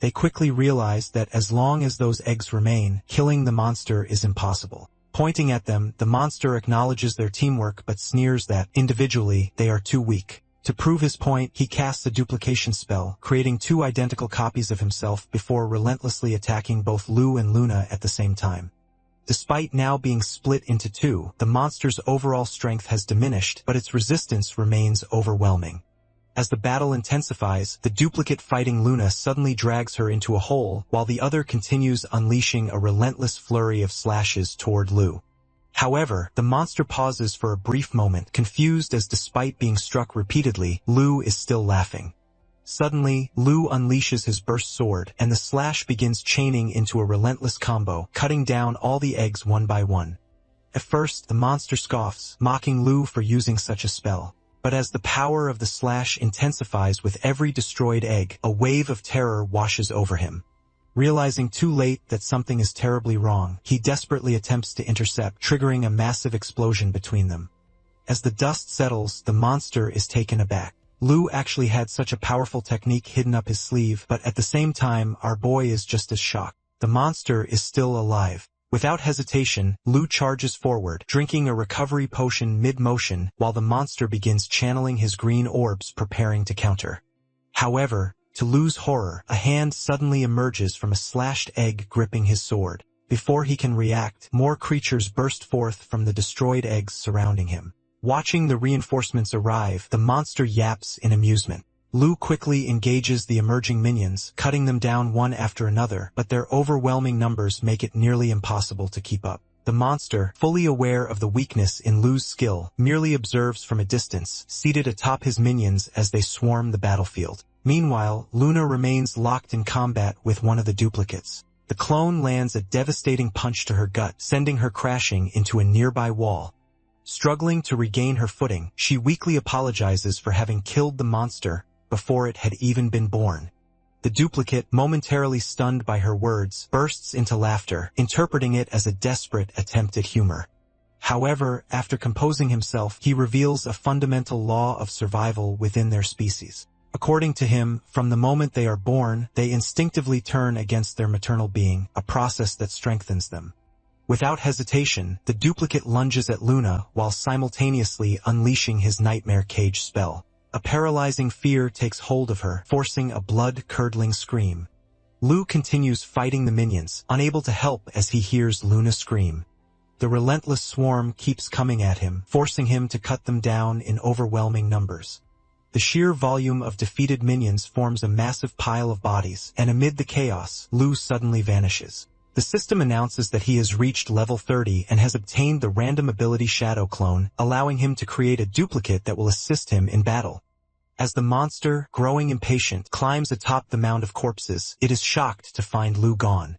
They quickly realize that as long as those eggs remain, killing the monster is impossible. Pointing at them, the monster acknowledges their teamwork but sneers that, individually, they are too weak. To prove his point, he casts a duplication spell, creating two identical copies of himself before relentlessly attacking both Lu and Luna at the same time. Despite now being split into two, the monster's overall strength has diminished, but its resistance remains overwhelming. As the battle intensifies, the duplicate fighting Luna suddenly drags her into a hole, while the other continues unleashing a relentless flurry of slashes toward Lu. However, the monster pauses for a brief moment, confused as despite being struck repeatedly, Lu is still laughing. Suddenly, Lu unleashes his burst sword, and the slash begins chaining into a relentless combo, cutting down all the eggs one by one. At first, the monster scoffs, mocking Lu for using such a spell. But as the power of the slash intensifies with every destroyed egg, a wave of terror washes over him. Realizing too late that something is terribly wrong, he desperately attempts to intercept, triggering a massive explosion between them. As the dust settles, the monster is taken aback. Lu actually had such a powerful technique hidden up his sleeve, but at the same time, our boy is just as shocked. The monster is still alive. Without hesitation, Lu charges forward, drinking a recovery potion mid-motion, while the monster begins channeling his green orbs preparing to counter. However, to Lu's horror, a hand suddenly emerges from a slashed egg gripping his sword. Before he can react, more creatures burst forth from the destroyed eggs surrounding him. Watching the reinforcements arrive, the monster yaps in amusement. Lu quickly engages the emerging minions, cutting them down one after another, but their overwhelming numbers make it nearly impossible to keep up. The monster, fully aware of the weakness in Lu's skill, merely observes from a distance, seated atop his minions as they swarm the battlefield. Meanwhile, Luna remains locked in combat with one of the duplicates. The clone lands a devastating punch to her gut, sending her crashing into a nearby wall. Struggling to regain her footing, she weakly apologizes for having killed the monster before it had even been born. The duplicate, momentarily stunned by her words, bursts into laughter, interpreting it as a desperate attempt at humor. However, after composing himself, he reveals a fundamental law of survival within their species. According to him, from the moment they are born, they instinctively turn against their maternal being, a process that strengthens them. Without hesitation, the duplicate lunges at Luna while simultaneously unleashing his nightmare cage spell. A paralyzing fear takes hold of her, forcing a blood-curdling scream. Lu continues fighting the minions, unable to help as he hears Luna scream. The relentless swarm keeps coming at him, forcing him to cut them down in overwhelming numbers. The sheer volume of defeated minions forms a massive pile of bodies, and amid the chaos, Lu suddenly vanishes. The system announces that he has reached level 30 and has obtained the random ability Shadow Clone, allowing him to create a duplicate that will assist him in battle. As the monster, growing impatient, climbs atop the mound of corpses, it is shocked to find Lu gone.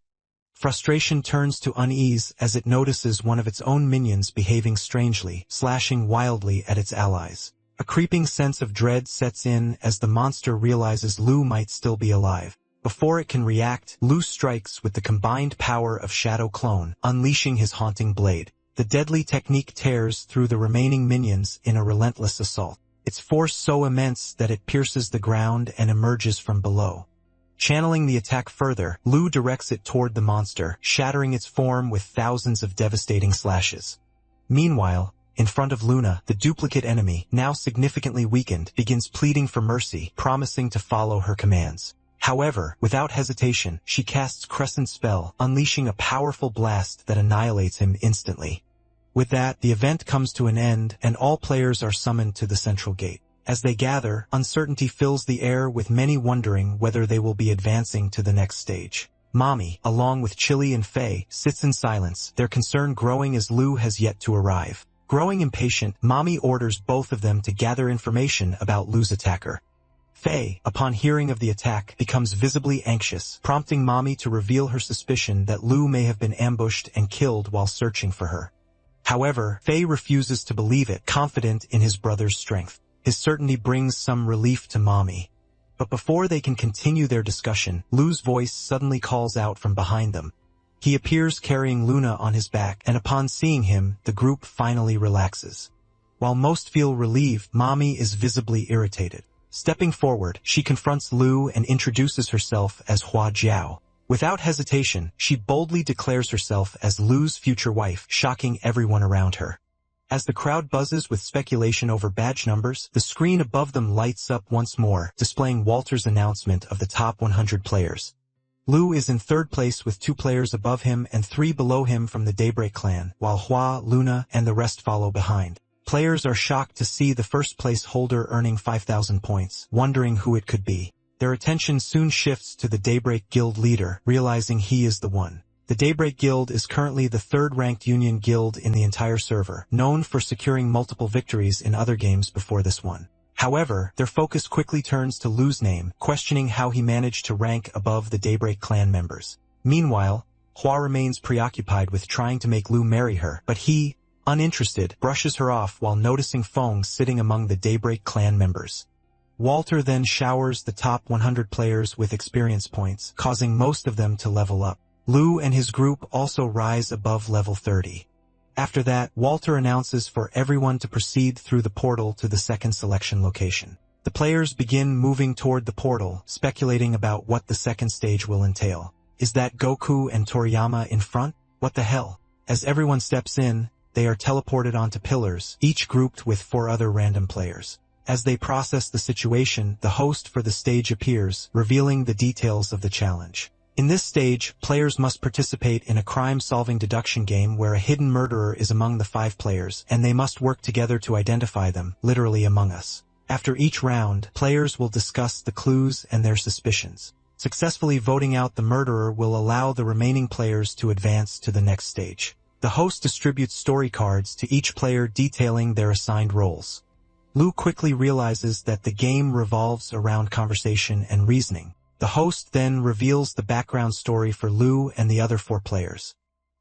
Frustration turns to unease as it notices one of its own minions behaving strangely, slashing wildly at its allies. A creeping sense of dread sets in as the monster realizes Lu might still be alive. Before it can react, Lu strikes with the combined power of Shadow Clone, unleashing his haunting blade. The deadly technique tears through the remaining minions in a relentless assault. Its force so immense that it pierces the ground and emerges from below. Channeling the attack further, Lu directs it toward the monster, shattering its form with thousands of devastating slashes. Meanwhile, in front of Luna, the duplicate enemy, now significantly weakened, begins pleading for mercy, promising to follow her commands. However, without hesitation, she casts Crescent Spell, unleashing a powerful blast that annihilates him instantly. With that, the event comes to an end, and all players are summoned to the central gate. As they gather, uncertainty fills the air with many wondering whether they will be advancing to the next stage. Mommy, along with Chili and Faye, sits in silence, their concern growing as Lu has yet to arrive. Growing impatient, Mommy orders both of them to gather information about Lu's attacker. Faye, upon hearing of the attack, becomes visibly anxious, prompting Mommy to reveal her suspicion that Lu may have been ambushed and killed while searching for her. However, Faye refuses to believe it, confident in his brother's strength. His certainty brings some relief to Mommy. But before they can continue their discussion, Lu's voice suddenly calls out from behind them. He appears carrying Luna on his back, and upon seeing him, the group finally relaxes. While most feel relieved, Mommy is visibly irritated. Stepping forward, she confronts Lu and introduces herself as Hua Jiao. Without hesitation, she boldly declares herself as Lu's future wife, shocking everyone around her. As the crowd buzzes with speculation over badge numbers, the screen above them lights up once more, displaying Walter's announcement of the top 100 players. Lu is in third place with 2 players above him and 3 below him from the Daybreak clan, while Hua, Luna, and the rest follow behind. Players are shocked to see the first place holder earning 5,000 points, wondering who it could be. Their attention soon shifts to the Daybreak Guild leader, realizing he is the one. The Daybreak Guild is currently the third-ranked union guild in the entire server, known for securing multiple victories in other games before this one. However, their focus quickly turns to Lu's name, questioning how he managed to rank above the Daybreak clan members. Meanwhile, Hua remains preoccupied with trying to make Lu marry her, but he, uninterested, brushes her off while noticing Feng sitting among the Daybreak clan members. Walter then showers the top 100 players with experience points, causing most of them to level up. Lu and his group also rise above level 30. After that, Walter announces for everyone to proceed through the portal to the second selection location. The players begin moving toward the portal, speculating about what the second stage will entail. Is that Goku and Toriyama in front? What the hell? As everyone steps in, they are teleported onto pillars, each grouped with 4 other random players. As they process the situation, the host for the stage appears, revealing the details of the challenge. In this stage, players must participate in a crime-solving deduction game where a hidden murderer is among the 5 players, and they must work together to identify them, literally Among Us. After each round, players will discuss the clues and their suspicions. Successfully voting out the murderer will allow the remaining players to advance to the next stage. The host distributes story cards to each player detailing their assigned roles. Lu quickly realizes that the game revolves around conversation and reasoning. The host then reveals the background story for Lu and the other 4 players.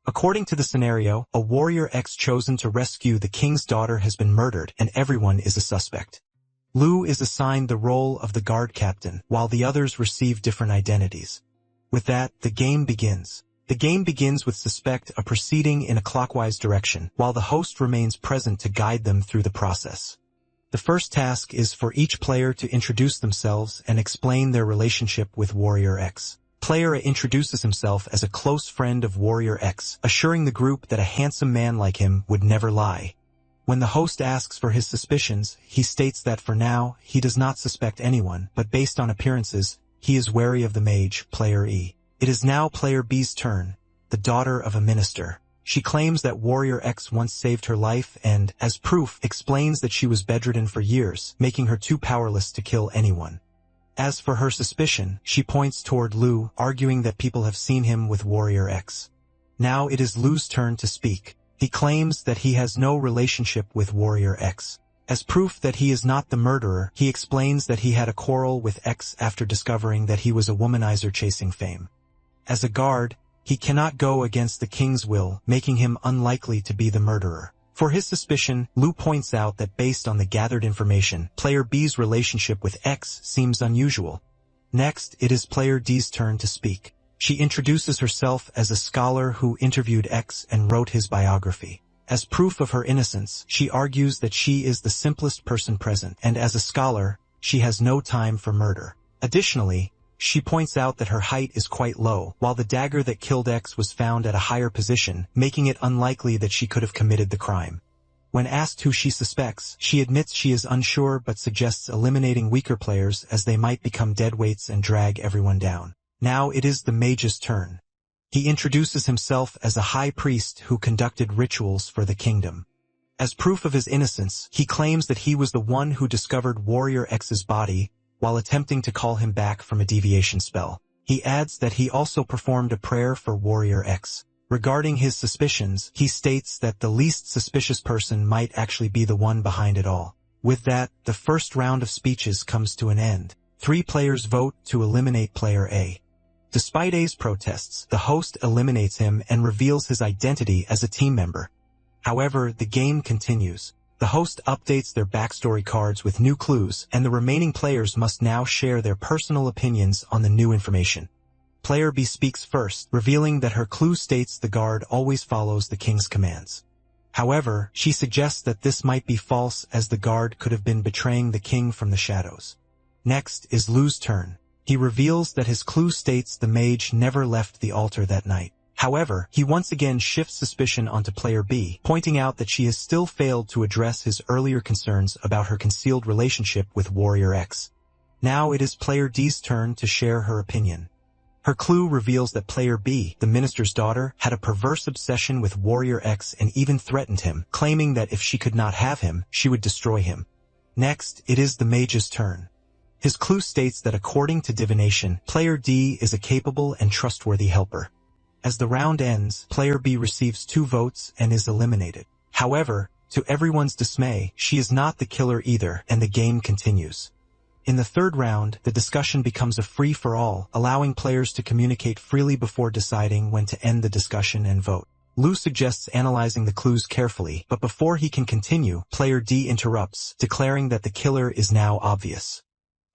According to the scenario, a warrior X chosen to rescue the king's daughter has been murdered, and everyone is a suspect. Lu is assigned the role of the guard captain, while the others receive different identities. With that, the game begins. The game begins with suspect a proceeding in a clockwise direction, while the host remains present to guide them through the process. The first task is for each player to introduce themselves and explain their relationship with Warrior X. Player A introduces himself as a close friend of Warrior X, assuring the group that a handsome man like him would never lie. When the host asks for his suspicions, he states that for now, he does not suspect anyone, but based on appearances, he is wary of the mage, Player E. It is now Player B's turn, the daughter of a minister. She claims that Warrior X once saved her life and, as proof, explains that she was bedridden for years, making her too powerless to kill anyone. As for her suspicion, she points toward Lu, arguing that people have seen him with Warrior X. Now it is Lu's turn to speak. He claims that he has no relationship with Warrior X. As proof that he is not the murderer, he explains that he had a quarrel with X after discovering that he was a womanizer chasing fame. As a guard, he cannot go against the king's will, making him unlikely to be the murderer. For his suspicion, Lu points out that based on the gathered information, Player B's relationship with X seems unusual. Next, it is Player D's turn to speak. She introduces herself as a scholar who interviewed X and wrote his biography. As proof of her innocence, she argues that she is the simplest person present, and as a scholar, she has no time for murder. Additionally, she points out that her height is quite low, while the dagger that killed X was found at a higher position, making it unlikely that she could have committed the crime. When asked who she suspects, she admits she is unsure but suggests eliminating weaker players as they might become deadweights and drag everyone down. Now it is the mage's turn. He introduces himself as a high priest who conducted rituals for the kingdom. As proof of his innocence, he claims that he was the one who discovered Warrior X's body while attempting to call him back from a deviation spell. He adds that he also performed a prayer for Warrior X. Regarding his suspicions, he states that the least suspicious person might actually be the one behind it all. With that, the first round of speeches comes to an end. 3 players vote to eliminate player A. Despite A's protests, the host eliminates him and reveals his identity as a team member. However, the game continues. The host updates their backstory cards with new clues, and the remaining players must now share their personal opinions on the new information. Player B speaks first, revealing that her clue states the guard always follows the king's commands. However, she suggests that this might be false as the guard could have been betraying the king from the shadows. Next is Lu's turn. He reveals that his clue states the mage never left the altar that night. However, he once again shifts suspicion onto player B, pointing out that she has still failed to address his earlier concerns about her concealed relationship with Warrior X. Now it is player D's turn to share her opinion. Her clue reveals that player B, the minister's daughter, had a perverse obsession with Warrior X and even threatened him, claiming that if she could not have him, she would destroy him. Next, it is the mage's turn. His clue states that according to divination, player D is a capable and trustworthy helper. As the round ends, player B receives 2 votes and is eliminated. However, to everyone's dismay, she is not the killer either, and the game continues. In the third round, the discussion becomes a free-for-all, allowing players to communicate freely before deciding when to end the discussion and vote. Lu suggests analyzing the clues carefully, but before he can continue, player D interrupts, declaring that the killer is now obvious.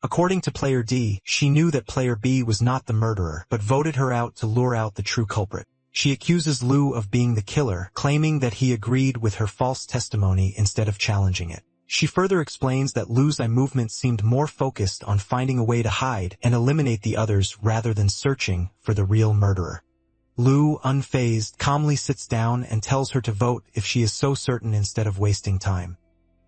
According to player D, she knew that player B was not the murderer, but voted her out to lure out the true culprit. She accuses Lu of being the killer, claiming that he agreed with her false testimony instead of challenging it. She further explains that Lu's eye movement seemed more focused on finding a way to hide and eliminate the others rather than searching for the real murderer. Lu, unfazed, calmly sits down and tells her to vote if she is so certain instead of wasting time.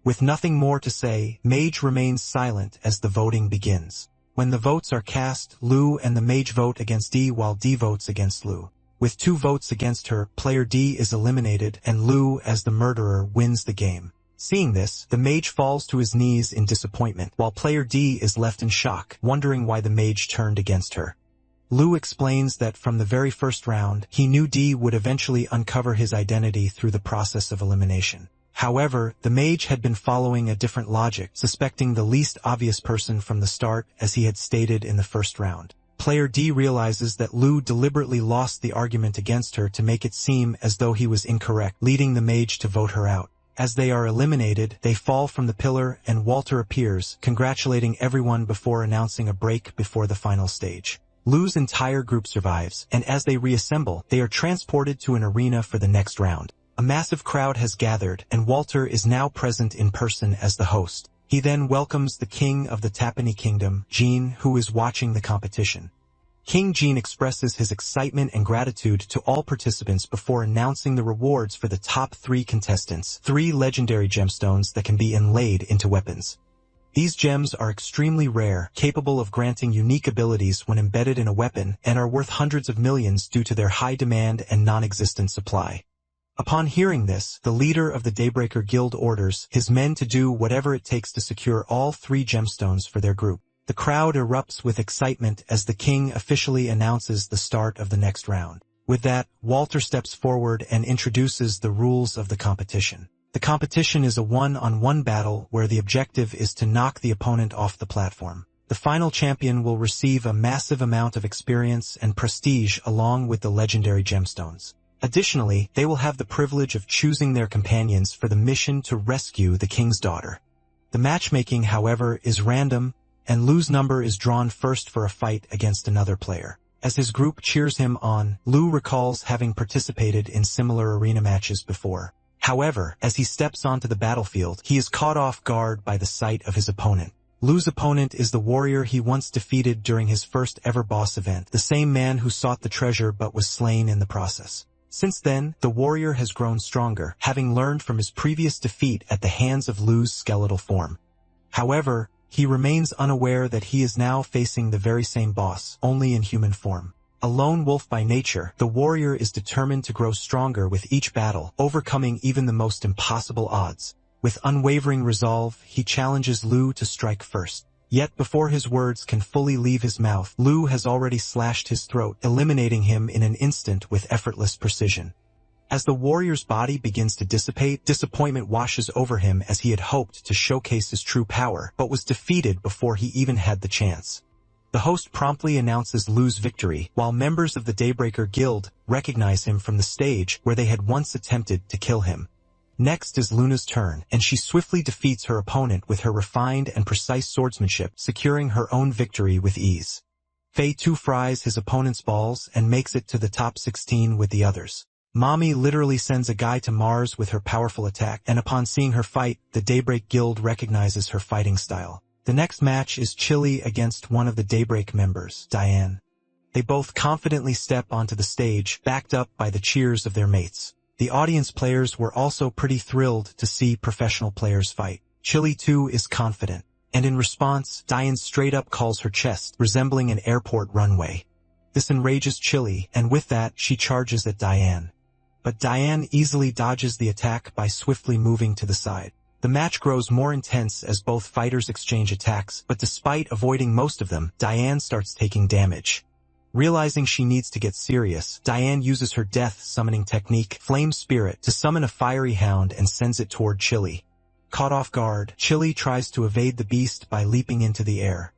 With nothing more to say, Mage remains silent as the voting begins. When the votes are cast, Lu and the Mage vote against D while D votes against Lu. With 2 votes against her, player D is eliminated and Lu, as the murderer, wins the game. Seeing this, the Mage falls to his knees in disappointment, while player D is left in shock, wondering why the Mage turned against her. Lu explains that from the very first round, he knew D would eventually uncover his identity through the process of elimination. However, the mage had been following a different logic, suspecting the least obvious person from the start, as he had stated in the first round. Player D realizes that Lu deliberately lost the argument against her to make it seem as though he was incorrect, leading the mage to vote her out. As they are eliminated, they fall from the pillar and Walter appears, congratulating everyone before announcing a break before the final stage. Lu's entire group survives, and as they reassemble, they are transported to an arena for the next round. A massive crowd has gathered, and Walter is now present in person as the host. He then welcomes the king of the Tapani Kingdom, Jean, who is watching the competition. King Jean expresses his excitement and gratitude to all participants before announcing the rewards for the top 3 contestants, 3 legendary gemstones that can be inlaid into weapons. These gems are extremely rare, capable of granting unique abilities when embedded in a weapon, and are worth hundreds of millions due to their high demand and non-existent supply. Upon hearing this, the leader of the Daybreaker Guild orders his men to do whatever it takes to secure all 3 gemstones for their group. The crowd erupts with excitement as the king officially announces the start of the next round. With that, Walter steps forward and introduces the rules of the competition. The competition is a one-on-one battle where the objective is to knock the opponent off the platform. The final champion will receive a massive amount of experience and prestige along with the legendary gemstones. Additionally, they will have the privilege of choosing their companions for the mission to rescue the king's daughter. The matchmaking, however, is random, and Lu's number is drawn first for a fight against another player. As his group cheers him on, Lu recalls having participated in similar arena matches before. However, as he steps onto the battlefield, he is caught off guard by the sight of his opponent. Lu's opponent is the warrior he once defeated during his first ever boss event, the same man who sought the treasure but was slain in the process. Since then, the warrior has grown stronger, having learned from his previous defeat at the hands of Lu's skeletal form. However, he remains unaware that he is now facing the very same boss, only in human form. A lone wolf by nature, the warrior is determined to grow stronger with each battle, overcoming even the most impossible odds. With unwavering resolve, he challenges Lu to strike first. Yet before his words can fully leave his mouth, Lu has already slashed his throat, eliminating him in an instant with effortless precision. As the warrior's body begins to dissipate, disappointment washes over him as he had hoped to showcase his true power, but was defeated before he even had the chance. The host promptly announces Lu's victory, while members of the Daybreaker Guild recognize him from the stage where they had once attempted to kill him. Next is Luna's turn, and she swiftly defeats her opponent with her refined and precise swordsmanship, securing her own victory with ease. Fei Tu fries his opponent's balls and makes it to the top 16 with the others. Mami literally sends a guy to Mars with her powerful attack, and upon seeing her fight, the Daybreak Guild recognizes her fighting style. The next match is Chili against one of the Daybreak members, Diane. They both confidently step onto the stage, backed up by the cheers of their mates. The audience players were also pretty thrilled to see professional players fight. Chili too is confident, and in response, Diane straight up calls her chest, resembling an airport runway. This enrages Chili, and with that, she charges at Diane. But Diane easily dodges the attack by swiftly moving to the side. The match grows more intense as both fighters exchange attacks, but despite avoiding most of them, Diane starts taking damage. Realizing she needs to get serious, Diane uses her death summoning technique, Flame Spirit, to summon a fiery hound and sends it toward Chili. Caught off guard, Chili tries to evade the beast by leaping into the air.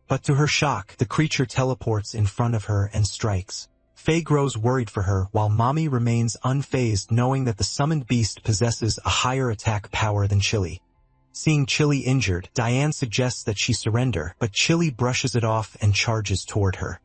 But to her shock, the creature teleports in front of her and strikes. Faye grows worried for her, while Mami remains unfazed, knowing that the summoned beast possesses a higher attack power than Chili. Seeing Chili injured, Diane suggests that she surrender, but Chili brushes it off and charges toward her.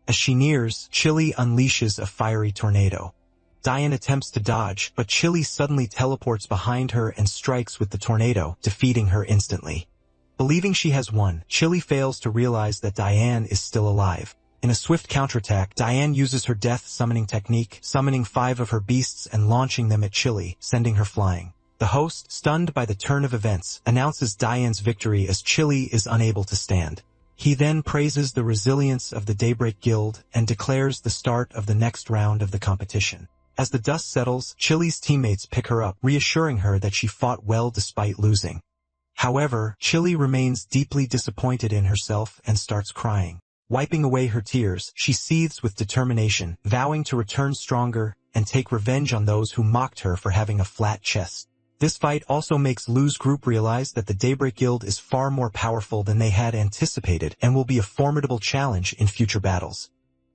As she nears, Chili unleashes a fiery tornado. Diane attempts to dodge, but Chili suddenly teleports behind her and strikes with the tornado, defeating her instantly. Believing she has won, Chili fails to realize that Diane is still alive. In a swift counterattack, Diane uses her death summoning technique, summoning 5 of her beasts and launching them at Chili, sending her flying. The host, stunned by the turn of events, announces Diane's victory as Chili is unable to stand. He then praises the resilience of the Daybreak Guild and declares the start of the next round of the competition. As the dust settles, Chili's teammates pick her up, reassuring her that she fought well despite losing. However, Chili remains deeply disappointed in herself and starts crying. Wiping away her tears, she seethes with determination, vowing to return stronger and take revenge on those who mocked her for having a flat chest. This fight also makes Lu's group realize that the Daybreak Guild is far more powerful than they had anticipated and will be a formidable challenge in future battles.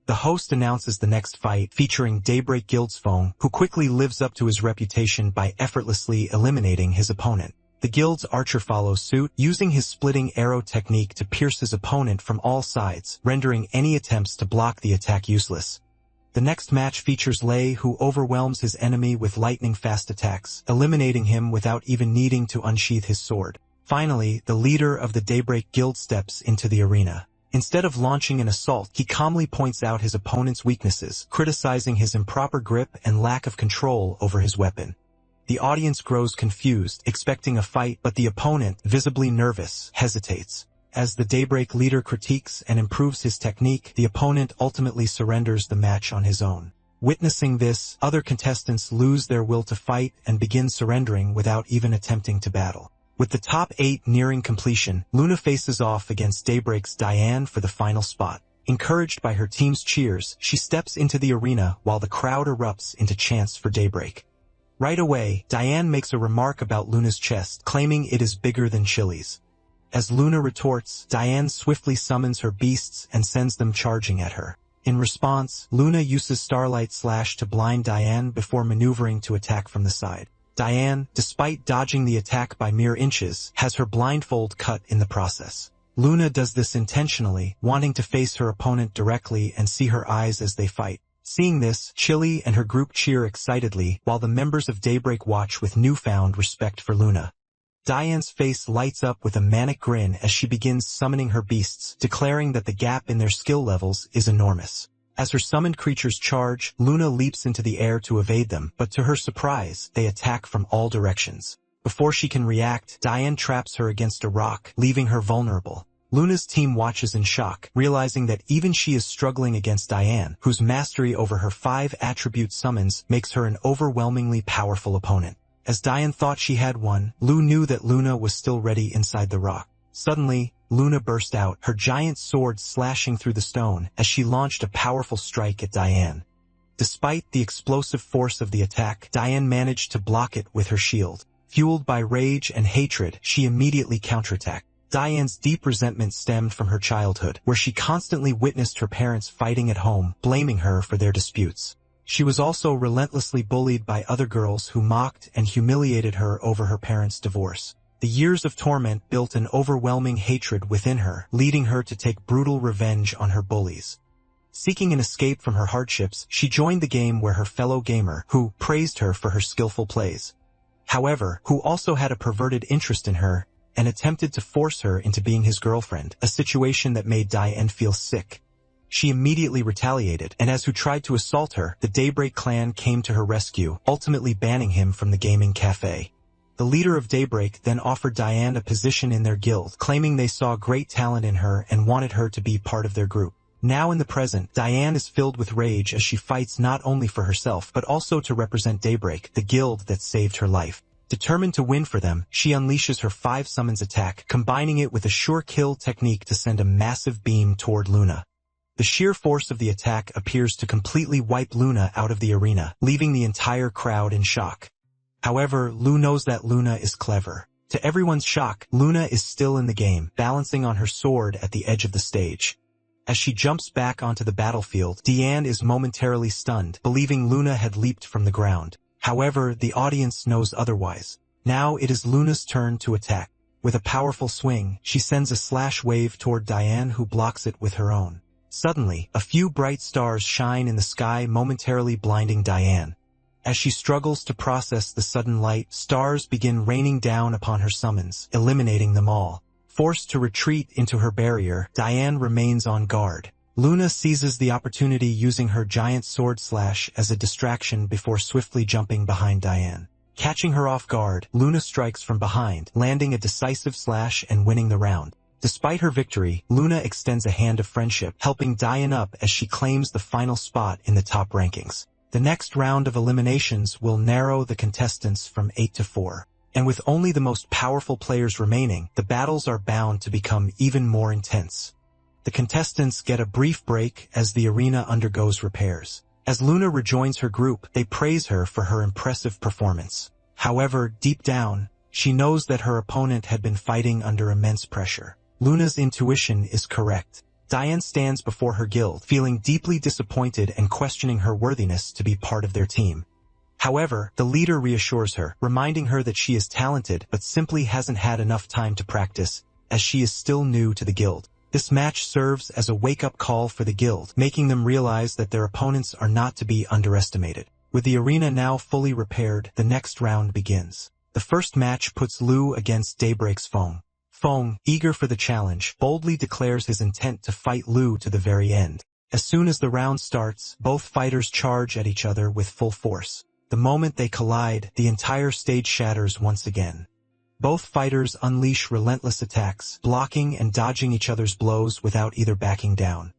The host announces the next fight, featuring Daybreak Guild's Fong, who quickly lives up to his reputation by effortlessly eliminating his opponent. The guild's archer follows suit, using his splitting arrow technique to pierce his opponent from all sides, rendering any attempts to block the attack useless. The next match features Lei, who overwhelms his enemy with lightning-fast attacks, eliminating him without even needing to unsheath his sword. Finally, the leader of the Daybreak Guild steps into the arena. Instead of launching an assault, he calmly points out his opponent's weaknesses, criticizing his improper grip and lack of control over his weapon. The audience grows confused, expecting a fight, but the opponent, visibly nervous, hesitates. As the Daybreak leader critiques and improves his technique, the opponent ultimately surrenders the match on his own. Witnessing this, other contestants lose their will to fight and begin surrendering without even attempting to battle. With the top 8 nearing completion, Luna faces off against Daybreak's Diane for the final spot. Encouraged by her team's cheers, she steps into the arena while the crowd erupts into chants for Daybreak. Right away, Diane makes a remark about Luna's chest, claiming it is bigger than Chili's. As Luna retorts, Diane swiftly summons her beasts and sends them charging at her. In response, Luna uses Starlight Slash to blind Diane before maneuvering to attack from the side. Diane, despite dodging the attack by mere inches, has her blindfold cut in the process. Luna does this intentionally, wanting to face her opponent directly and see her eyes as they fight. Seeing this, Chili and her group cheer excitedly while the members of Daybreak watch with newfound respect for Luna. Diane's face lights up with a manic grin as she begins summoning her beasts, declaring that the gap in their skill levels is enormous. As her summoned creatures charge, Luna leaps into the air to evade them, but to her surprise, they attack from all directions. Before she can react, Diane traps her against a rock, leaving her vulnerable. Luna's team watches in shock, realizing that even she is struggling against Diane, whose mastery over her 5 attribute summons makes her an overwhelmingly powerful opponent. As Diane thought she had won, Lu knew that Luna was still ready inside the rock. Suddenly, Luna burst out, her giant sword slashing through the stone as she launched a powerful strike at Diane. Despite the explosive force of the attack, Diane managed to block it with her shield. Fueled by rage and hatred, she immediately counterattacked. Diane's deep resentment stemmed from her childhood, where she constantly witnessed her parents fighting at home, blaming her for their disputes. She was also relentlessly bullied by other girls who mocked and humiliated her over her parents' divorce. The years of torment built an overwhelming hatred within her, leading her to take brutal revenge on her bullies. Seeking an escape from her hardships, she joined the game where her fellow gamer, who praised her for her skillful plays. However, who also had a perverted interest in her, and attempted to force her into being his girlfriend, a situation that made Diane feel sick. She immediately retaliated, and as who tried to assault her, the Daybreak clan came to her rescue, ultimately banning him from the gaming cafe. The leader of Daybreak then offered Diane a position in their guild, claiming they saw great talent in her and wanted her to be part of their group. Now in the present, Diane is filled with rage as she fights not only for herself but also to represent Daybreak, the guild that saved her life. Determined to win for them, she unleashes her 5 summons attack, combining it with a sure kill technique to send a massive beam toward Luna. The sheer force of the attack appears to completely wipe Luna out of the arena, leaving the entire crowd in shock. However, Lu knows that Luna is clever. To everyone's shock, Luna is still in the game, balancing on her sword at the edge of the stage. As she jumps back onto the battlefield, Diane is momentarily stunned, believing Luna had leaped from the ground. However, the audience knows otherwise. Now it is Luna's turn to attack. With a powerful swing, she sends a slash wave toward Diane, who blocks it with her own. Suddenly, a few bright stars shine in the sky, momentarily blinding Diane. As she struggles to process the sudden light, stars begin raining down upon her summons, eliminating them all. Forced to retreat into her barrier, Diane remains on guard. Luna seizes the opportunity, using her giant sword slash as a distraction before swiftly jumping behind Diane. Catching her off guard, Luna strikes from behind, landing a decisive slash and winning the round. Despite her victory, Luna extends a hand of friendship, helping Diane up as she claims the final spot in the top rankings. The next round of eliminations will narrow the contestants from 8 to 4. And with only the most powerful players remaining, the battles are bound to become even more intense. The contestants get a brief break as the arena undergoes repairs. As Luna rejoins her group, they praise her for her impressive performance. However, deep down, she knows that her opponent had been fighting under immense pressure. Luna's intuition is correct. Diane stands before her guild, feeling deeply disappointed and questioning her worthiness to be part of their team. However, the leader reassures her, reminding her that she is talented but simply hasn't had enough time to practice, as she is still new to the guild. This match serves as a wake-up call for the guild, making them realize that their opponents are not to be underestimated. With the arena now fully repaired, the next round begins. The first match puts Lu against Daybreak's Feng. Feng, eager for the challenge, boldly declares his intent to fight Lu to the very end. As soon as the round starts, both fighters charge at each other with full force. The moment they collide, the entire stage shatters once again. Both fighters unleash relentless attacks, blocking and dodging each other's blows without either backing down.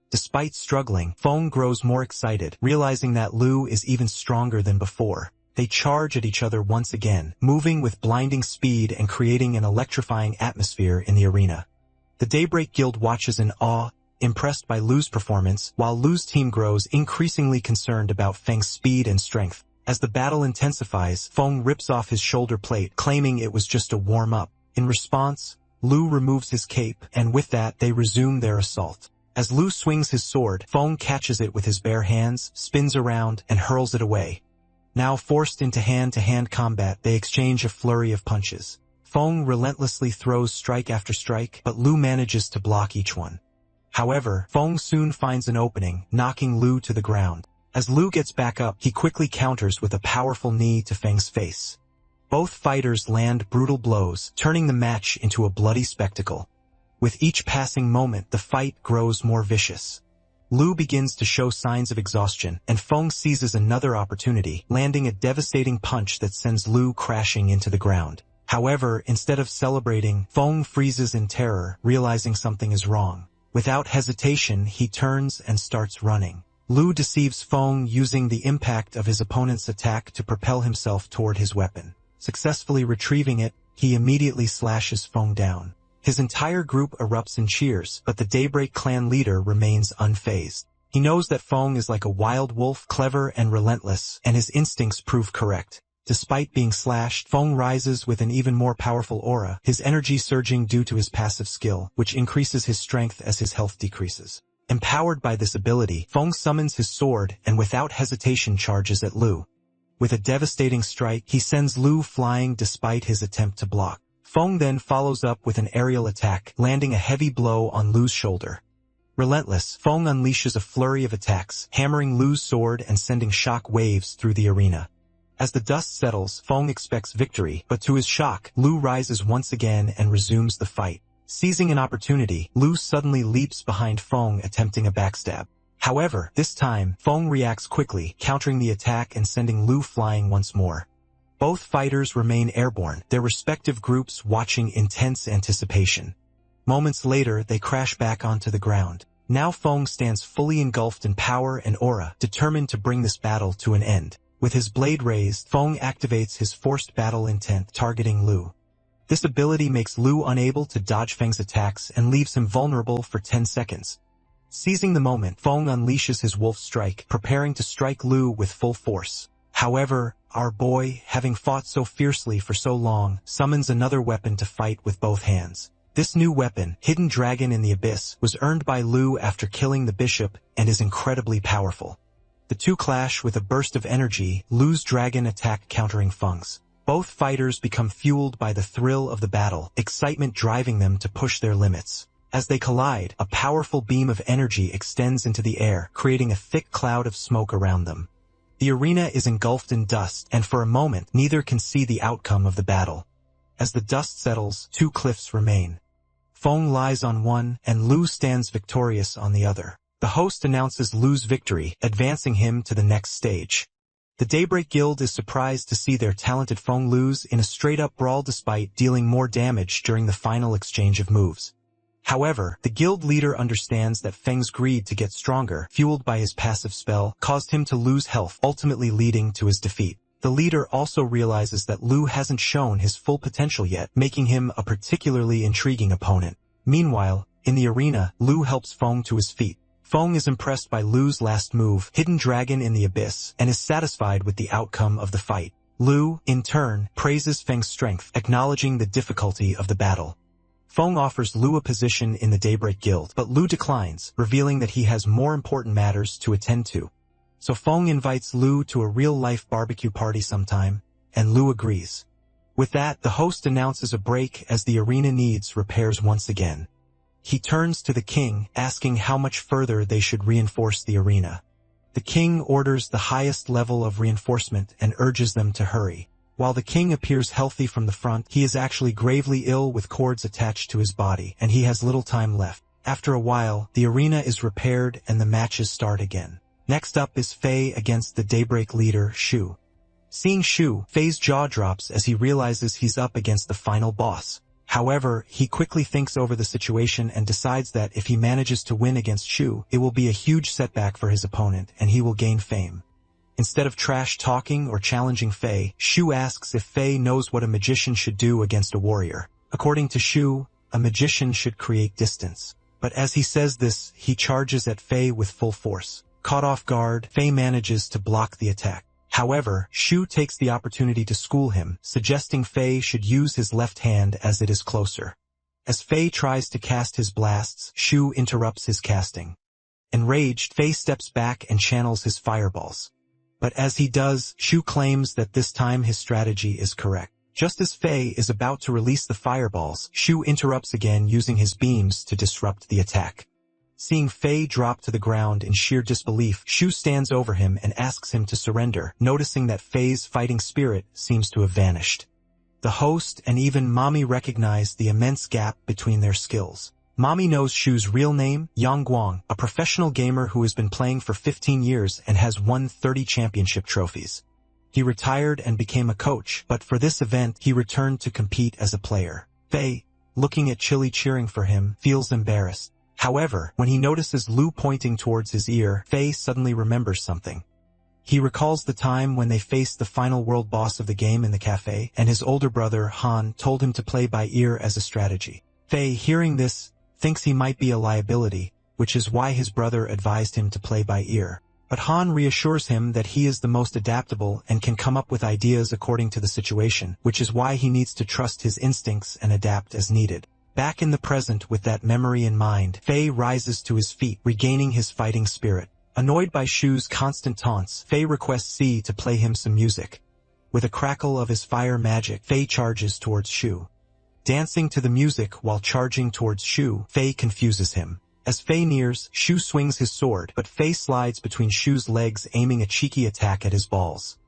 Despite struggling, Feng grows more excited, realizing that Lu is even stronger than before. They charge at each other once again, moving with blinding speed and creating an electrifying atmosphere in the arena. The Daybreak Guild watches in awe, impressed by Lu's performance, while Lu's team grows increasingly concerned about Feng's speed and strength. As the battle intensifies, Feng rips off his shoulder plate, claiming it was just a warm-up. In response, Lu removes his cape, and with that they resume their assault. As Lu swings his sword, Feng catches it with his bare hands, spins around, and hurls it away. Now forced into hand-to-hand combat, they exchange a flurry of punches. Feng relentlessly throws strike after strike, but Lu manages to block each one. However, Feng soon finds an opening, knocking Lu to the ground. As Lu gets back up, he quickly counters with a powerful knee to Feng's face. Both fighters land brutal blows, turning the match into a bloody spectacle. With each passing moment, the fight grows more vicious. Lu begins to show signs of exhaustion, and Feng seizes another opportunity, landing a devastating punch that sends Lu crashing into the ground. However, instead of celebrating, Feng freezes in terror, realizing something is wrong. Without hesitation, he turns and starts running. Lu deceives Feng using the impact of his opponent's attack to propel himself toward his weapon. Successfully retrieving it, he immediately slashes Feng down. His entire group erupts in cheers, but the Daybreak clan leader remains unfazed. He knows that Feng is like a wild wolf, clever and relentless, and his instincts prove correct. Despite being slashed, Feng rises with an even more powerful aura, his energy surging due to his passive skill, which increases his strength as his health decreases. Empowered by this ability, Feng summons his sword and without hesitation charges at Lu. With a devastating strike, he sends Lu flying despite his attempt to block. Feng then follows up with an aerial attack, landing a heavy blow on Lu's shoulder. Relentless, Feng unleashes a flurry of attacks, hammering Lu's sword and sending shock waves through the arena. As the dust settles, Feng expects victory, but to his shock, Lu rises once again and resumes the fight. Seizing an opportunity, Lu suddenly leaps behind Feng, attempting a backstab. However, this time, Feng reacts quickly, countering the attack and sending Lu flying once more. Both fighters remain airborne, their respective groups watching intense anticipation. Moments later, they crash back onto the ground. Now Feng stands fully engulfed in power and aura, determined to bring this battle to an end. With his blade raised, Feng activates his forced battle intent, targeting Lu. This ability makes Lu unable to dodge Feng's attacks and leaves him vulnerable for 10 seconds. Seizing the moment, Feng unleashes his wolf strike, preparing to strike Lu with full force. However, our boy, having fought so fiercely for so long, summons another weapon to fight with both hands. This new weapon, Hidden Dragon in the Abyss, was earned by Lu after killing the bishop and is incredibly powerful. The two clash with a burst of energy, Lu's dragon attack countering Feng's. Both fighters become fueled by the thrill of the battle, excitement driving them to push their limits. As they collide, a powerful beam of energy extends into the air, creating a thick cloud of smoke around them. The arena is engulfed in dust, and for a moment, neither can see the outcome of the battle. As the dust settles, two cliffs remain. Feng lies on one, and Lu stands victorious on the other. The host announces Lu's victory, advancing him to the next stage. The Daybreak Guild is surprised to see their talented Feng lose in a straight-up brawl despite dealing more damage during the final exchange of moves. However, the guild leader understands that Feng's greed to get stronger, fueled by his passive spell, caused him to lose health, ultimately leading to his defeat. The leader also realizes that Lu hasn't shown his full potential yet, making him a particularly intriguing opponent. Meanwhile, in the arena, Lu helps Feng to his feet. Feng is impressed by Lu's last move, Hidden Dragon in the Abyss, and is satisfied with the outcome of the fight. Lu, in turn, praises Feng's strength, acknowledging the difficulty of the battle. Feng offers Lu a position in the Daybreak Guild, but Lu declines, revealing that he has more important matters to attend to. So Feng invites Lu to a real-life barbecue party sometime, and Lu agrees. With that, the host announces a break as the arena needs repairs once again. He turns to the king, asking how much further they should reinforce the arena. The king orders the highest level of reinforcement and urges them to hurry. While the king appears healthy from the front, he is actually gravely ill with cords attached to his body, and he has little time left. After a while, the arena is repaired and the matches start again. Next up is Fei against the Daybreak leader, Shu. Seeing Shu, Fei's jaw drops as he realizes he's up against the final boss. However, he quickly thinks over the situation and decides that if he manages to win against Shu, it will be a huge setback for his opponent and he will gain fame. Instead of trash-talking or challenging Fei, Shu asks if Fei knows what a magician should do against a warrior. According to Shu, a magician should create distance. But as he says this, he charges at Fei with full force. Caught off guard, Fei manages to block the attack. However, Shu takes the opportunity to school him, suggesting Fei should use his left hand as it is closer. As Fei tries to cast his blasts, Shu interrupts his casting. Enraged, Fei steps back and channels his fireballs. But as he does, Shu claims that this time his strategy is correct. Just as Fei is about to release the fireballs, Shu interrupts again using his beams to disrupt the attack. Seeing Faye drop to the ground in sheer disbelief, Shu stands over him and asks him to surrender, noticing that Faye's fighting spirit seems to have vanished. The host and even Mommy recognize the immense gap between their skills. Mommy knows Shu's real name, Yang Guang, a professional gamer who has been playing for 15 years and has won 30 championship trophies. He retired and became a coach, but for this event he returned to compete as a player. Faye, looking at Chili cheering for him, feels embarrassed. However, when he notices Lu pointing towards his ear, Faye suddenly remembers something. He recalls the time when they faced the final world boss of the game in the cafe, and his older brother, Han, told him to play by ear as a strategy. Faye, hearing this, thinks he might be a liability, which is why his brother advised him to play by ear. But Han reassures him that he is the most adaptable and can come up with ideas according to the situation, which is why he needs to trust his instincts and adapt as needed. Back in the present with that memory in mind, Faye rises to his feet, regaining his fighting spirit. Annoyed by Shu's constant taunts, Faye requests C to play him some music. With a crackle of his fire magic, Faye charges towards Shu. Dancing to the music while charging towards Shu, Faye confuses him. As Faye nears, Shu swings his sword, but Faye slides between Shu's legs, aiming a cheeky attack at his balls.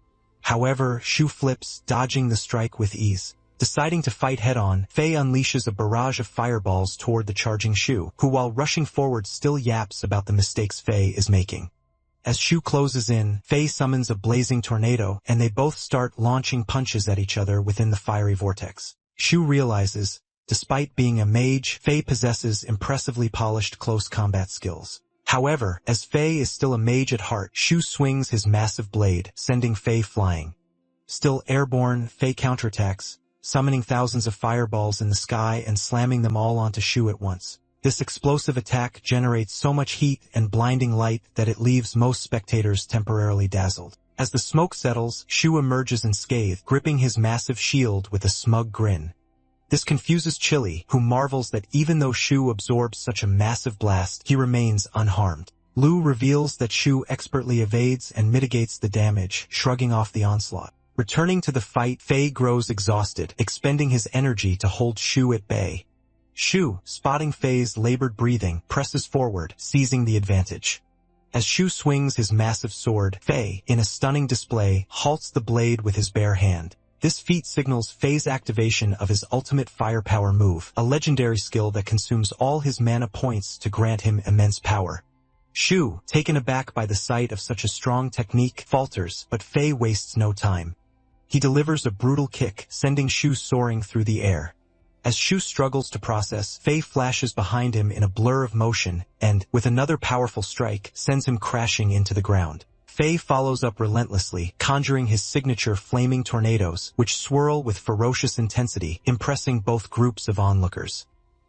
However, Shu flips, dodging the strike with ease. Deciding to fight head-on, Faye unleashes a barrage of fireballs toward the charging Shu, who while rushing forward still yaps about the mistakes Faye is making. As Shu closes in, Faye summons a blazing tornado, and they both start launching punches at each other within the fiery vortex. Shu realizes, despite being a mage, Faye possesses impressively polished close combat skills. However, as Faye is still a mage at heart, Shu swings his massive blade, sending Faye flying. Still airborne, Faye counterattacks, summoning thousands of fireballs in the sky and slamming them all onto Shu at once. This explosive attack generates so much heat and blinding light that it leaves most spectators temporarily dazzled. As the smoke settles, Shu emerges unscathed, gripping his massive shield with a smug grin. This confuses Chili, who marvels that even though Shu absorbs such a massive blast, he remains unharmed. Lu reveals that Shu expertly evades and mitigates the damage, shrugging off the onslaught. Returning to the fight, Faye grows exhausted, expending his energy to hold Shu at bay. Shu, spotting Faye's labored breathing, presses forward, seizing the advantage. As Shu swings his massive sword, Faye, in a stunning display, halts the blade with his bare hand. This feat signals Faye's activation of his ultimate firepower move, a legendary skill that consumes all his mana points to grant him immense power. Shu, taken aback by the sight of such a strong technique, falters, but Faye wastes no time. He delivers a brutal kick, sending Shu soaring through the air. As Shu struggles to process, Faye flashes behind him in a blur of motion and, with another powerful strike, sends him crashing into the ground. Faye follows up relentlessly, conjuring his signature flaming tornadoes, which swirl with ferocious intensity, impressing both groups of onlookers.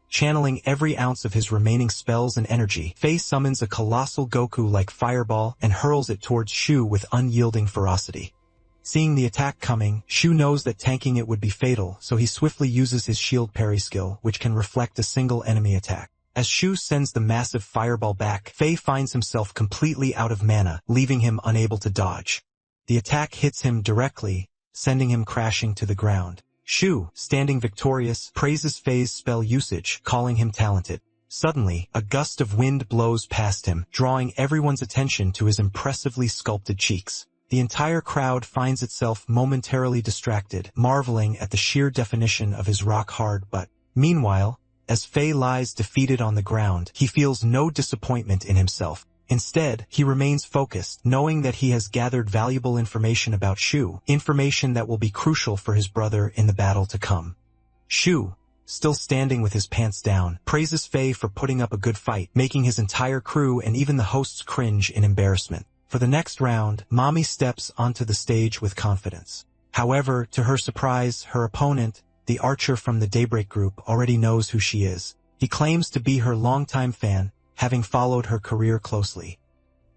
Channeling every ounce of his remaining spells and energy, Faye summons a colossal Goku-like fireball and hurls it towards Shu with unyielding ferocity. Seeing the attack coming, Shu knows that tanking it would be fatal, so he swiftly uses his shield parry skill, which can reflect a single enemy attack. As Shu sends the massive fireball back, Faye finds himself completely out of mana, leaving him unable to dodge. The attack hits him directly, sending him crashing to the ground. Shu, standing victorious, praises Faye's spell usage, calling him talented. Suddenly, a gust of wind blows past him, drawing everyone's attention to his impressively sculpted cheeks. The entire crowd finds itself momentarily distracted, marveling at the sheer definition of his rock-hard butt. Meanwhile, as Faye lies defeated on the ground, he feels no disappointment in himself. Instead, he remains focused, knowing that he has gathered valuable information about Shu, information that will be crucial for his brother in the battle to come. Shu, still standing with his pants down, praises Faye for putting up a good fight, making his entire crew and even the hosts cringe in embarrassment. For the next round, Mommy steps onto the stage with confidence. However, to her surprise, her opponent, the archer from the Daybreak group, already knows who she is. He claims to be her longtime fan, having followed her career closely.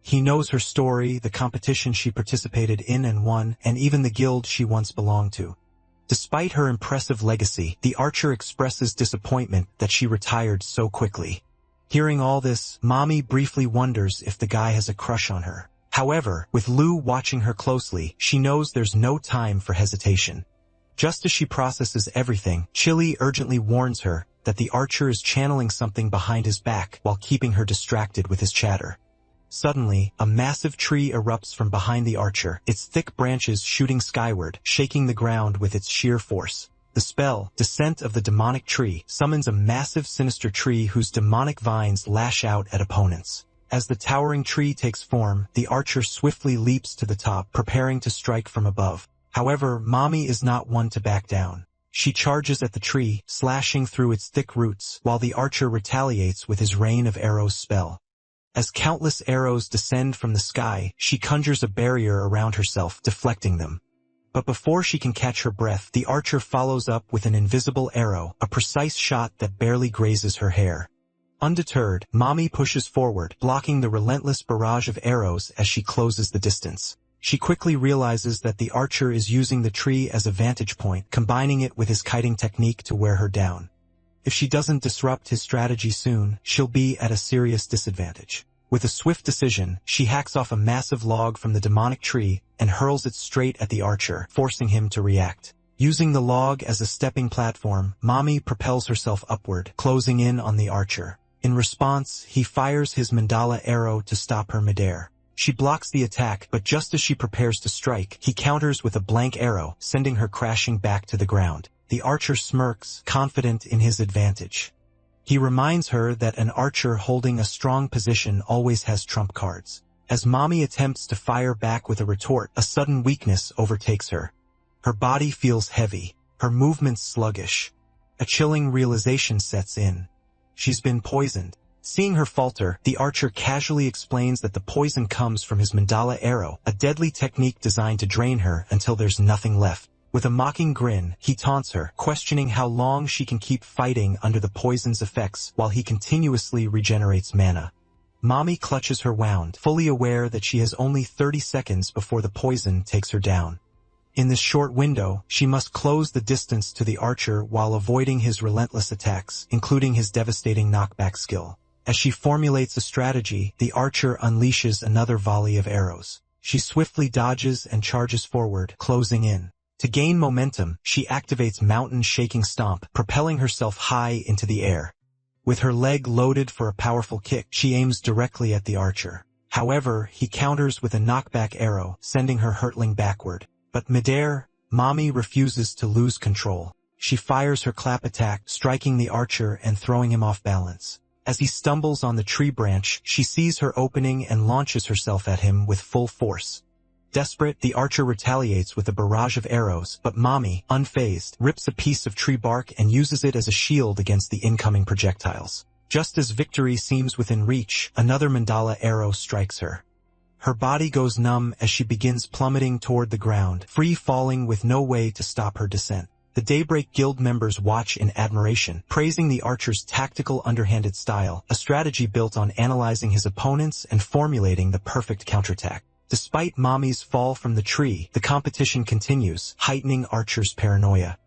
He knows her story, the competition she participated in and won, and even the guild she once belonged to. Despite her impressive legacy, the archer expresses disappointment that she retired so quickly. Hearing all this, Mommy briefly wonders if the guy has a crush on her. However, with Lu watching her closely, she knows there's no time for hesitation. Just as she processes everything, Chili urgently warns her that the archer is channeling something behind his back while keeping her distracted with his chatter. Suddenly, a massive tree erupts from behind the archer, its thick branches shooting skyward, shaking the ground with its sheer force. The spell, Descent of the Demonic Tree, summons a massive sinister tree whose demonic vines lash out at opponents. As the towering tree takes form, the archer swiftly leaps to the top, preparing to strike from above. However, Mami is not one to back down. She charges at the tree, slashing through its thick roots, while the archer retaliates with his rain of arrows spell. As countless arrows descend from the sky, she conjures a barrier around herself, deflecting them. But before she can catch her breath, the archer follows up with an invisible arrow, a precise shot that barely grazes her hair. Undeterred, Mami pushes forward, blocking the relentless barrage of arrows as she closes the distance. She quickly realizes that the archer is using the tree as a vantage point, combining it with his kiting technique to wear her down. If she doesn't disrupt his strategy soon, she'll be at a serious disadvantage. With a swift decision, she hacks off a massive log from the demonic tree and hurls it straight at the archer, forcing him to react. Using the log as a stepping platform, Mami propels herself upward, closing in on the archer. In response, he fires his mandala arrow to stop her midair. She blocks the attack, but just as she prepares to strike, he counters with a blank arrow, sending her crashing back to the ground. The archer smirks, confident in his advantage. He reminds her that an archer holding a strong position always has trump cards. As Mami attempts to fire back with a retort, a sudden weakness overtakes her. Her body feels heavy, her movements sluggish. A chilling realization sets in. She's been poisoned. Seeing her falter, the archer casually explains that the poison comes from his mandala arrow, a deadly technique designed to drain her until there's nothing left. With a mocking grin, he taunts her, questioning how long she can keep fighting under the poison's effects while he continuously regenerates mana. Mami clutches her wound, fully aware that she has only 30 seconds before the poison takes her down. In this short window, she must close the distance to the archer while avoiding his relentless attacks, including his devastating knockback skill. As she formulates a strategy, the archer unleashes another volley of arrows. She swiftly dodges and charges forward, closing in. To gain momentum, she activates Mountain Shaking Stomp, propelling herself high into the air. With her leg loaded for a powerful kick, she aims directly at the archer. However, he counters with a knockback arrow, sending her hurtling backward. But midair, Mami refuses to lose control. She fires her clap attack, striking the archer and throwing him off balance. As he stumbles on the tree branch, she sees her opening and launches herself at him with full force. Desperate, the archer retaliates with a barrage of arrows, but Mami, unfazed, rips a piece of tree bark and uses it as a shield against the incoming projectiles. Just as victory seems within reach, another mandala arrow strikes her. Her body goes numb as she begins plummeting toward the ground, free falling with no way to stop her descent. The Daybreak Guild members watch in admiration, praising the archer's tactical underhanded style, a strategy built on analyzing his opponents and formulating the perfect counterattack. Despite Mami's fall from the tree, the competition continues, heightening Archer's paranoia.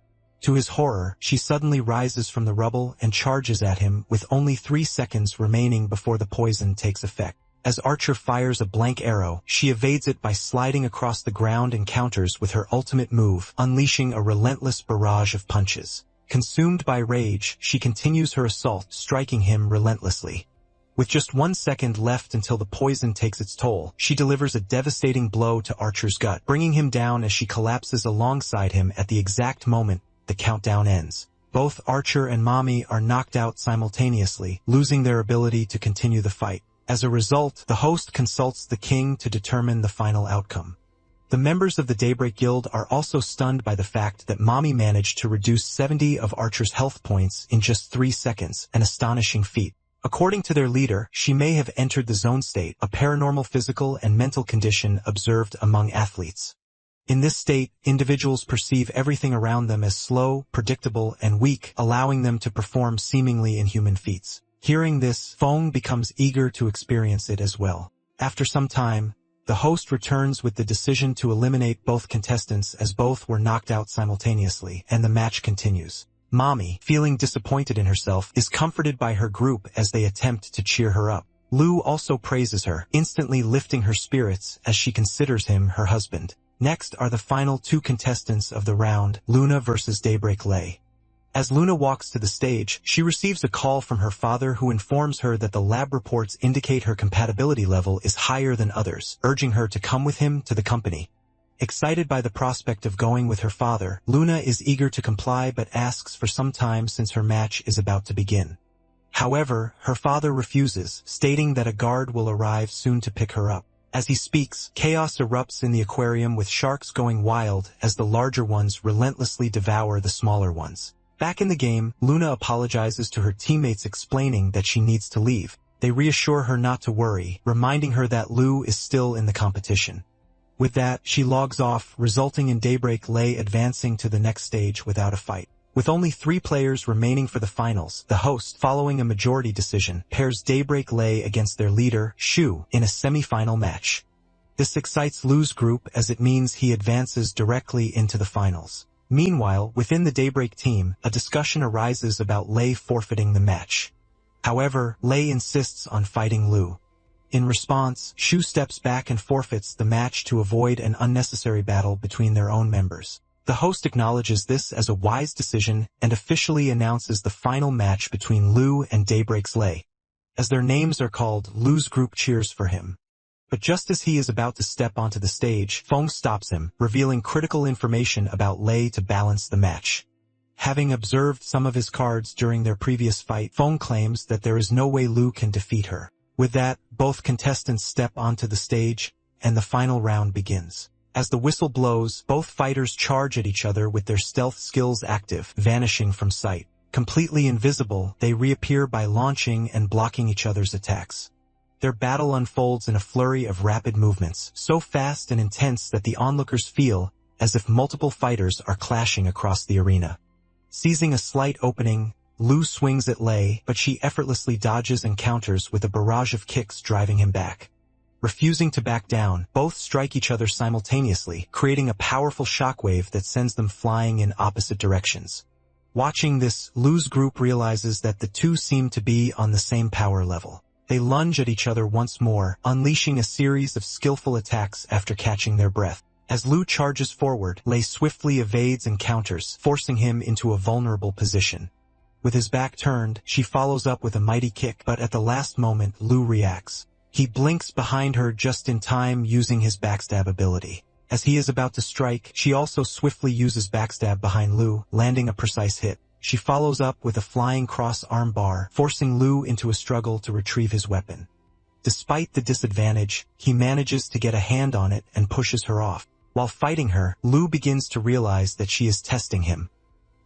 To his horror, she suddenly rises from the rubble and charges at him with only 3 seconds remaining before the poison takes effect. As Archer fires a blank arrow, she evades it by sliding across the ground and counters with her ultimate move, unleashing a relentless barrage of punches. Consumed by rage, she continues her assault, striking him relentlessly. With just 1 second left until the poison takes its toll, she delivers a devastating blow to Archer's gut, bringing him down as she collapses alongside him at the exact moment the countdown ends. Both Archer and Mami are knocked out simultaneously, losing their ability to continue the fight. As a result, the host consults the king to determine the final outcome. The members of the Daybreak Guild are also stunned by the fact that Mami managed to reduce 70 of Archer's health points in just 3 seconds, an astonishing feat. According to their leader, she may have entered the zone state, a paranormal physical and mental condition observed among athletes. In this state, individuals perceive everything around them as slow, predictable, and weak, allowing them to perform seemingly inhuman feats. Hearing this, Fong becomes eager to experience it as well. After some time, the host returns with the decision to eliminate both contestants as both were knocked out simultaneously, and the match continues. Mami, feeling disappointed in herself, is comforted by her group as they attempt to cheer her up. Lu also praises her, instantly lifting her spirits as she considers him her husband. Next are the final two contestants of the round, Luna versus Daybreak Lei. As Luna walks to the stage, she receives a call from her father who informs her that the lab reports indicate her compatibility level is higher than others, urging her to come with him to the company. Excited by the prospect of going with her father, Luna is eager to comply but asks for some time since her match is about to begin. However, her father refuses, stating that a guard will arrive soon to pick her up. As he speaks, chaos erupts in the aquarium with sharks going wild as the larger ones relentlessly devour the smaller ones. Back in the game, Luna apologizes to her teammates explaining that she needs to leave. They reassure her not to worry, reminding her that Lu is still in the competition. With that, she logs off, resulting in Daybreak Lei advancing to the next stage without a fight. With only 3 players remaining for the finals, the host, following a majority decision, pairs Daybreak Lei against their leader, Shu, in a semi-final match. This excites Lu's group as it means he advances directly into the finals. Meanwhile, within the Daybreak team, a discussion arises about Lei forfeiting the match. However, Lei insists on fighting Lu. In response, Shu steps back and forfeits the match to avoid an unnecessary battle between their own members. The host acknowledges this as a wise decision and officially announces the final match between Lu and Daybreak's Lei. As their names are called, Lu's group cheers for him. But just as he is about to step onto the stage, Feng stops him, revealing critical information about Lei to balance the match. Having observed some of his cards during their previous fight, Feng claims that there is no way Lu can defeat her. With that, both contestants step onto the stage, and the final round begins. As the whistle blows, both fighters charge at each other with their stealth skills active, vanishing from sight. Completely invisible, they reappear by launching and blocking each other's attacks. Their battle unfolds in a flurry of rapid movements, so fast and intense that the onlookers feel as if multiple fighters are clashing across the arena. Seizing a slight opening, Lu swings at Lei, but she effortlessly dodges and counters with a barrage of kicks driving him back. Refusing to back down, both strike each other simultaneously, creating a powerful shockwave that sends them flying in opposite directions. Watching this, Lu's group realizes that the two seem to be on the same power level. They lunge at each other once more, unleashing a series of skillful attacks after catching their breath. As Lu charges forward, Lei swiftly evades and counters, forcing him into a vulnerable position. With his back turned, she follows up with a mighty kick, but at the last moment, Lu reacts. He blinks behind her just in time using his backstab ability. As he is about to strike, she also swiftly uses backstab behind Lu, landing a precise hit. She follows up with a flying cross-arm bar, forcing Lu into a struggle to retrieve his weapon. Despite the disadvantage, he manages to get a hand on it and pushes her off. While fighting her, Lu begins to realize that she is testing him.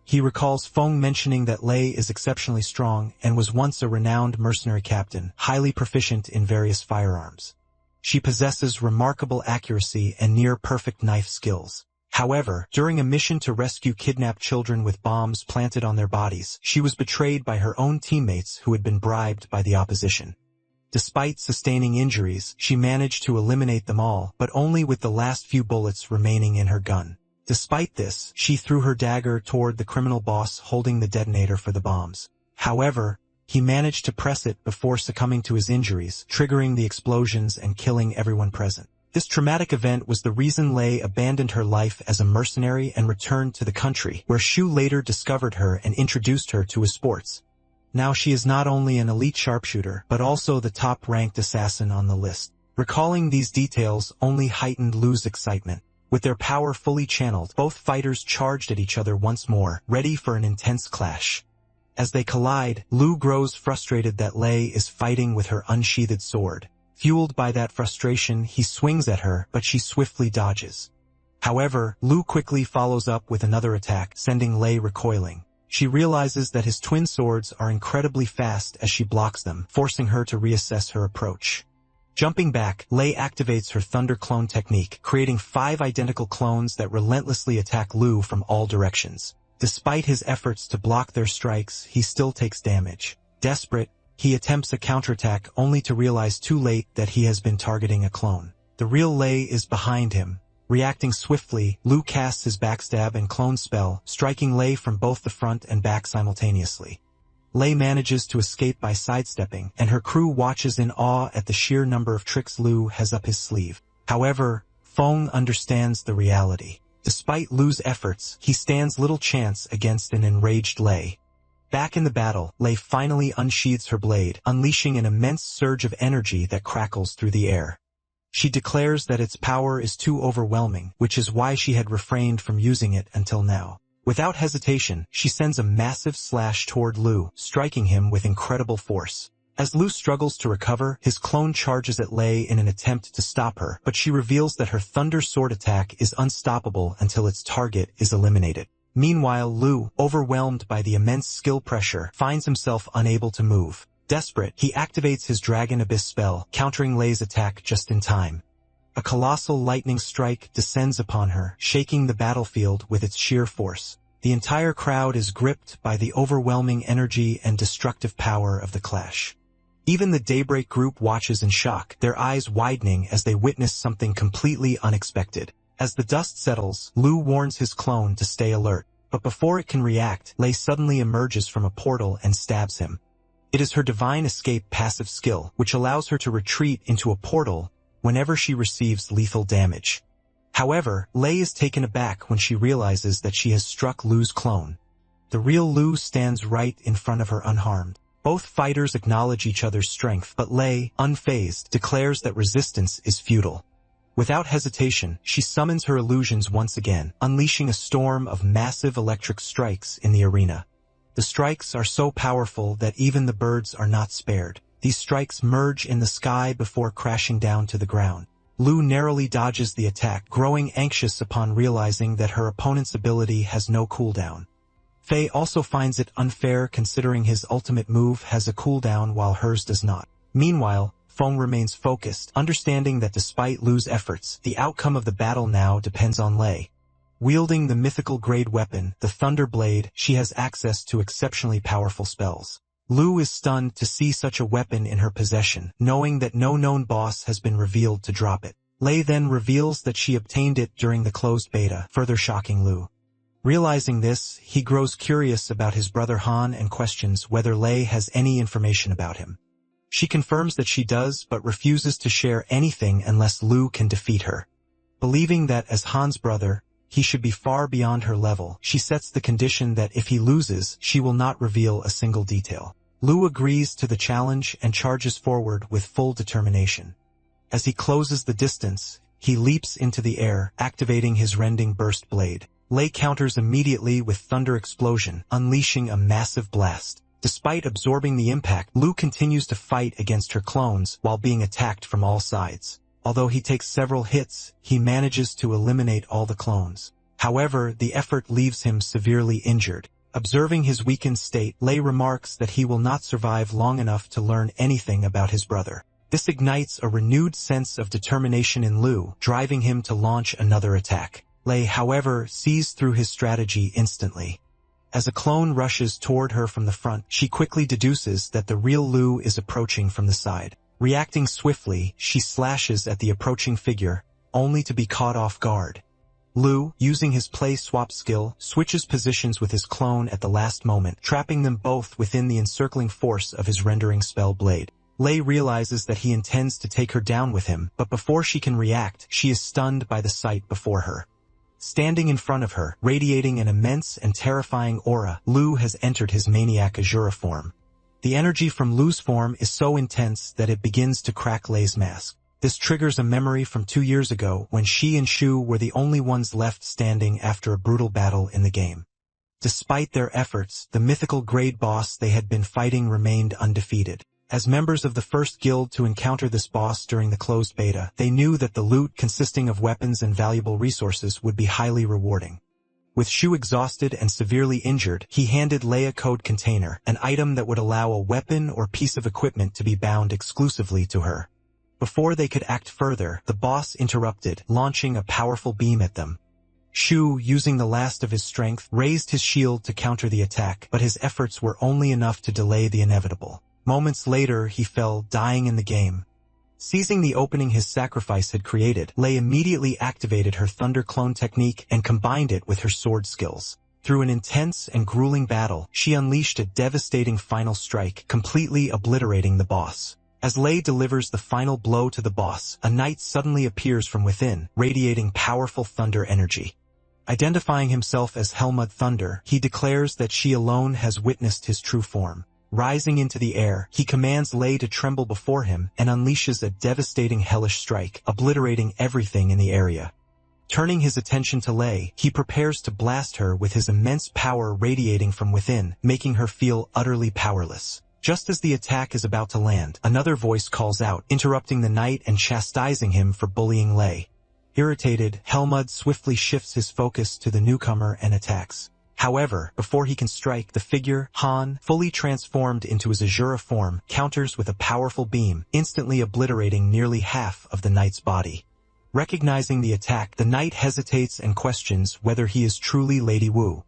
He recalls Feng mentioning that Lei is exceptionally strong and was once a renowned mercenary captain, highly proficient in various firearms. She possesses remarkable accuracy and near-perfect knife skills. However, during a mission to rescue kidnapped children with bombs planted on their bodies, she was betrayed by her own teammates who had been bribed by the opposition. Despite sustaining injuries, she managed to eliminate them all, but only with the last few bullets remaining in her gun. Despite this, she threw her dagger toward the criminal boss holding the detonator for the bombs. However, he managed to press it before succumbing to his injuries, triggering the explosions and killing everyone present. This traumatic event was the reason Lei abandoned her life as a mercenary and returned to the country, where Shu later discovered her and introduced her to his sports. Now she is not only an elite sharpshooter, but also the top-ranked assassin on the list. Recalling these details only heightened Lu's excitement. With their power fully channeled, both fighters charged at each other once more, ready for an intense clash. As they collide, Lu grows frustrated that Lei is fighting with her unsheathed sword. Fueled by that frustration, he swings at her, but she swiftly dodges. However, Lu quickly follows up with another attack, sending Lei recoiling. She realizes that his twin swords are incredibly fast as she blocks them, forcing her to reassess her approach. Jumping back, Lei activates her Thunder Clone technique, creating 5 identical clones that relentlessly attack Lu from all directions. Despite his efforts to block their strikes, he still takes damage. Desperate, he attempts a counterattack only to realize too late that he has been targeting a clone. The real Lei is behind him. Reacting swiftly, Lu casts his backstab and clone spell, striking Lei from both the front and back simultaneously. Lei manages to escape by sidestepping, and her crew watches in awe at the sheer number of tricks Lu has up his sleeve. However, Feng understands the reality. Despite Lu's efforts, he stands little chance against an enraged Lei. Back in the battle, Lei finally unsheathes her blade, unleashing an immense surge of energy that crackles through the air. She declares that its power is too overwhelming, which is why she had refrained from using it until now. Without hesitation, she sends a massive slash toward Lu, striking him with incredible force. As Lu struggles to recover, his clone charges at Lei in an attempt to stop her, but she reveals that her Thunder Sword attack is unstoppable until its target is eliminated. Meanwhile, Lu, overwhelmed by the immense skill pressure, finds himself unable to move. Desperate, he activates his Dragon Abyss spell, countering Lei's attack just in time. A colossal lightning strike descends upon her, shaking the battlefield with its sheer force. The entire crowd is gripped by the overwhelming energy and destructive power of the clash. Even the Daybreak group watches in shock, their eyes widening as they witness something completely unexpected. As the dust settles, Lu warns his clone to stay alert, but before it can react, Lei suddenly emerges from a portal and stabs him. It is her Divine Escape passive skill, which allows her to retreat into a portal whenever she receives lethal damage. However, Lei is taken aback when she realizes that she has struck Lu's clone. The real Lu stands right in front of her unharmed. Both fighters acknowledge each other's strength, but Lei, unfazed, declares that resistance is futile. Without hesitation, she summons her illusions once again, unleashing a storm of massive electric strikes in the arena. The strikes are so powerful that even the birds are not spared. These strikes merge in the sky before crashing down to the ground. Lu narrowly dodges the attack, growing anxious upon realizing that her opponent's ability has no cooldown. Fei also finds it unfair considering his ultimate move has a cooldown while hers does not. Meanwhile, Feng remains focused, understanding that despite Lu's efforts, the outcome of the battle now depends on Lei. Wielding the mythical grade weapon, the Thunder Blade, she has access to exceptionally powerful spells. Lu is stunned to see such a weapon in her possession, knowing that no known boss has been revealed to drop it. Lei then reveals that she obtained it during the closed beta, further shocking Lu. Realizing this, he grows curious about his brother Han and questions whether Lei has any information about him. She confirms that she does, but refuses to share anything unless Lu can defeat her. Believing that as Han's brother, he should be far beyond her level, she sets the condition that if he loses, she will not reveal a single detail. Lu agrees to the challenge and charges forward with full determination. As he closes the distance, he leaps into the air, activating his rending burst blade. Lei counters immediately with Thunder Explosion, unleashing a massive blast. Despite absorbing the impact, Lu continues to fight against her clones while being attacked from all sides. Although he takes several hits, he manages to eliminate all the clones. However, the effort leaves him severely injured. Observing his weakened state, Lei remarks that he will not survive long enough to learn anything about his brother. This ignites a renewed sense of determination in Lu, driving him to launch another attack. Lei, however, sees through his strategy instantly. As a clone rushes toward her from the front, she quickly deduces that the real Lu is approaching from the side. Reacting swiftly, she slashes at the approaching figure, only to be caught off guard. Lu, using his play swap skill, switches positions with his clone at the last moment, trapping them both within the encircling force of his rendering spell blade. Lei realizes that he intends to take her down with him, but before she can react, she is stunned by the sight before her. Standing in front of her, radiating an immense and terrifying aura, Lu has entered his Maniac Azura form. The energy from Lu's form is so intense that it begins to crack Lei's mask. This triggers a memory from 2 years ago when she and Shu were the only ones left standing after a brutal battle in the game. Despite their efforts, the mythical grade boss they had been fighting remained undefeated. As members of the first guild to encounter this boss during the closed beta, they knew that the loot consisting of weapons and valuable resources would be highly rewarding. With Shu exhausted and severely injured, he handed Lei a code container, an item that would allow a weapon or piece of equipment to be bound exclusively to her. Before they could act further, the boss interrupted, launching a powerful beam at them. Shu, using the last of his strength, raised his shield to counter the attack, but his efforts were only enough to delay the inevitable. Moments later, he fell, dying in the game. Seizing the opening his sacrifice had created, Lei immediately activated her Thunder Clone technique and combined it with her sword skills. Through an intense and grueling battle, she unleashed a devastating final strike, completely obliterating the boss. As Lei delivers the final blow to the boss, a knight suddenly appears from within, radiating powerful thunder energy. Identifying himself as Helmut Thunder, he declares that she alone has witnessed his true form. Rising into the air, he commands Lei to tremble before him and unleashes a devastating hellish strike, obliterating everything in the area. Turning his attention to Lei, he prepares to blast her with his immense power radiating from within, making her feel utterly powerless. Just as the attack is about to land, another voice calls out, interrupting the knight and chastising him for bullying Lei. Irritated, Helmut swiftly shifts his focus to the newcomer and attacks. However, before he can strike, the figure, Han, fully transformed into his Azura form, counters with a powerful beam, instantly obliterating nearly half of the knight's body. Recognizing the attack, the knight hesitates and questions whether he is truly Lady Wu.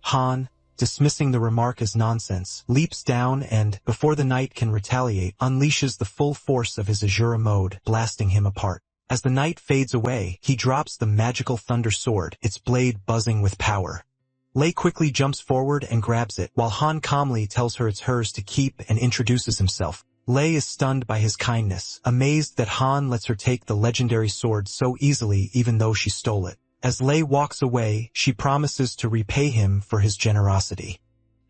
Han, dismissing the remark as nonsense, leaps down and, before the knight can retaliate, unleashes the full force of his Azura mode, blasting him apart. As the knight fades away, he drops the magical thunder sword, its blade buzzing with power. Lei quickly jumps forward and grabs it, while Han calmly tells her it's hers to keep and introduces himself. Lei is stunned by his kindness, amazed that Han lets her take the legendary sword so easily even though she stole it. As Lei walks away, she promises to repay him for his generosity.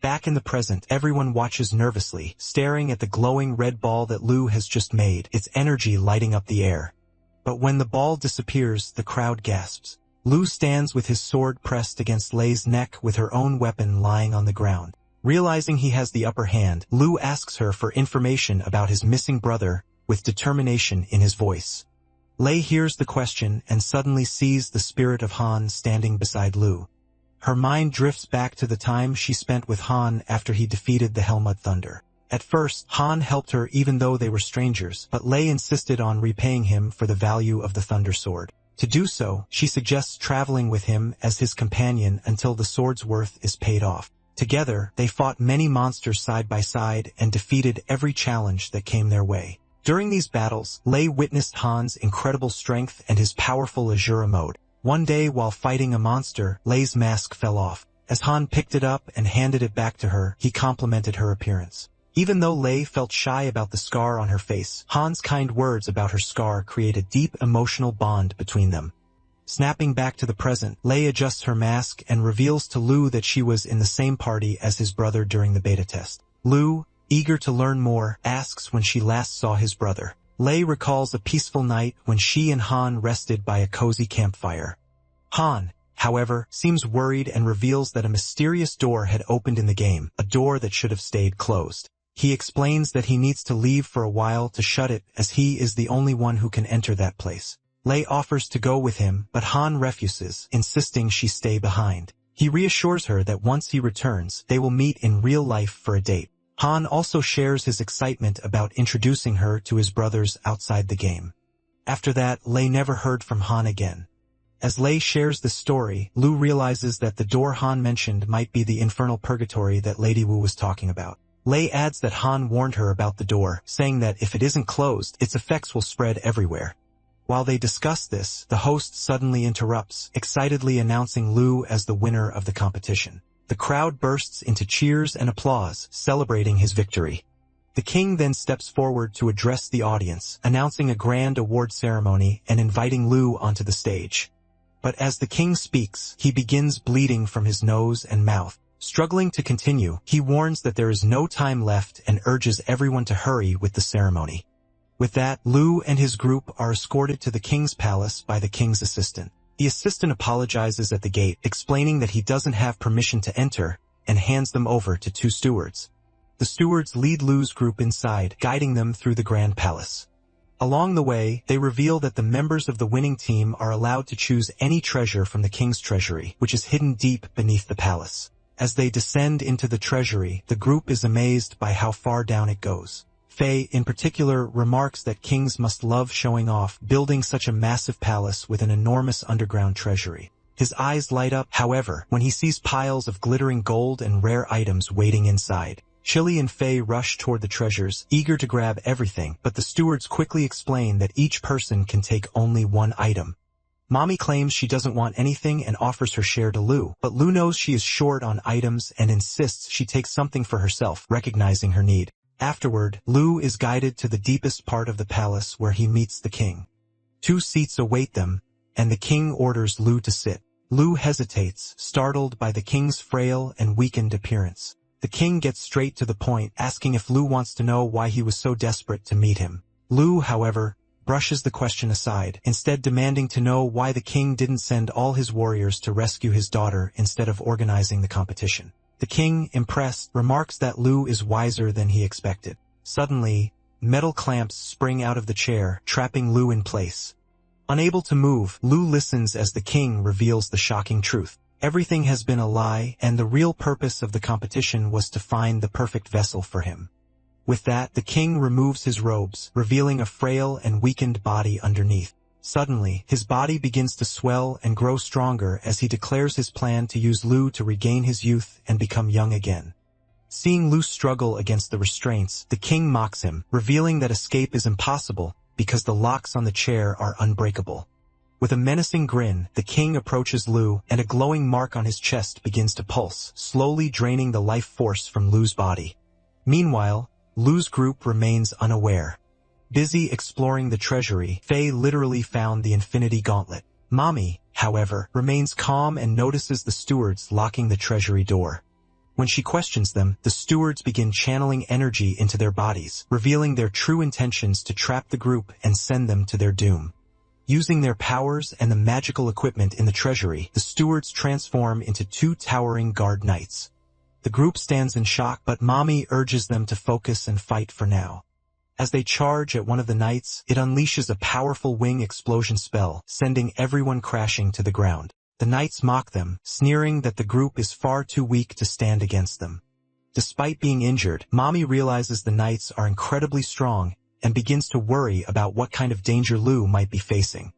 Back in the present, everyone watches nervously, staring at the glowing red ball that Lu has just made, its energy lighting up the air. But when the ball disappears, the crowd gasps. Lu stands with his sword pressed against Lei's neck with her own weapon lying on the ground. Realizing he has the upper hand, Lu asks her for information about his missing brother, with determination in his voice. Lei hears the question and suddenly sees the spirit of Han standing beside Lu. Her mind drifts back to the time she spent with Han after he defeated the Helmut Thunder. At first, Han helped her even though they were strangers, but Lei insisted on repaying him for the value of the Thunder Sword. To do so, she suggests traveling with him as his companion until the sword's worth is paid off. Together, they fought many monsters side by side and defeated every challenge that came their way. During these battles, Lei witnessed Han's incredible strength and his powerful Azura mode. One day while fighting a monster, Lei's mask fell off. As Han picked it up and handed it back to her, he complimented her appearance. Even though Lei felt shy about the scar on her face, Han's kind words about her scar create a deep emotional bond between them. Snapping back to the present, Lei adjusts her mask and reveals to Lu that she was in the same party as his brother during the beta test. Lu, eager to learn more, asks when she last saw his brother. Lei recalls a peaceful night when she and Han rested by a cozy campfire. Han, however, seems worried and reveals that a mysterious door had opened in the game, a door that should have stayed closed. He explains that he needs to leave for a while to shut it as he is the only one who can enter that place. Lei offers to go with him, but Han refuses, insisting she stay behind. He reassures her that once he returns, they will meet in real life for a date. Han also shares his excitement about introducing her to his brothers outside the game. After that, Lei never heard from Han again. As Lei shares this story, Lu realizes that the door Han mentioned might be the infernal purgatory that Lady Wu was talking about. Lei adds that Han warned her about the door, saying that if it isn't closed, its effects will spread everywhere. While they discuss this, the host suddenly interrupts, excitedly announcing Lu as the winner of the competition. The crowd bursts into cheers and applause, celebrating his victory. The king then steps forward to address the audience, announcing a grand award ceremony and inviting Lu onto the stage. But as the king speaks, he begins bleeding from his nose and mouth. Struggling to continue, he warns that there is no time left and urges everyone to hurry with the ceremony. With that, Lu and his group are escorted to the king's palace by the king's assistant. The assistant apologizes at the gate, explaining that he doesn't have permission to enter, and hands them over to two stewards. The stewards lead Lu's group inside, guiding them through the grand palace. Along the way, they reveal that the members of the winning team are allowed to choose any treasure from the king's treasury, which is hidden deep beneath the palace. As they descend into the treasury, the group is amazed by how far down it goes. Fei, in particular, remarks that kings must love showing off, building such a massive palace with an enormous underground treasury. His eyes light up, however, when he sees piles of glittering gold and rare items waiting inside. Chili and Fei rush toward the treasures, eager to grab everything, but the stewards quickly explain that each person can take only one item. Mommy claims she doesn't want anything and offers her share to Lu, but Lu knows she is short on items and insists she takes something for herself, recognizing her need. Afterward, Lu is guided to the deepest part of the palace where he meets the king. 2 seats await them, and the king orders Lu to sit. Lu hesitates, startled by the king's frail and weakened appearance. The king gets straight to the point, asking if Lu wants to know why he was so desperate to meet him. Lu, however, brushes the question aside, instead demanding to know why the king didn't send all his warriors to rescue his daughter instead of organizing the competition. The king, impressed, remarks that Lu is wiser than he expected. Suddenly, metal clamps spring out of the chair, trapping Lu in place. Unable to move, Lu listens as the king reveals the shocking truth. Everything has been a lie, and the real purpose of the competition was to find the perfect vessel for him. With that, the king removes his robes, revealing a frail and weakened body underneath. Suddenly, his body begins to swell and grow stronger as he declares his plan to use Lu to regain his youth and become young again. Seeing Lu struggle against the restraints, the king mocks him, revealing that escape is impossible because the locks on the chair are unbreakable. With a menacing grin, the king approaches Lu, and a glowing mark on his chest begins to pulse, slowly draining the life force from Lu's body. Meanwhile, Lu's group remains unaware. Busy exploring the treasury, Faye literally found the Infinity Gauntlet. Mommy, however, remains calm and notices the stewards locking the treasury door. When she questions them, the stewards begin channeling energy into their bodies, revealing their true intentions to trap the group and send them to their doom. Using their powers and the magical equipment in the treasury, the stewards transform into 2 towering guard knights. The group stands in shock, but Mommy urges them to focus and fight for now. As they charge at one of the knights, it unleashes a powerful wing explosion spell, sending everyone crashing to the ground. The knights mock them, sneering that the group is far too weak to stand against them. Despite being injured, Mommy realizes the knights are incredibly strong and begins to worry about what kind of danger Lu might be facing.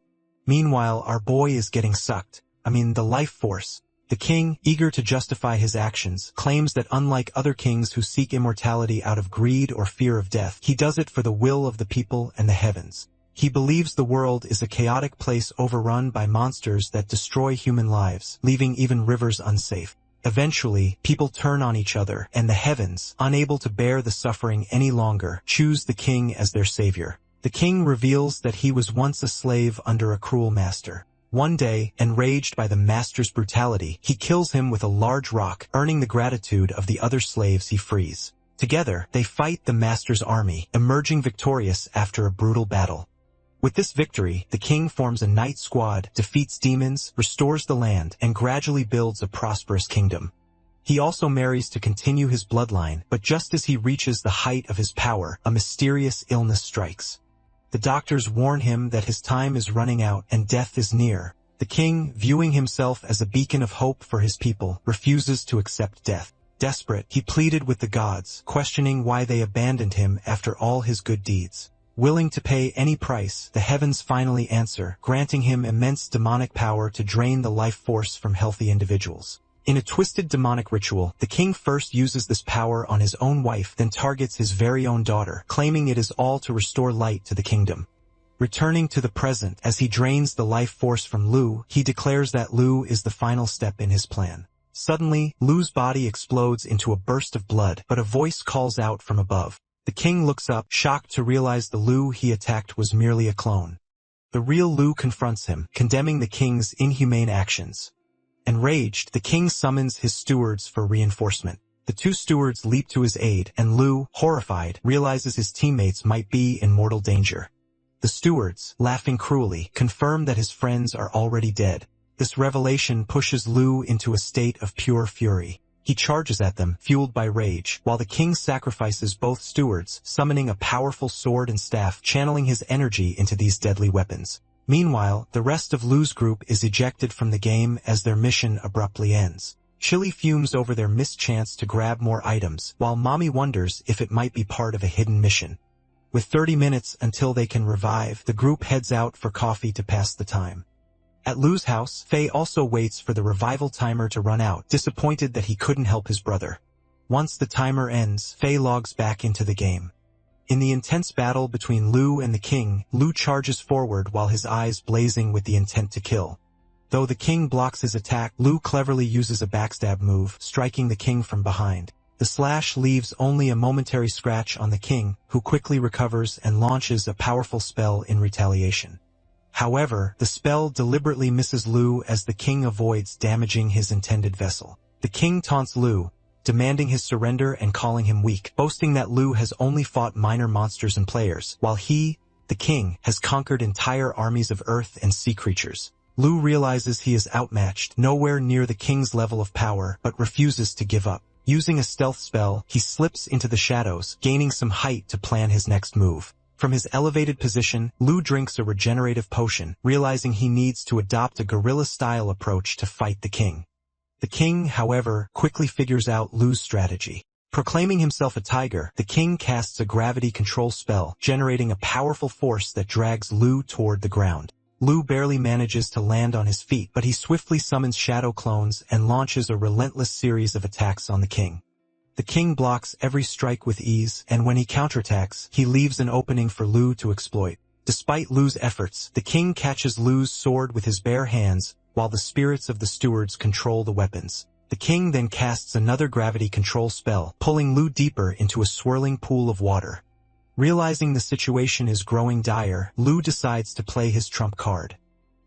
Meanwhile, our boy is getting sucked. The life force. The king, eager to justify his actions, claims that unlike other kings who seek immortality out of greed or fear of death, he does it for the will of the people and the heavens. He believes the world is a chaotic place overrun by monsters that destroy human lives, leaving even rivers unsafe. Eventually, people turn on each other, and the heavens, unable to bear the suffering any longer, choose the king as their savior. The king reveals that he was once a slave under a cruel master. One day, enraged by the master's brutality, he kills him with a large rock, earning the gratitude of the other slaves he frees. Together, they fight the master's army, emerging victorious after a brutal battle. With this victory, the king forms a knight squad, defeats demons, restores the land, and gradually builds a prosperous kingdom. He also marries to continue his bloodline, but just as he reaches the height of his power, a mysterious illness strikes. The doctors warn him that his time is running out and death is near. The king, viewing himself as a beacon of hope for his people, refuses to accept death. Desperate, he pleaded with the gods, questioning why they abandoned him after all his good deeds. Willing to pay any price, the heavens finally answer, granting him immense demonic power to drain the life force from healthy individuals. In a twisted demonic ritual, the king first uses this power on his own wife, then targets his very own daughter, claiming it is all to restore light to the kingdom. Returning to the present, as he drains the life force from Lu, he declares that Lu is the final step in his plan. Suddenly, Lu's body explodes into a burst of blood, but a voice calls out from above. The king looks up, shocked to realize the Lu he attacked was merely a clone. The real Lu confronts him, condemning the king's inhumane actions. Enraged, the king summons his stewards for reinforcement. The 2 stewards leap to his aid, and Lu, horrified, realizes his teammates might be in mortal danger. The stewards, laughing cruelly, confirm that his friends are already dead. This revelation pushes Lu into a state of pure fury. He charges at them, fueled by rage, while the king sacrifices both stewards, summoning a powerful sword and staff, channeling his energy into these deadly weapons. Meanwhile, the rest of Lu's group is ejected from the game as their mission abruptly ends. Chili fumes over their missed chance to grab more items, while Mommy wonders if it might be part of a hidden mission. With 30 minutes until they can revive, the group heads out for coffee to pass the time. At Lu's house, Faye also waits for the revival timer to run out, disappointed that he couldn't help his brother. Once the timer ends, Faye logs back into the game. In the intense battle between Lu and the king, Lu charges forward while his eyes blazing with the intent to kill. Though the king blocks his attack, Lu cleverly uses a backstab move, striking the king from behind. The slash leaves only a momentary scratch on the king, who quickly recovers and launches a powerful spell in retaliation. However, the spell deliberately misses Lu as the king avoids damaging his intended vessel. The king taunts Lu, demanding his surrender and calling him weak, boasting that Lu has only fought minor monsters and players, while he, the king, has conquered entire armies of earth and sea creatures. Lu realizes he is outmatched, nowhere near the king's level of power, but refuses to give up. Using a stealth spell, he slips into the shadows, gaining some height to plan his next move. From his elevated position, Lu drinks a regenerative potion, realizing he needs to adopt a guerrilla-style approach to fight the king. The king, however, quickly figures out Lu's strategy. Proclaiming himself a tiger, the king casts a gravity control spell, generating a powerful force that drags Lu toward the ground. Lu barely manages to land on his feet, but he swiftly summons shadow clones and launches a relentless series of attacks on the king. The king blocks every strike with ease, and when he counterattacks, he leaves an opening for Lu to exploit. Despite Lu's efforts, the king catches Lu's sword with his bare hands, while the spirits of the stewards control the weapons. The king then casts another gravity control spell, pulling Lu deeper into a swirling pool of water. Realizing the situation is growing dire, Lu decides to play his trump card.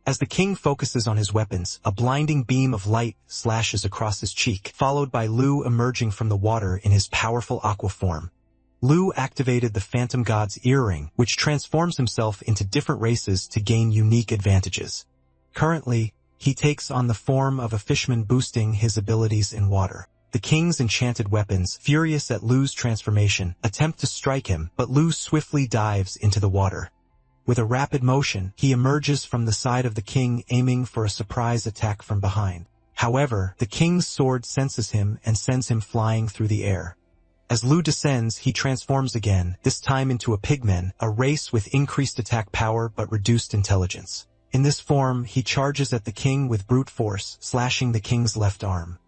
As the king focuses on his weapons, a blinding beam of light slashes across his cheek, followed by Lu emerging from the water in his powerful aqua form. Lu activated the Phantom God's earring, which transforms himself into different races to gain unique advantages. Currently, he takes on the form of a fishman, boosting his abilities in water. The king's enchanted weapons, furious at Lu's transformation, attempt to strike him, but Lu swiftly dives into the water. With a rapid motion, he emerges from the side of the king, aiming for a surprise attack from behind. However, the king's sword senses him and sends him flying through the air. As Lu descends, he transforms again, this time into a pigman, a race with increased attack power but reduced intelligence. In this form, he charges at the king with brute force, slashing the king's left arm.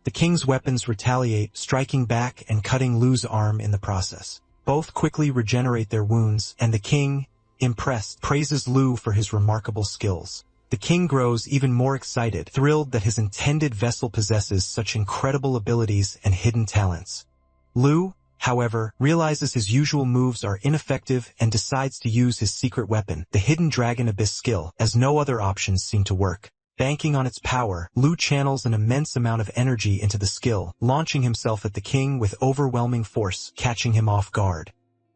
The king's weapons retaliate, striking back and cutting Lu's arm in the process. Both quickly regenerate their wounds, and the king, impressed, praises Lu for his remarkable skills. The king grows even more excited, thrilled that his intended vessel possesses such incredible abilities and hidden talents. Lu, however, realizes his usual moves are ineffective and decides to use his secret weapon, the Hidden Dragon Abyss skill, as no other options seem to work. Banking on its power, Lu channels an immense amount of energy into the skill, launching himself at the king with overwhelming force, catching him off guard.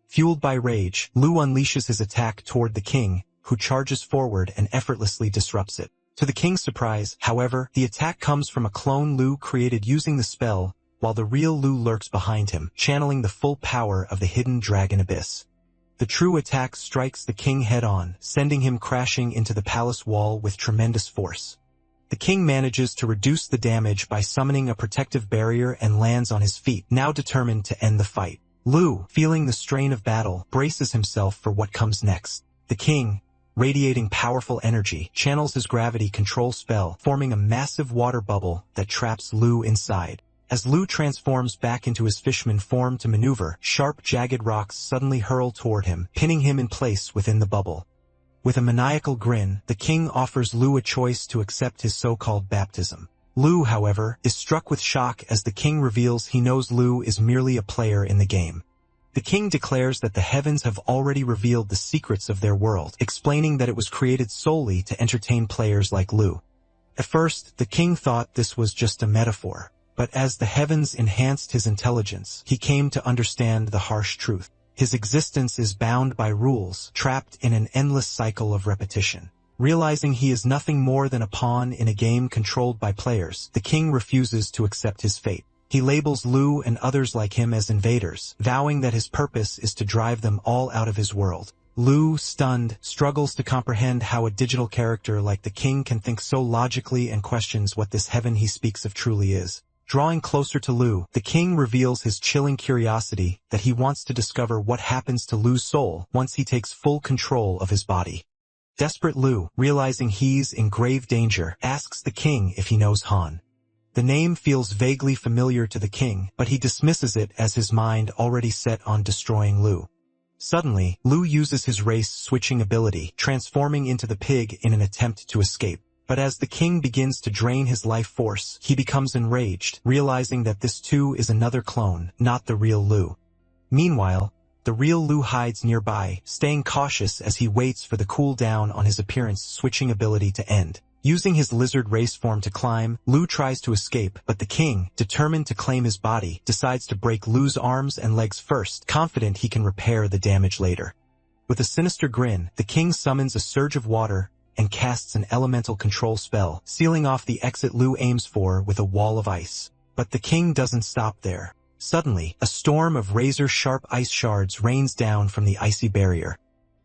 Fueled by rage, Lu unleashes his attack toward the king, who charges forward and effortlessly disrupts it. To the king's surprise, however, the attack comes from a clone Lu created using the spell, while the real Lu lurks behind him, channeling the full power of the Hidden Dragon Abyss. The true attack strikes the king head-on, sending him crashing into the palace wall with tremendous force. The king manages to reduce the damage by summoning a protective barrier and lands on his feet, now determined to end the fight. Lu, feeling the strain of battle, braces himself for what comes next. The king, radiating powerful energy, channels his gravity control spell, forming a massive water bubble that traps Lu inside. As Lu transforms back into his fishman form to maneuver, sharp, jagged rocks suddenly hurl toward him, pinning him in place within the bubble. With a maniacal grin, the king offers Lu a choice to accept his so-called baptism. Lu, however, is struck with shock as the king reveals he knows Lu is merely a player in the game. The king declares that the heavens have already revealed the secrets of their world, explaining that it was created solely to entertain players like Lu. At first, the king thought this was just a metaphor. But as the heavens enhanced his intelligence, he came to understand the harsh truth. His existence is bound by rules, trapped in an endless cycle of repetition. Realizing he is nothing more than a pawn in a game controlled by players, the king refuses to accept his fate. He labels Lu and others like him as invaders, vowing that his purpose is to drive them all out of his world. Lu, stunned, struggles to comprehend how a digital character like the king can think so logically and questions what this heaven he speaks of truly is. Drawing closer to Lu, the king reveals his chilling curiosity that he wants to discover what happens to Lu's soul once he takes full control of his body. Desperate Lu, realizing he's in grave danger, asks the king if he knows Han. The name feels vaguely familiar to the king, but he dismisses it as his mind already set on destroying Lu. Suddenly, Lu uses his race-switching ability, transforming into the pig in an attempt to escape. But as the king begins to drain his life force, he becomes enraged, realizing that this too is another clone, not the real Lu. Meanwhile, the real Lu hides nearby, staying cautious as he waits for the cooldown on his appearance switching ability to end. Using his lizard race form to climb, Lu tries to escape, but the king, determined to claim his body, decides to break Lu's arms and legs first, confident he can repair the damage later. With a sinister grin, the king summons a surge of water and casts an elemental control spell, sealing off the exit Lu aims for with a wall of ice. But the king doesn't stop there. Suddenly, a storm of razor-sharp ice shards rains down from the icy barrier.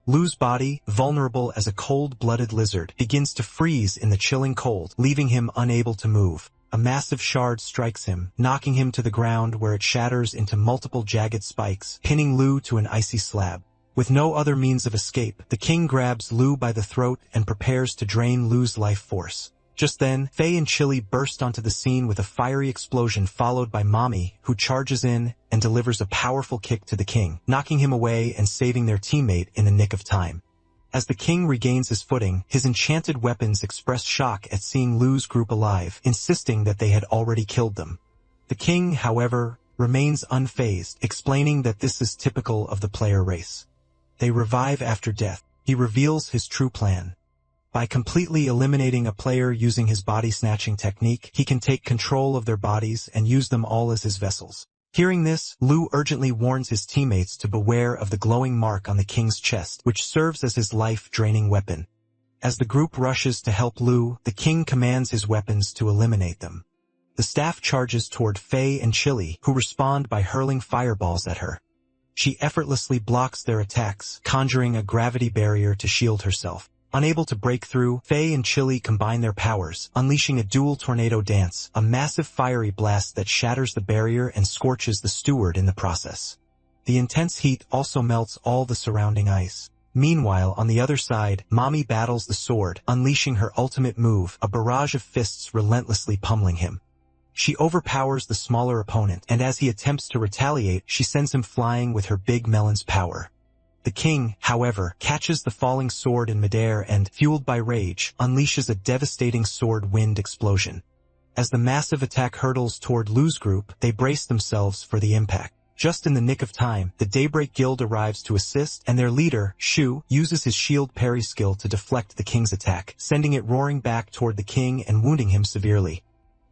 Lu's body, vulnerable as a cold-blooded lizard, begins to freeze in the chilling cold, leaving him unable to move. A massive shard strikes him, knocking him to the ground where it shatters into multiple jagged spikes, pinning Lu to an icy slab. With no other means of escape, the king grabs Lu by the throat and prepares to drain Lu's life force. Just then, Faye and Chili burst onto the scene with a fiery explosion followed by Mommy, who charges in and delivers a powerful kick to the king, knocking him away and saving their teammate in the nick of time. As the king regains his footing, his enchanted weapons express shock at seeing Lu's group alive, insisting that they had already killed them. The king, however, remains unfazed, explaining that this is typical of the player race. They revive after death. He reveals his true plan. By completely eliminating a player using his body-snatching technique, he can take control of their bodies and use them all as his vessels. Hearing this, Lu urgently warns his teammates to beware of the glowing mark on the king's chest, which serves as his life-draining weapon. As the group rushes to help Lu, the king commands his weapons to eliminate them. The staff charges toward Faye and Chili, who respond by hurling fireballs at her. She effortlessly blocks their attacks, conjuring a gravity barrier to shield herself. Unable to break through, Faye and Chili combine their powers, unleashing a dual tornado dance, a massive fiery blast that shatters the barrier and scorches the steward in the process. The intense heat also melts all the surrounding ice. Meanwhile, on the other side, Mommy battles the sword, unleashing her ultimate move, a barrage of fists relentlessly pummeling him. She overpowers the smaller opponent, and as he attempts to retaliate, she sends him flying with her big melon's power. The king, however, catches the falling sword in midair and, fueled by rage, unleashes a devastating sword wind explosion. As the massive attack hurtles toward Lu's group, they brace themselves for the impact. Just in the nick of time, the Daybreak Guild arrives to assist, and their leader, Shu, uses his shield parry skill to deflect the king's attack, sending it roaring back toward the king and wounding him severely.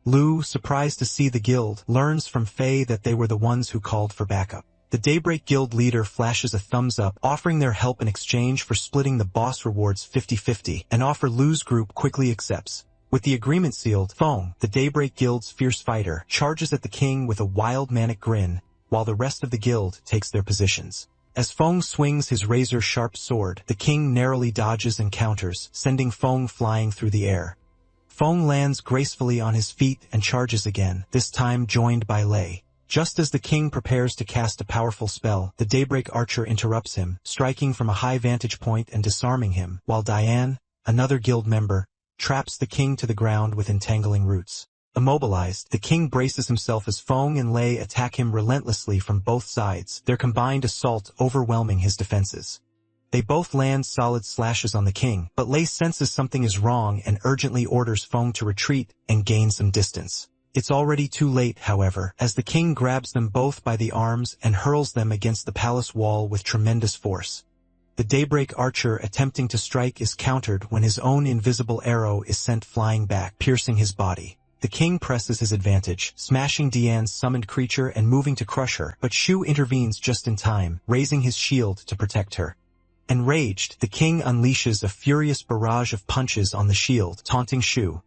Lu, surprised to see the guild, learns from Faye that they were the ones who called for backup. The Daybreak Guild leader flashes a thumbs up, offering their help in exchange for splitting the boss rewards 50-50, an offer Lu's group quickly accepts. With the agreement sealed, Fong, the Daybreak Guild's fierce fighter, charges at the king with a wild manic grin, while the rest of the guild takes their positions. As Fong swings his razor-sharp sword, the king narrowly dodges and counters, sending Fong flying through the air. Fong lands gracefully on his feet and charges again, this time joined by Lei. Just as the king prepares to cast a powerful spell, the Daybreak Archer interrupts him, striking from a high vantage point and disarming him, while Diane, another guild member, traps the king to the ground with entangling roots. Immobilized, the king braces himself as Fong and Lei attack him relentlessly from both sides, their combined assault overwhelming his defenses. They both land solid slashes on the king, but Lei senses something is wrong and urgently orders Fong to retreat and gain some distance. It's already too late, however, as the king grabs them both by the arms and hurls them against the palace wall with tremendous force. The Daybreak Archer attempting to strike is countered when his own invisible arrow is sent flying back, piercing his body. The king presses his advantage, smashing Diane's summoned creature and moving to crush her, but Shu intervenes just in time, raising his shield to protect her. Enraged, the king unleashes a furious barrage of punches on the shield, taunting Shu.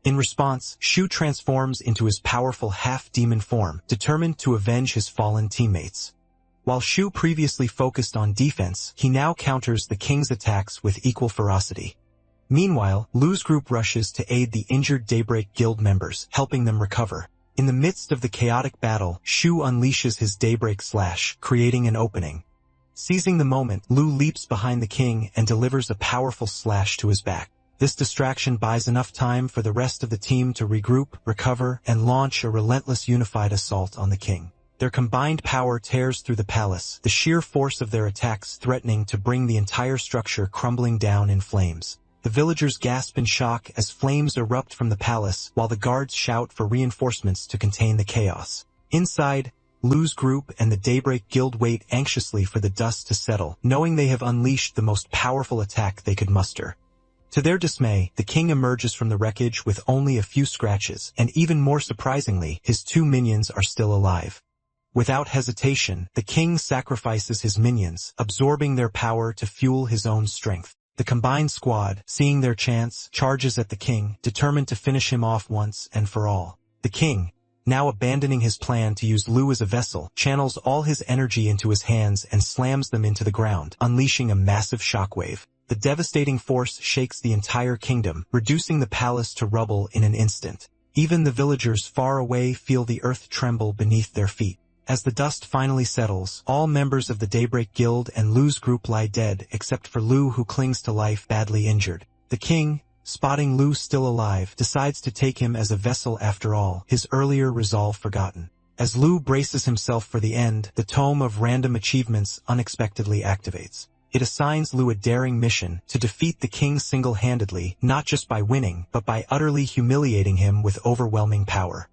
In response, Shu transforms into his powerful half-demon form, determined to avenge his fallen teammates. While Shu previously focused on defense, he now counters the king's attacks with equal ferocity. Meanwhile, Lu's group rushes to aid the injured Daybreak Guild members, helping them recover. In the midst of the chaotic battle, Shu unleashes his Daybreak Slash, creating an opening. Seizing the moment, Lu leaps behind the king and delivers a powerful slash to his back. This distraction buys enough time for the rest of the team to regroup, recover, and launch a relentless unified assault on the king. Their combined power tears through the palace, the sheer force of their attacks threatening to bring the entire structure crumbling down in flames. The villagers gasp in shock as flames erupt from the palace while the guards shout for reinforcements to contain the chaos. Inside, Lu's group and the Daybreak Guild wait anxiously for the dust to settle, knowing they have unleashed the most powerful attack they could muster. To their dismay, the king emerges from the wreckage with only a few scratches, and even more surprisingly, his 2 minions are still alive. Without hesitation, the king sacrifices his minions, absorbing their power to fuel his own strength. The combined squad, seeing their chance, charges at the king, determined to finish him off once and for all. The king, now abandoning his plan to use Lu as a vessel, channels all his energy into his hands and slams them into the ground, unleashing a massive shockwave. The devastating force shakes the entire kingdom, reducing the palace to rubble in an instant. Even the villagers far away feel the earth tremble beneath their feet. As the dust finally settles, all members of the Daybreak Guild and Lu's group lie dead except for Lu, who clings to life badly injured. The king, spotting Lu still alive, decides to take him as a vessel after all, his earlier resolve forgotten. As Lu braces himself for the end, the tome of random achievements unexpectedly activates. It assigns Lu a daring mission to defeat the king single-handedly, not just by winning, but by utterly humiliating him with overwhelming power.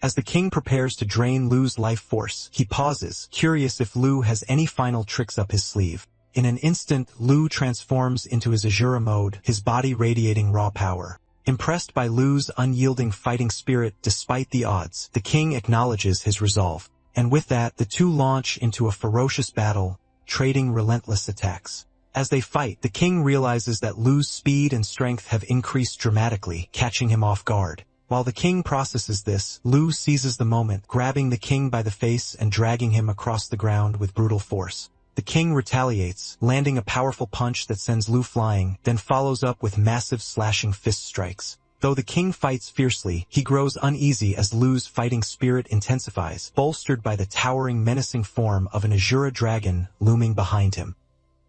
As the king prepares to drain Lu's life force, he pauses, curious if Lu has any final tricks up his sleeve. In an instant, Lu transforms into his Azura mode, his body radiating raw power. Impressed by Lu's unyielding fighting spirit despite the odds, the king acknowledges his resolve. And with that, the two launch into a ferocious battle, trading relentless attacks. As they fight, the king realizes that Lu's speed and strength have increased dramatically, catching him off guard. While the king processes this, Lu seizes the moment, grabbing the king by the face and dragging him across the ground with brutal force. The king retaliates, landing a powerful punch that sends Lu flying, then follows up with massive slashing fist strikes. Though the king fights fiercely, he grows uneasy as Lu's fighting spirit intensifies, bolstered by the towering menacing form of an Azura dragon looming behind him.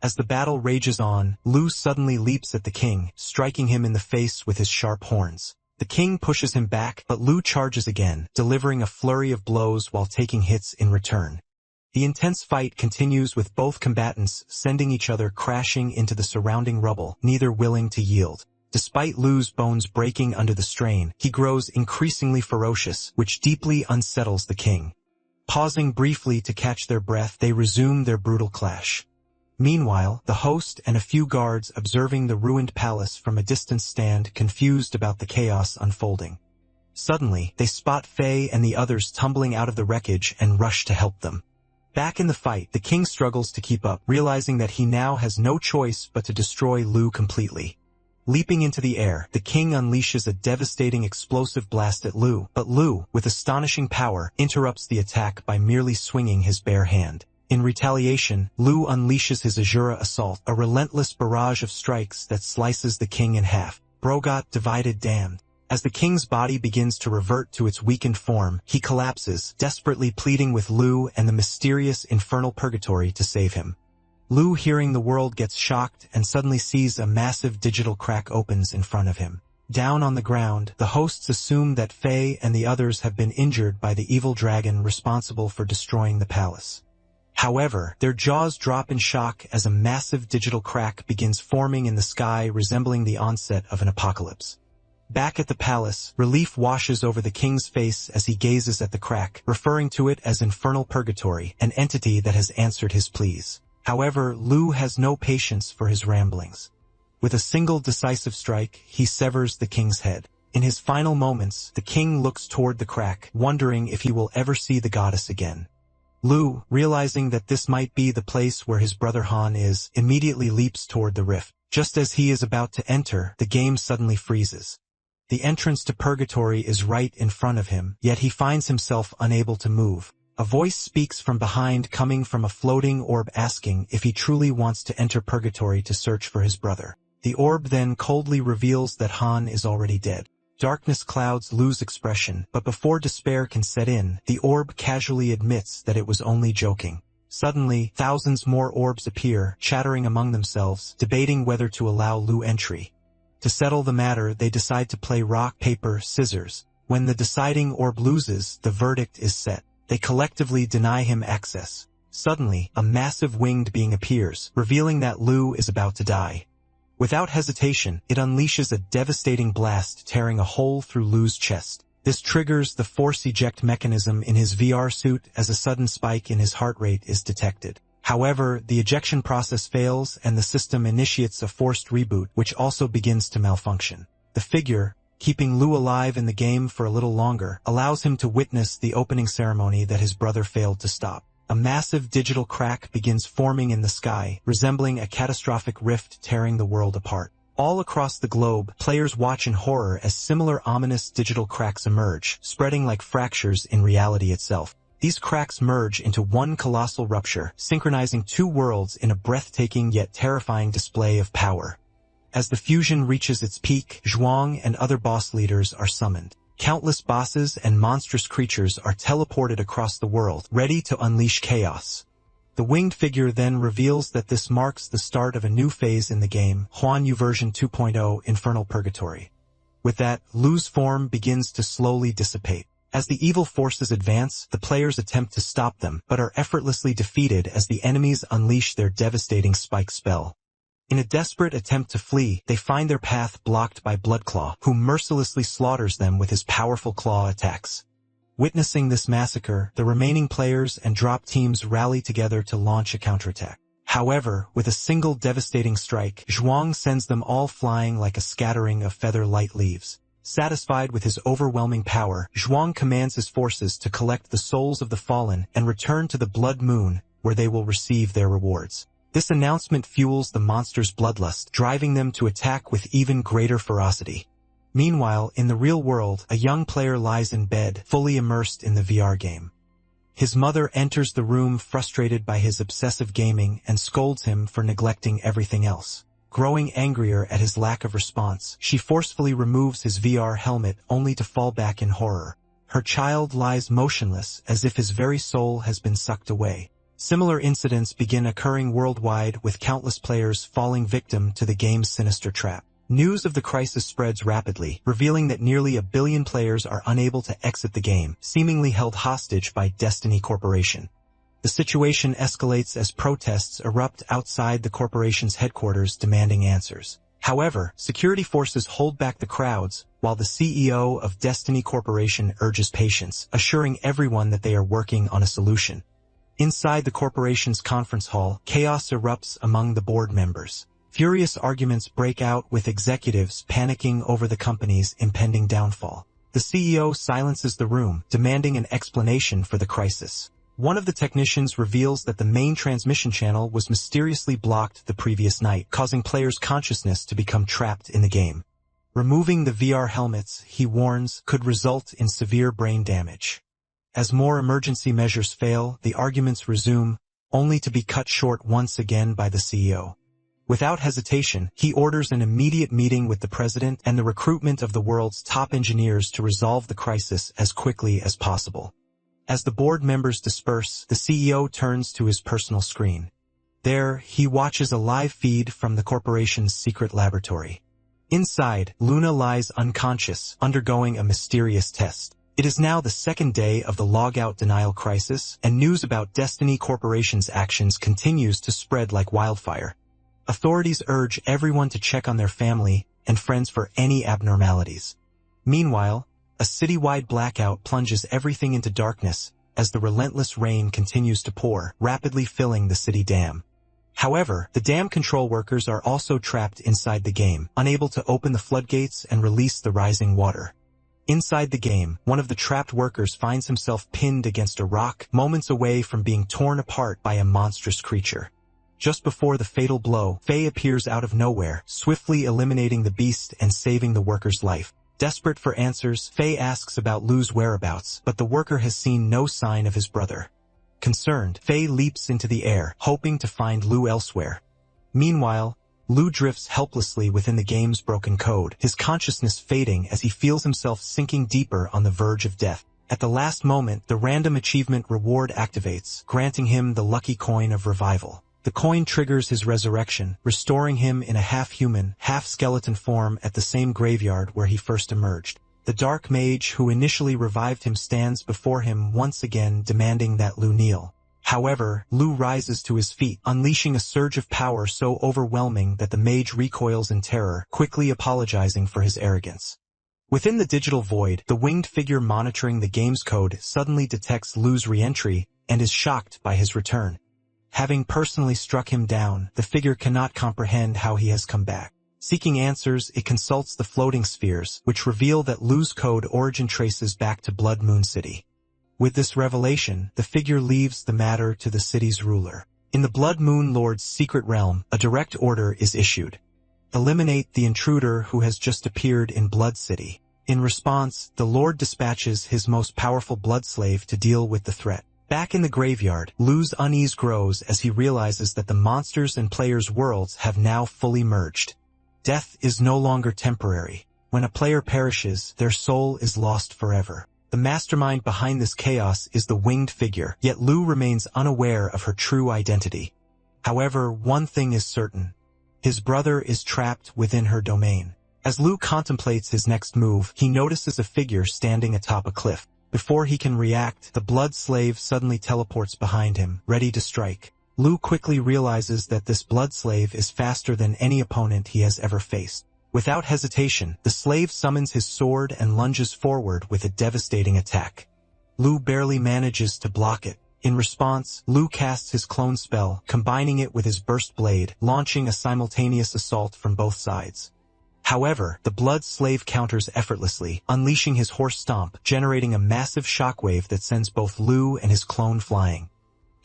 As the battle rages on, Lu suddenly leaps at the king, striking him in the face with his sharp horns. The king pushes him back, but Lu charges again, delivering a flurry of blows while taking hits in return. The intense fight continues with both combatants sending each other crashing into the surrounding rubble, neither willing to yield. Despite Lu's bones breaking under the strain, he grows increasingly ferocious, which deeply unsettles the king. Pausing briefly to catch their breath, they resume their brutal clash. Meanwhile, the host and a few guards observing the ruined palace from a distance stand confused about the chaos unfolding. Suddenly, they spot Faye and the others tumbling out of the wreckage and rush to help them. Back in the fight, the king struggles to keep up, realizing that he now has no choice but to destroy Lu completely. Leaping into the air, the king unleashes a devastating explosive blast at Lu, but Lu, with astonishing power, interrupts the attack by merely swinging his bare hand. In retaliation, Lu unleashes his Azura assault, a relentless barrage of strikes that slices the king in half. Brogot divided damned. As the king's body begins to revert to its weakened form, he collapses, desperately pleading with Lu and the mysterious infernal purgatory to save him. Lu, hearing the world, gets shocked and suddenly sees a massive digital crack opens in front of him. Down on the ground, the hosts assume that Faye and the others have been injured by the evil dragon responsible for destroying the palace. However, their jaws drop in shock as a massive digital crack begins forming in the sky, resembling the onset of an apocalypse. Back at the palace, relief washes over the king's face as he gazes at the crack, referring to it as infernal purgatory, an entity that has answered his pleas. However, Lu has no patience for his ramblings. With a single decisive strike, he severs the king's head. In his final moments, the king looks toward the crack, wondering if he will ever see the goddess again. Lu, realizing that this might be the place where his brother Han is, immediately leaps toward the rift. Just as he is about to enter, the game suddenly freezes. The entrance to purgatory is right in front of him, yet he finds himself unable to move. A voice speaks from behind, coming from a floating orb, asking if he truly wants to enter purgatory to search for his brother. The orb then coldly reveals that Han is already dead. Darkness clouds Lu's expression, but before despair can set in, the orb casually admits that it was only joking. Suddenly, thousands more orbs appear, chattering among themselves, debating whether to allow Lu entry. To settle the matter, they decide to play rock, paper, scissors. When the deciding orb loses, the verdict is set. They collectively deny him access. Suddenly, a massive winged being appears, revealing that Lu is about to die. Without hesitation, it unleashes a devastating blast, tearing a hole through Lu's chest. This triggers the force eject mechanism in his VR suit as a sudden spike in his heart rate is detected. However, the ejection process fails and the system initiates a forced reboot, which also begins to malfunction. The figure, keeping Lu alive in the game for a little longer, allows him to witness the opening ceremony that his brother failed to stop. A massive digital crack begins forming in the sky, resembling a catastrophic rift tearing the world apart. All across the globe, players watch in horror as similar ominous digital cracks emerge, spreading like fractures in reality itself. These cracks merge into one colossal rupture, synchronizing two worlds in a breathtaking yet terrifying display of power. As the fusion reaches its peak, Zhuang and other boss leaders are summoned. Countless bosses and monstrous creatures are teleported across the world, ready to unleash chaos. The winged figure then reveals that this marks the start of a new phase in the game, Huan Yu version 2.0 Infernal Purgatory. With that, Lu's form begins to slowly dissipate. As the evil forces advance, the players attempt to stop them, but are effortlessly defeated as the enemies unleash their devastating spike spell. In a desperate attempt to flee, they find their path blocked by Bloodclaw, who mercilessly slaughters them with his powerful claw attacks. Witnessing this massacre, the remaining players and drop teams rally together to launch a counterattack. However, with a single devastating strike, Zhuang sends them all flying like a scattering of feather-light leaves. Satisfied with his overwhelming power, Zhuang commands his forces to collect the souls of the fallen and return to the Blood Moon, where they will receive their rewards. This announcement fuels the monsters' bloodlust, driving them to attack with even greater ferocity. Meanwhile, in the real world, a young player lies in bed, fully immersed in the VR game. His mother enters the room frustrated by his obsessive gaming and scolds him for neglecting everything else. Growing angrier at his lack of response, she forcefully removes his VR helmet only to fall back in horror. Her child lies motionless as if his very soul has been sucked away. Similar incidents begin occurring worldwide, with countless players falling victim to the game's sinister trap. News of the crisis spreads rapidly, revealing that nearly 1 billion players are unable to exit the game, seemingly held hostage by Destiny Corporation. The situation escalates as protests erupt outside the corporation's headquarters demanding answers. However, security forces hold back the crowds, while the CEO of Destiny Corporation urges patience, assuring everyone that they are working on a solution. Inside the corporation's conference hall, chaos erupts among the board members. Furious arguments break out, with executives panicking over the company's impending downfall. The CEO silences the room, demanding an explanation for the crisis. One of the technicians reveals that the main transmission channel was mysteriously blocked the previous night, causing players' consciousness to become trapped in the game. Removing the VR helmets, he warns, could result in severe brain damage. As more emergency measures fail, the arguments resume, only to be cut short once again by the CEO. Without hesitation, he orders an immediate meeting with the president and the recruitment of the world's top engineers to resolve the crisis as quickly as possible. As the board members disperse, the CEO turns to his personal screen. There, he watches a live feed from the corporation's secret laboratory. Inside, Luna lies unconscious, undergoing a mysterious test. It is now the second day of the logout denial crisis, and news about Destiny Corporation's actions continues to spread like wildfire. Authorities urge everyone to check on their family and friends for any abnormalities. Meanwhile, a citywide blackout plunges everything into darkness as the relentless rain continues to pour, rapidly filling the city dam. However, the dam control workers are also trapped inside the game, unable to open the floodgates and release the rising water. Inside the game, one of the trapped workers finds himself pinned against a rock, moments away from being torn apart by a monstrous creature. Just before the fatal blow, Faye appears out of nowhere, swiftly eliminating the beast and saving the worker's life. Desperate for answers, Faye asks about Lu's whereabouts, but the worker has seen no sign of his brother. Concerned, Faye leaps into the air, hoping to find Lu elsewhere. Meanwhile, Lu drifts helplessly within the game's broken code, his consciousness fading as he feels himself sinking deeper on the verge of death. At the last moment, the random achievement reward activates, granting him the lucky coin of revival. The coin triggers his resurrection, restoring him in a half-human, half-skeleton form at the same graveyard where he first emerged. The dark mage who initially revived him stands before him once again, demanding that Lu kneel. However, Lu rises to his feet, unleashing a surge of power so overwhelming that the mage recoils in terror, quickly apologizing for his arrogance. Within the digital void, the winged figure monitoring the game's code suddenly detects Lu's re-entry and is shocked by his return. Having personally struck him down, the figure cannot comprehend how he has come back. Seeking answers, it consults the floating spheres, which reveal that Lu's code origin traces back to Blood Moon City. With this revelation, the figure leaves the matter to the city's ruler. In the Blood Moon Lord's secret realm, a direct order is issued. Eliminate the intruder who has just appeared in Blood City. In response, the Lord dispatches his most powerful blood slave to deal with the threat. Back in the graveyard, Lu's unease grows as he realizes that the monsters and players' worlds have now fully merged. Death is no longer temporary. When a player perishes, their soul is lost forever. The mastermind behind this chaos is the winged figure, yet Lu remains unaware of her true identity. However, one thing is certain. His brother is trapped within her domain. As Lu contemplates his next move, he notices a figure standing atop a cliff. Before he can react, the blood slave suddenly teleports behind him, ready to strike. Lu quickly realizes that this blood slave is faster than any opponent he has ever faced. Without hesitation, the slave summons his sword and lunges forward with a devastating attack. Lu barely manages to block it. In response, Lu casts his clone spell, combining it with his burst blade, launching a simultaneous assault from both sides. However, the blood slave counters effortlessly, unleashing his horse stomp, generating a massive shockwave that sends both Lu and his clone flying.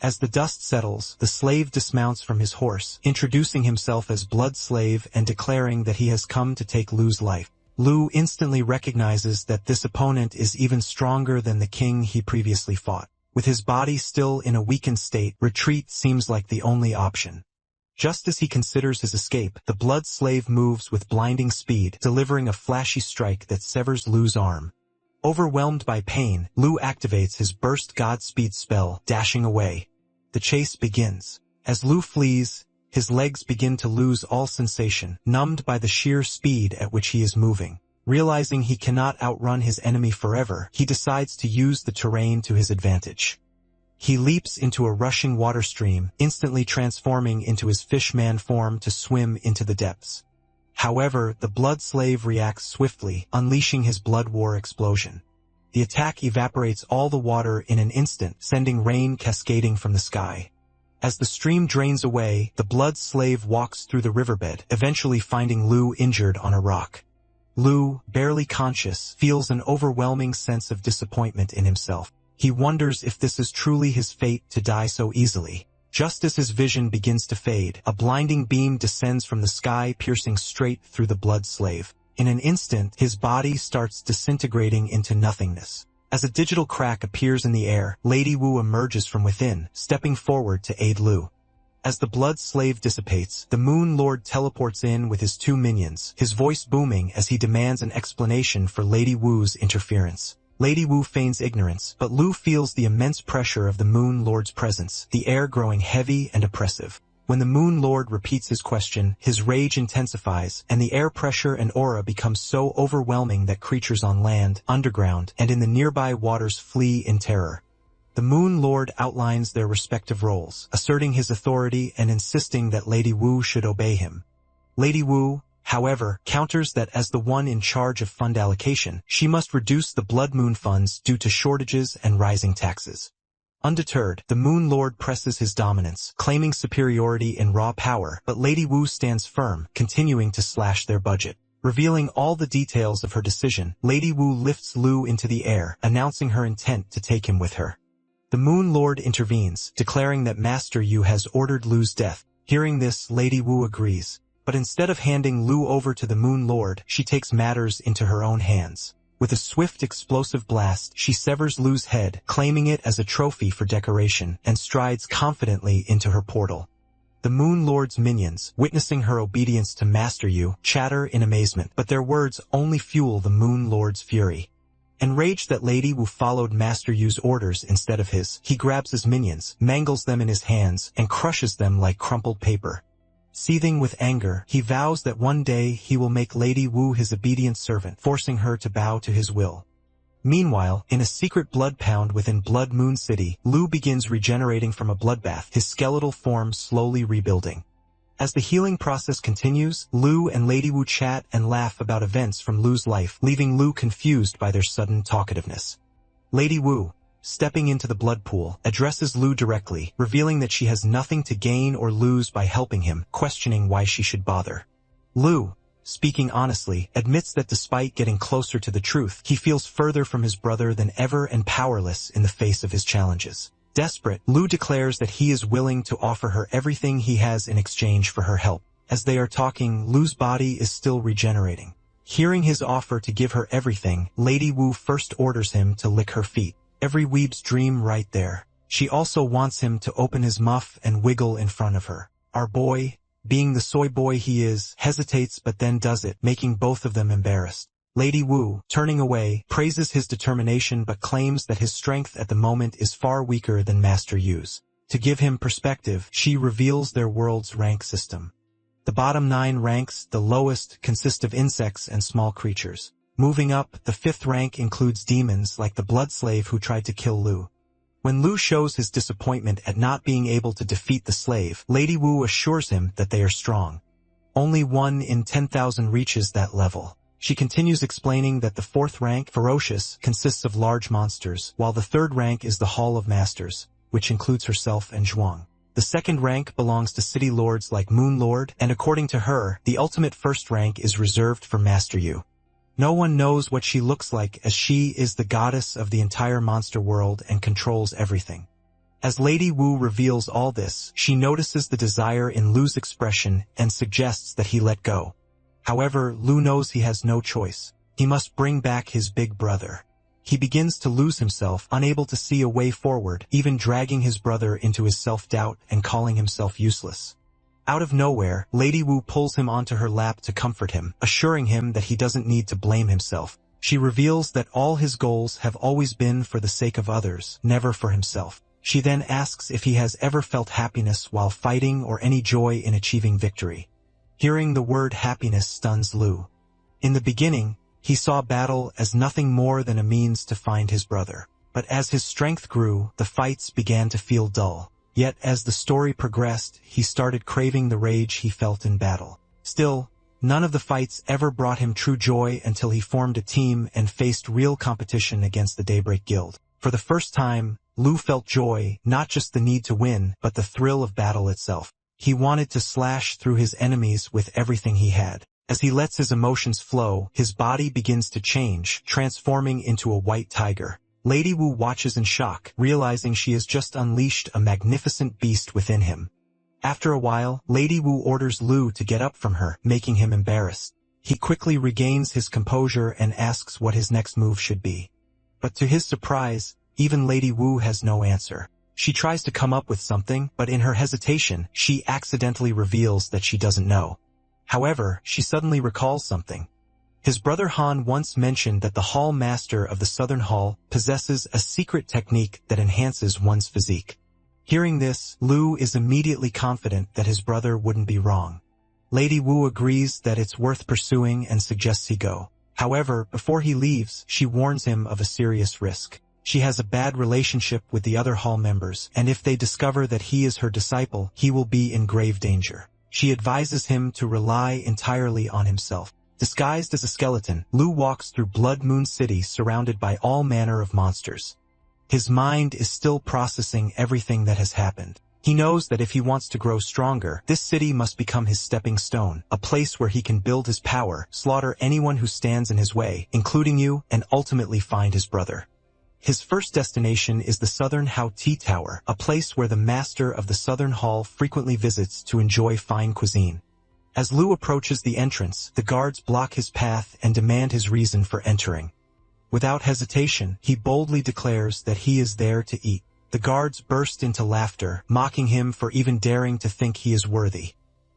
As the dust settles, the slave dismounts from his horse, introducing himself as Blood Slave and declaring that he has come to take Lu's life. Lu instantly recognizes that this opponent is even stronger than the king he previously fought. With his body still in a weakened state, retreat seems like the only option. Just as he considers his escape, the blood slave moves with blinding speed, delivering a flashy strike that severs Lu's arm. Overwhelmed by pain, Lu activates his burst Godspeed spell, dashing away. The chase begins. As Lu flees, his legs begin to lose all sensation, numbed by the sheer speed at which he is moving. Realizing he cannot outrun his enemy forever, he decides to use the terrain to his advantage. He leaps into a rushing water stream, instantly transforming into his fishman form to swim into the depths. However, the blood slave reacts swiftly, unleashing his blood war explosion. The attack evaporates all the water in an instant, sending rain cascading from the sky. As the stream drains away, the blood slave walks through the riverbed, eventually finding Lu injured on a rock. Lu, barely conscious, feels an overwhelming sense of disappointment in himself. He wonders if this is truly his fate to die so easily. Just as his vision begins to fade, a blinding beam descends from the sky, piercing straight through the blood slave. In an instant, his body starts disintegrating into nothingness. As a digital crack appears in the air, Lady Wu emerges from within, stepping forward to aid Lu. As the blood slave dissipates, the Moon Lord teleports in with his two minions, his voice booming as he demands an explanation for Lady Wu's interference. Lady Wu feigns ignorance, but Lu feels the immense pressure of the Moon Lord's presence, the air growing heavy and oppressive. When the Moon Lord repeats his question, his rage intensifies, and the air pressure and aura become so overwhelming that creatures on land, underground, and in the nearby waters flee in terror. The Moon Lord outlines their respective roles, asserting his authority and insisting that Lady Wu should obey him. Lady Wu, however, counters that as the one in charge of fund allocation, she must reduce the Blood Moon funds due to shortages and rising taxes. Undeterred, the Moon Lord presses his dominance, claiming superiority in raw power, but Lady Wu stands firm, continuing to slash their budget. Revealing all the details of her decision, Lady Wu lifts Lu into the air, announcing her intent to take him with her. The Moon Lord intervenes, declaring that Master Yu has ordered Lu's death. Hearing this, Lady Wu agrees. But instead of handing Lu over to the Moon Lord, she takes matters into her own hands. With a swift explosive blast, she severs Lu's head, claiming it as a trophy for decoration, and strides confidently into her portal. The Moon Lord's minions, witnessing her obedience to Master Yu, chatter in amazement, but their words only fuel the Moon Lord's fury. Enraged that Lady Wu followed Master Yu's orders instead of his, he grabs his minions, mangles them in his hands, and crushes them like crumpled paper. Seething with anger, he vows that one day he will make Lady Wu his obedient servant, forcing her to bow to his will. Meanwhile, in a secret blood pound within Blood Moon City, Lu begins regenerating from a bloodbath, his skeletal form slowly rebuilding. As the healing process continues, Lu and Lady Wu chat and laugh about events from Lu's life, leaving Lu confused by their sudden talkativeness. Lady Wu, stepping into the blood pool, addresses Lu directly, revealing that she has nothing to gain or lose by helping him, questioning why she should bother. Lu, speaking honestly, admits that despite getting closer to the truth, he feels further from his brother than ever and powerless in the face of his challenges. Desperate, Lu declares that he is willing to offer her everything he has in exchange for her help. As they are talking, Lu's body is still regenerating. Hearing his offer to give her everything, Lady Wu first orders him to lick her feet. Every weeb's dream right there. She also wants him to open his muff and wiggle in front of her. Our boy, being the soy boy he is, hesitates but then does it, making both of them embarrassed. Lady Wu, turning away, praises his determination but claims that his strength at the moment is far weaker than Master Yu's. To give him perspective, she reveals their world's rank system. The bottom 9 ranks, the lowest, consist of insects and small creatures. Moving up, the 5th rank includes demons like the blood slave who tried to kill Lu. When Lu shows his disappointment at not being able to defeat the slave, Lady Wu assures him that they are strong. Only 1 in 10,000 reaches that level. She continues explaining that the 4th rank, Ferocious, consists of large monsters, while the 3rd rank is the Hall of Masters, which includes herself and Zhuang. The 2nd rank belongs to city lords like Moon Lord, and according to her, the ultimate 1st rank is reserved for Master Yu. No one knows what she looks like as she is the goddess of the entire monster world and controls everything. As Lady Wu reveals all this, she notices the desire in Lu's expression and suggests that he let go. However, Lu knows he has no choice. He must bring back his big brother. He begins to lose himself, unable to see a way forward, even dragging his brother into his self-doubt and calling himself useless. Out of nowhere, Lady Wu pulls him onto her lap to comfort him, assuring him that he doesn't need to blame himself. She reveals that all his goals have always been for the sake of others, never for himself. She then asks if he has ever felt happiness while fighting or any joy in achieving victory. Hearing the word happiness stuns Lu. In the beginning, he saw battle as nothing more than a means to find his brother. But as his strength grew, the fights began to feel dull. Yet as the story progressed, he started craving the rage he felt in battle. Still, none of the fights ever brought him true joy until he formed a team and faced real competition against the Daybreak Guild. For the first time, Lu felt joy, not just the need to win, but the thrill of battle itself. He wanted to slash through his enemies with everything he had. As he lets his emotions flow, his body begins to change, transforming into a white tiger. Lady Wu watches in shock, realizing she has just unleashed a magnificent beast within him. After a while, Lady Wu orders Lu to get up from her, making him embarrassed. He quickly regains his composure and asks what his next move should be. But to his surprise, even Lady Wu has no answer. She tries to come up with something, but in her hesitation, she accidentally reveals that she doesn't know. However, she suddenly recalls something. His brother Han once mentioned that the Hall Master of the Southern Hall possesses a secret technique that enhances one's physique. Hearing this, Lu is immediately confident that his brother wouldn't be wrong. Lady Wu agrees that it's worth pursuing and suggests he go. However, before he leaves, she warns him of a serious risk. She has a bad relationship with the other hall members, and if they discover that he is her disciple, he will be in grave danger. She advises him to rely entirely on himself. Disguised as a skeleton, Lu walks through Blood Moon City surrounded by all manner of monsters. His mind is still processing everything that has happened. He knows that if he wants to grow stronger, this city must become his stepping stone, a place where he can build his power, slaughter anyone who stands in his way, including you, and ultimately find his brother. His first destination is the Southern Hao Tea Tower, a place where the master of the Southern Hall frequently visits to enjoy fine cuisine. As Lu approaches the entrance, the guards block his path and demand his reason for entering. Without hesitation, he boldly declares that he is there to eat. The guards burst into laughter, mocking him for even daring to think he is worthy.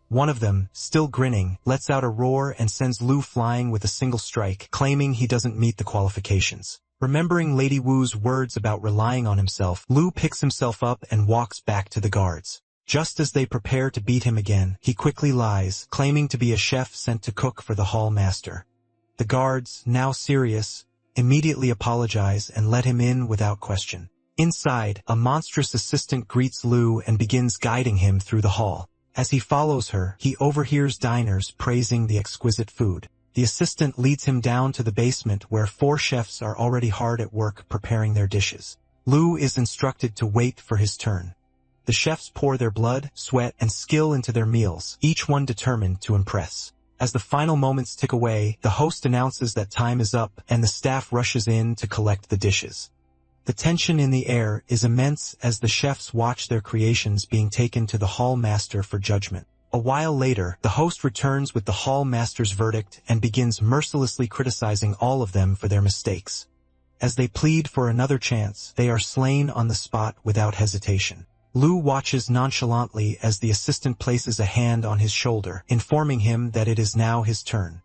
One of them, still grinning, lets out a roar and sends Lu flying with a single strike, claiming he doesn't meet the qualifications. Remembering Lady Wu's words about relying on himself, Lu picks himself up and walks back to the guards. Just as they prepare to beat him again, he quickly lies, claiming to be a chef sent to cook for the hall master. The guards, now serious, immediately apologize and let him in without question. Inside, a monstrous assistant greets Lu and begins guiding him through the hall. As he follows her, he overhears diners praising the exquisite food. The assistant leads him down to the basement where 4 chefs are already hard at work preparing their dishes. Lu is instructed to wait for his turn. The chefs pour their blood, sweat, and skill into their meals, each one determined to impress. As the final moments tick away, the host announces that time is up and the staff rushes in to collect the dishes. The tension in the air is immense as the chefs watch their creations being taken to the hall master for judgment. A while later, the host returns with the hall master's verdict and begins mercilessly criticizing all of them for their mistakes. As they plead for another chance, they are slain on the spot without hesitation. Lu watches nonchalantly as the assistant places a hand on his shoulder, informing him that it is now his turn.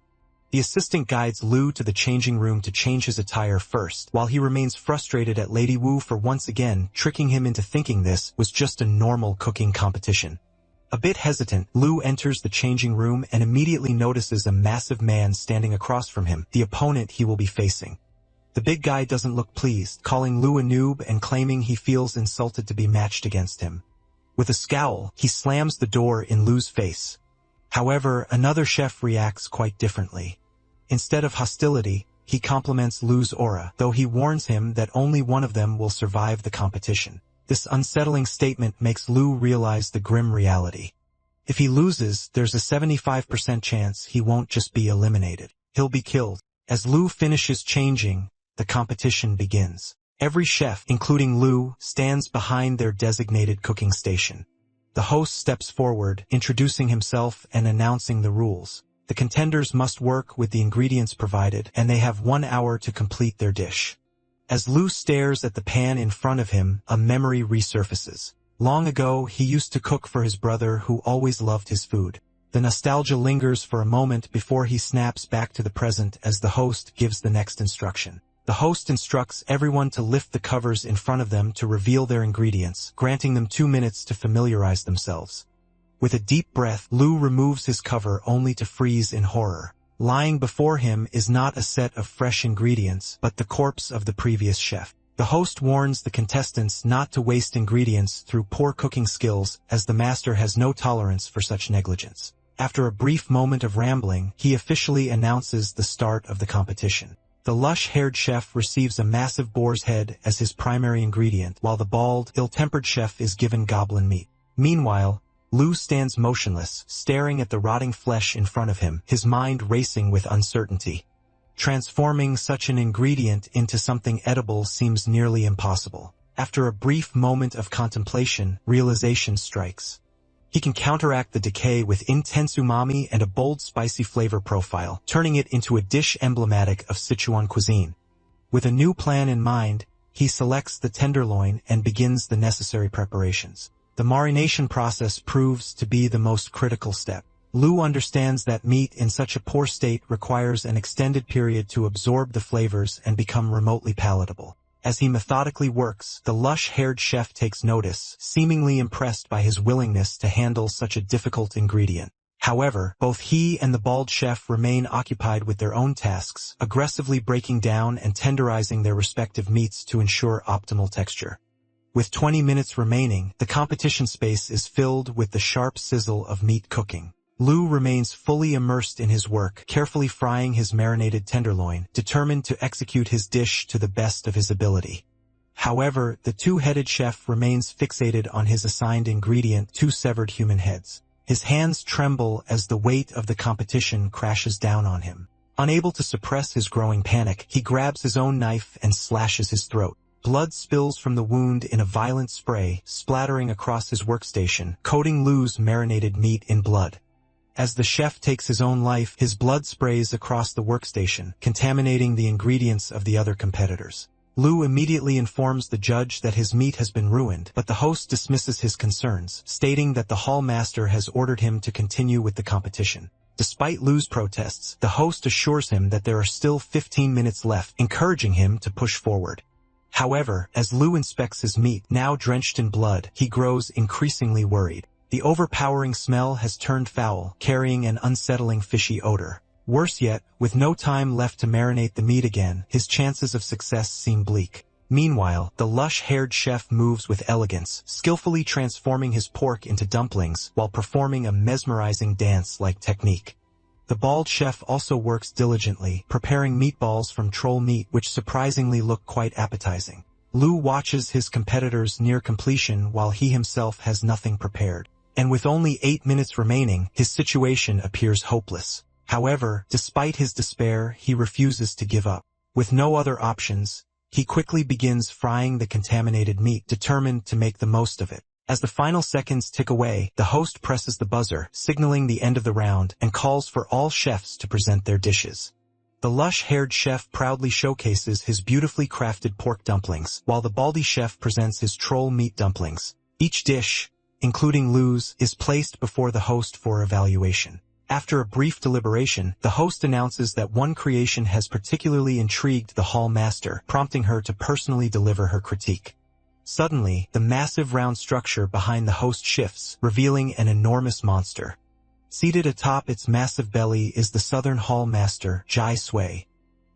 The assistant guides Lu to the changing room to change his attire first, while he remains frustrated at Lady Wu for once again tricking him into thinking this was just a normal cooking competition. A bit hesitant, Lu enters the changing room and immediately notices a massive man standing across from him, the opponent he will be facing. The big guy doesn't look pleased, calling Lu a noob and claiming he feels insulted to be matched against him. With a scowl, he slams the door in Lu's face. However, another chef reacts quite differently. Instead of hostility, he compliments Lu's aura, though he warns him that only one of them will survive the competition. This unsettling statement makes Lu realize the grim reality. If he loses, there's a 75% chance he won't just be eliminated. He'll be killed. As Lu finishes changing, the competition begins. Every chef, including Lu, stands behind their designated cooking station. The host steps forward, introducing himself and announcing the rules. The contenders must work with the ingredients provided, and they have 1 hour to complete their dish. As Lu stares at the pan in front of him, a memory resurfaces. Long ago, he used to cook for his brother who always loved his food. The nostalgia lingers for a moment before he snaps back to the present as the host gives the next instruction. The host instructs everyone to lift the covers in front of them to reveal their ingredients, granting them 2 minutes to familiarize themselves. With a deep breath, Lu removes his cover only to freeze in horror. Lying before him is not a set of fresh ingredients, but the corpse of the previous chef. The host warns the contestants not to waste ingredients through poor cooking skills, as the master has no tolerance for such negligence. After a brief moment of rambling, he officially announces the start of the competition. The lush-haired chef receives a massive boar's head as his primary ingredient, while the bald, ill-tempered chef is given goblin meat. Meanwhile, Lu stands motionless, staring at the rotting flesh in front of him, his mind racing with uncertainty. Transforming such an ingredient into something edible seems nearly impossible. After a brief moment of contemplation, realization strikes. He can counteract the decay with intense umami and a bold spicy flavor profile, turning it into a dish emblematic of Sichuan cuisine. With a new plan in mind, he selects the tenderloin and begins the necessary preparations. The marination process proves to be the most critical step. Lu understands that meat in such a poor state requires an extended period to absorb the flavors and become remotely palatable. As he methodically works, the lush-haired chef takes notice, seemingly impressed by his willingness to handle such a difficult ingredient. However, both he and the bald chef remain occupied with their own tasks, aggressively breaking down and tenderizing their respective meats to ensure optimal texture. With 20 minutes remaining, the competition space is filled with the sharp sizzle of meat cooking. Lu remains fully immersed in his work, carefully frying his marinated tenderloin, determined to execute his dish to the best of his ability. However, the two-headed chef remains fixated on his assigned ingredient, 2 severed human heads. His hands tremble as the weight of the competition crashes down on him. Unable to suppress his growing panic, he grabs his own knife and slashes his throat. Blood spills from the wound in a violent spray, splattering across his workstation, coating Lu's marinated meat in blood. As the chef takes his own life, his blood sprays across the workstation, contaminating the ingredients of the other competitors. Lu immediately informs the judge that his meat has been ruined, but the host dismisses his concerns, stating that the hall master has ordered him to continue with the competition. Despite Lu's protests, the host assures him that there are still 15 minutes left, encouraging him to push forward. However, as Lu inspects his meat, now drenched in blood, he grows increasingly worried. The overpowering smell has turned foul, carrying an unsettling fishy odor. Worse yet, with no time left to marinate the meat again, his chances of success seem bleak. Meanwhile, the lush-haired chef moves with elegance, skillfully transforming his pork into dumplings while performing a mesmerizing dance-like technique. The bald chef also works diligently, preparing meatballs from troll meat which surprisingly look quite appetizing. Lu watches his competitors near completion while he himself has nothing prepared. And with only 8 minutes remaining, his situation appears hopeless. However, despite his despair, he refuses to give up. With no other options, he quickly begins frying the contaminated meat, determined to make the most of it. As the final seconds tick away, the host presses the buzzer, signaling the end of the round, and calls for all chefs to present their dishes. The lush-haired chef proudly showcases his beautifully crafted pork dumplings, while the baldy chef presents his troll meat dumplings. Each dish, including Lu's, is placed before the host for evaluation. After a brief deliberation, the host announces that one creation has particularly intrigued the hall master, prompting her to personally deliver her critique. Suddenly, the massive round structure behind the host shifts, revealing an enormous monster. Seated atop its massive belly is the southern hall master, Jai Sui.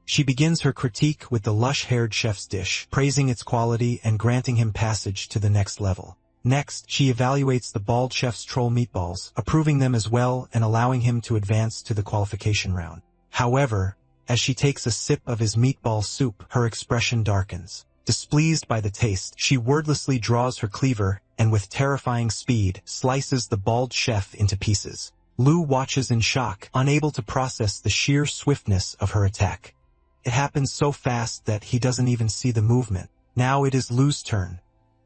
She begins her critique with the lush-haired chef's dish, praising its quality and granting him passage to the next level. Next, she evaluates the bald chef's troll meatballs, approving them as well and allowing him to advance to the qualification round. However, as she takes a sip of his meatball soup, her expression darkens. Displeased by the taste, she wordlessly draws her cleaver and with terrifying speed, slices the bald chef into pieces. Lu watches in shock, unable to process the sheer swiftness of her attack. It happens so fast that he doesn't even see the movement. Now it is Lu's turn.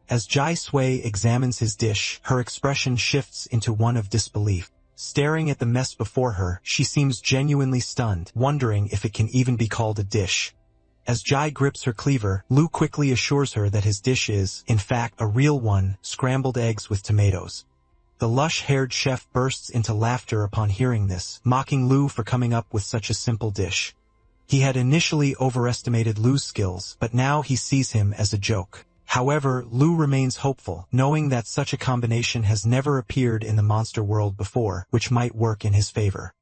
As Jai Sui examines his dish, her expression shifts into one of disbelief. Staring at the mess before her, she seems genuinely stunned, wondering if it can even be called a dish. As Jai grips her cleaver, Lu quickly assures her that his dish is, in fact, a real one, scrambled eggs with tomatoes. The lush-haired chef bursts into laughter upon hearing this, mocking Lu for coming up with such a simple dish. He had initially overestimated Lu's skills, but now he sees him as a joke. However, Lu remains hopeful, knowing that such a combination has never appeared in the monster world before, which might work in his favor.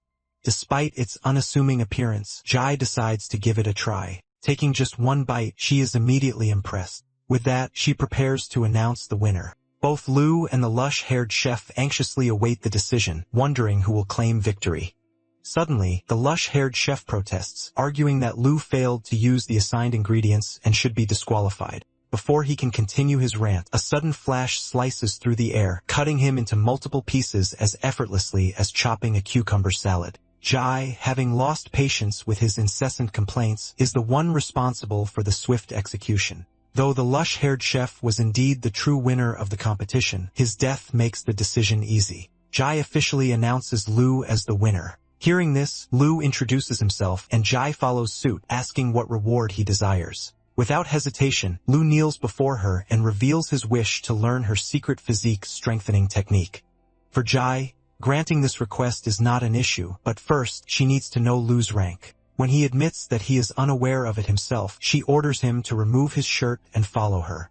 Despite its unassuming appearance, Jai decides to give it a try. Taking just one bite, she is immediately impressed. With that, she prepares to announce the winner. Both Lu and the lush-haired chef anxiously await the decision, wondering who will claim victory. Suddenly, the lush-haired chef protests, arguing that Lu failed to use the assigned ingredients and should be disqualified. Before he can continue his rant, a sudden flash slices through the air, cutting him into multiple pieces as effortlessly as chopping a cucumber salad. Jai, having lost patience with his incessant complaints, is the one responsible for the swift execution. Though the lush-haired chef was indeed the true winner of the competition, his death makes the decision easy. Jai officially announces Lu as the winner. Hearing this, Lu introduces himself, and Jai follows suit, asking what reward he desires. Without hesitation, Lu kneels before her and reveals his wish to learn her secret physique strengthening technique. For Jai, granting this request is not an issue, but first, she needs to know Lu's rank. When he admits that he is unaware of it himself, she orders him to remove his shirt and follow her.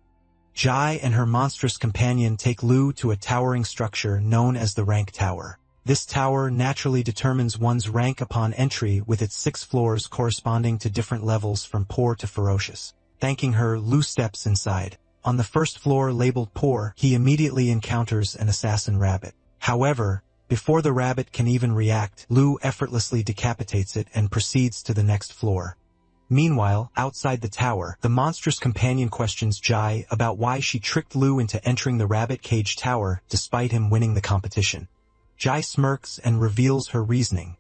Jai and her monstrous companion take Lu to a towering structure known as the Rank Tower. This tower naturally determines one's rank upon entry, with its 6 floors corresponding to different levels from poor to ferocious. Thanking her, Lu steps inside. On the first floor labeled poor, he immediately encounters an assassin rabbit. However, before the rabbit can even react, Lu effortlessly decapitates it and proceeds to the next floor. Meanwhile, outside the tower, the monstrous companion questions Jai about why she tricked Lu into entering the rabbit cage tower despite him winning the competition. Jai smirks and reveals her reasoning.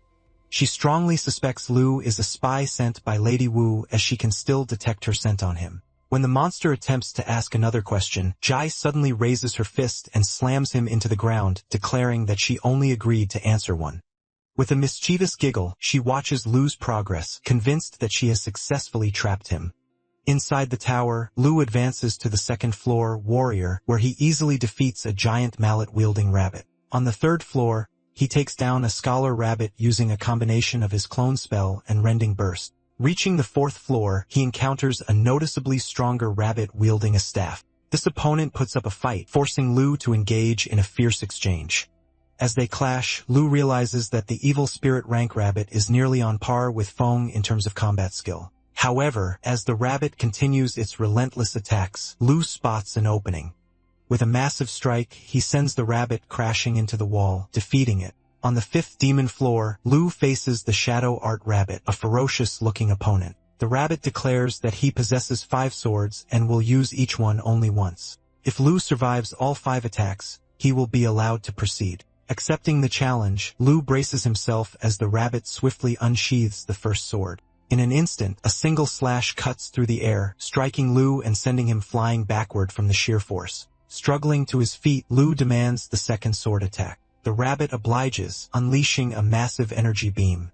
She strongly suspects Lu is a spy sent by Lady Wu, as she can still detect her scent on him. When the monster attempts to ask another question, Jai suddenly raises her fist and slams him into the ground, declaring that she only agreed to answer one. With a mischievous giggle, she watches Lu's progress, convinced that she has successfully trapped him. Inside the tower, Lu advances to the second floor warrior, where he easily defeats a giant mallet-wielding rabbit. On the third floor, he takes down a scholar rabbit using a combination of his clone spell and rending burst. Reaching the fourth floor, he encounters a noticeably stronger rabbit wielding a staff. This opponent puts up a fight, forcing Lu to engage in a fierce exchange. As they clash, Lu realizes that the evil spirit rank rabbit is nearly on par with Feng in terms of combat skill. However, as the rabbit continues its relentless attacks, Lu spots an opening. With a massive strike, he sends the rabbit crashing into the wall, defeating it. On the 5th demon floor, Lu faces the Shadow Art Rabbit, a ferocious-looking opponent. The rabbit declares that he possesses 5 swords and will use each one only once. If Lu survives all 5 attacks, he will be allowed to proceed. Accepting the challenge, Lu braces himself as the rabbit swiftly unsheathes the first sword. In an instant, a single slash cuts through the air, striking Lu and sending him flying backward from the sheer force. Struggling to his feet, Lu demands the second sword attack. The rabbit obliges, unleashing a massive energy beam.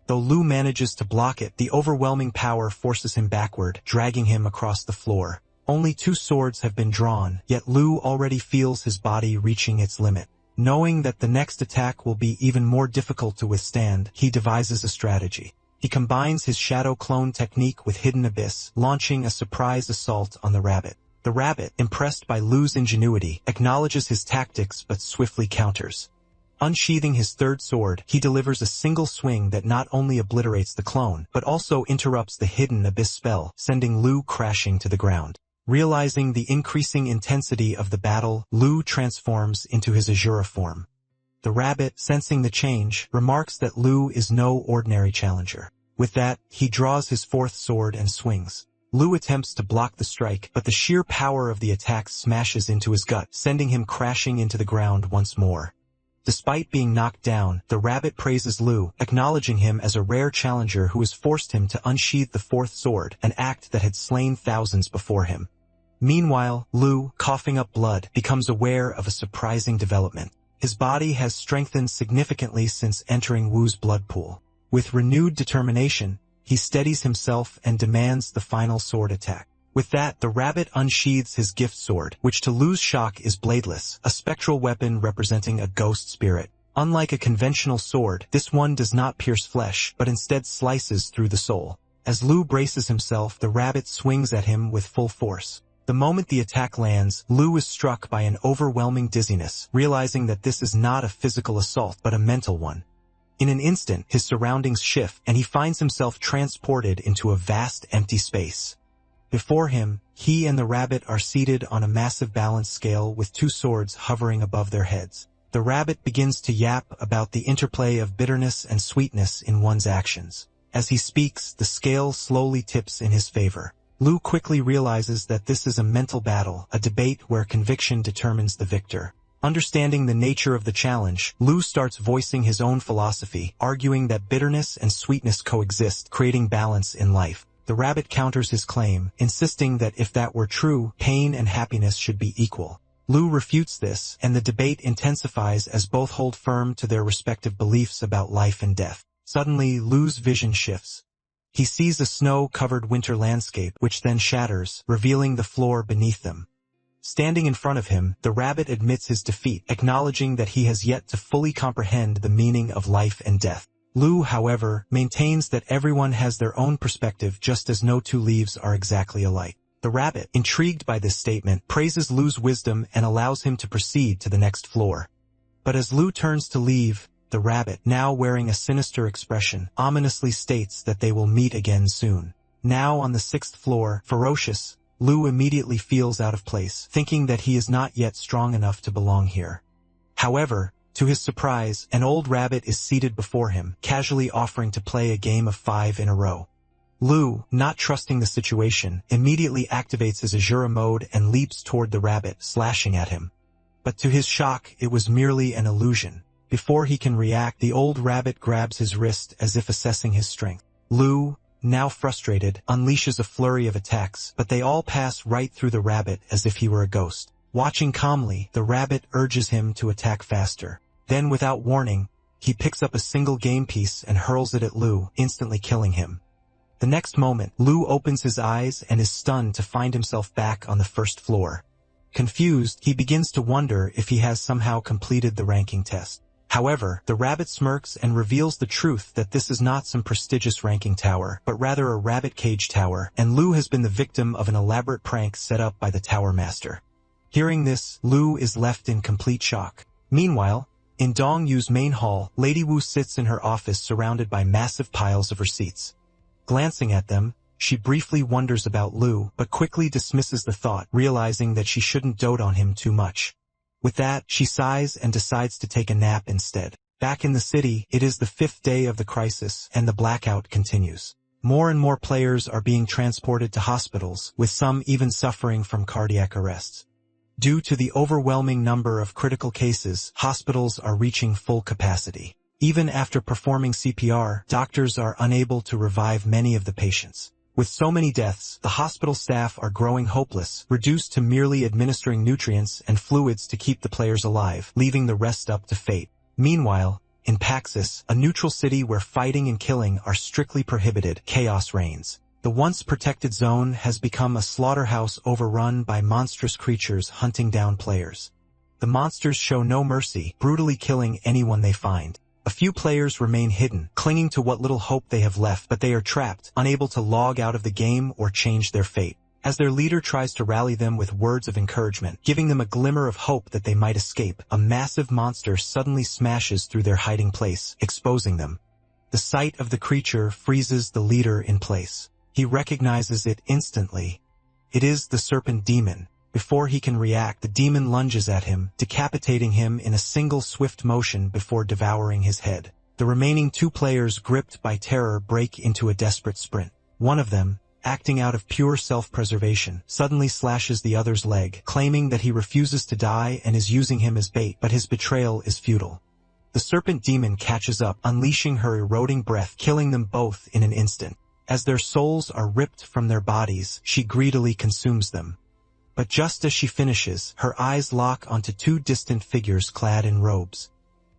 Though Lu manages to block it, the overwhelming power forces him backward, dragging him across the floor. Only 2 swords have been drawn, yet Lu already feels his body reaching its limit. Knowing that the next attack will be even more difficult to withstand, he devises a strategy. He combines his shadow clone technique with Hidden Abyss, launching a surprise assault on the rabbit. The rabbit, impressed by Lu's ingenuity, acknowledges his tactics but swiftly counters. Unsheathing his 3rd sword, he delivers a single swing that not only obliterates the clone, but also interrupts the Hidden Abyss spell, sending Lu crashing to the ground. Realizing the increasing intensity of the battle, Lu transforms into his Azura form. The rabbit, sensing the change, remarks that Lu is no ordinary challenger. With that, he draws his 4th sword and swings. Lu attempts to block the strike, but the sheer power of the attack smashes into his gut, sending him crashing into the ground once more. Despite being knocked down, the rabbit praises Lu, acknowledging him as a rare challenger who has forced him to unsheath the 4th sword, an act that had slain thousands before him. Meanwhile, Lu, coughing up blood, becomes aware of a surprising development. His body has strengthened significantly since entering Wu's blood pool. With renewed determination, he steadies himself and demands the final sword attack. With that, the rabbit unsheathes his gift sword, which to Lu's shock is bladeless, a spectral weapon representing a ghost spirit. Unlike a conventional sword, this one does not pierce flesh, but instead slices through the soul. As Lu braces himself, the rabbit swings at him with full force. The moment the attack lands, Lu is struck by an overwhelming dizziness, realizing that this is not a physical assault but a mental one. In an instant, his surroundings shift, and he finds himself transported into a vast empty space. Before him, he and the rabbit are seated on a massive balance scale with 2 swords hovering above their heads. The rabbit begins to yap about the interplay of bitterness and sweetness in one's actions. As he speaks, the scale slowly tips in his favor. Lu quickly realizes that this is a mental battle, a debate where conviction determines the victor. Understanding the nature of the challenge, Lu starts voicing his own philosophy, arguing that bitterness and sweetness coexist, creating balance in life. The rabbit counters his claim, insisting that if that were true, pain and happiness should be equal. Lu refutes this, and the debate intensifies as both hold firm to their respective beliefs about life and death. Suddenly, Lu's vision shifts. He sees a snow-covered winter landscape, which then shatters, revealing the floor beneath them. Standing in front of him, the rabbit admits his defeat, acknowledging that he has yet to fully comprehend the meaning of life and death. Lu, however, maintains that everyone has their own perspective just as no 2 leaves are exactly alike. The rabbit, intrigued by this statement, praises Lu's wisdom and allows him to proceed to the next floor. But as Lu turns to leave, the rabbit, now wearing a sinister expression, ominously states that they will meet again soon. Now on the 6th floor, ferocious, Lu immediately feels out of place, thinking that he is not yet strong enough to belong here. However, to his surprise, an old rabbit is seated before him, casually offering to play a game of 5 in a row. Lu, not trusting the situation, immediately activates his Azura mode and leaps toward the rabbit, slashing at him. But to his shock, it was merely an illusion. Before he can react, the old rabbit grabs his wrist as if assessing his strength. Lu, now frustrated, unleashes a flurry of attacks, but they all pass right through the rabbit as if he were a ghost. Watching calmly, the rabbit urges him to attack faster. Then, without warning, he picks up a single game piece and hurls it at Lu, instantly killing him. The next moment, Lu opens his eyes and is stunned to find himself back on the 1st floor. Confused, he begins to wonder if he has somehow completed the ranking test. However, the rabbit smirks and reveals the truth that this is not some prestigious ranking tower, but rather a rabbit cage tower, and Lu has been the victim of an elaborate prank set up by the tower master. Hearing this, Lu is left in complete shock. Meanwhile, In Dong Yu's main hall, Lady Wu sits in her office surrounded by massive piles of receipts. Glancing at them, she briefly wonders about Lu, but quickly dismisses the thought, realizing that she shouldn't dote on him too much. With that, she sighs and decides to take a nap instead. Back in the city, it is the 5th day of the crisis, and the blackout continues. More and more players are being transported to hospitals, with some even suffering from cardiac arrests. Due to the overwhelming number of critical cases, hospitals are reaching full capacity. Even after performing CPR, doctors are unable to revive many of the patients. With so many deaths, the hospital staff are growing hopeless, reduced to merely administering nutrients and fluids to keep the players alive, leaving the rest up to fate. Meanwhile, in Paxis, a neutral city where fighting and killing are strictly prohibited, chaos reigns. The once protected zone has become a slaughterhouse overrun by monstrous creatures hunting down players. The monsters show no mercy, brutally killing anyone they find. A few players remain hidden, clinging to what little hope they have left, but they are trapped, unable to log out of the game or change their fate. As their leader tries to rally them with words of encouragement, giving them a glimmer of hope that they might escape, a massive monster suddenly smashes through their hiding place, exposing them. The sight of the creature freezes the leader in place. He recognizes it instantly. It is the serpent demon. Before he can react, the demon lunges at him, decapitating him in a single swift motion before devouring his head. The remaining 2 players, gripped by terror, break into a desperate sprint. One of them, acting out of pure self-preservation, suddenly slashes the other's leg, claiming that he refuses to die and is using him as bait, but his betrayal is futile. The serpent demon catches up, unleashing her eroding breath, killing them both in an instant. As their souls are ripped from their bodies, she greedily consumes them. But just as she finishes, her eyes lock onto 2 distant figures clad in robes.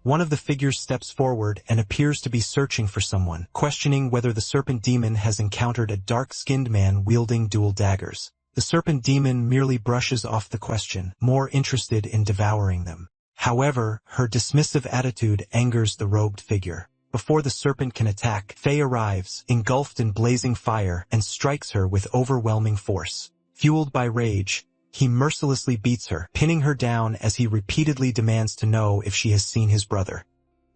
One of the figures steps forward and appears to be searching for someone, questioning whether the serpent demon has encountered a dark-skinned man wielding dual daggers. The serpent demon merely brushes off the question, more interested in devouring them. However, her dismissive attitude angers the robed figure. Before the serpent can attack, Faye arrives, engulfed in blazing fire, and strikes her with overwhelming force. Fueled by rage, he mercilessly beats her, pinning her down as he repeatedly demands to know if she has seen his brother.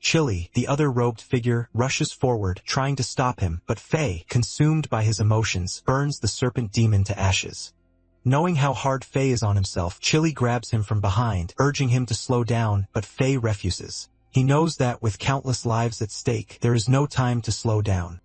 Chili, the other robed figure, rushes forward, trying to stop him, but Faye, consumed by his emotions, burns the serpent demon to ashes. Knowing how hard Faye is on himself, Chili grabs him from behind, urging him to slow down, but Faye refuses. He knows that with countless lives at stake, there is no time to slow down.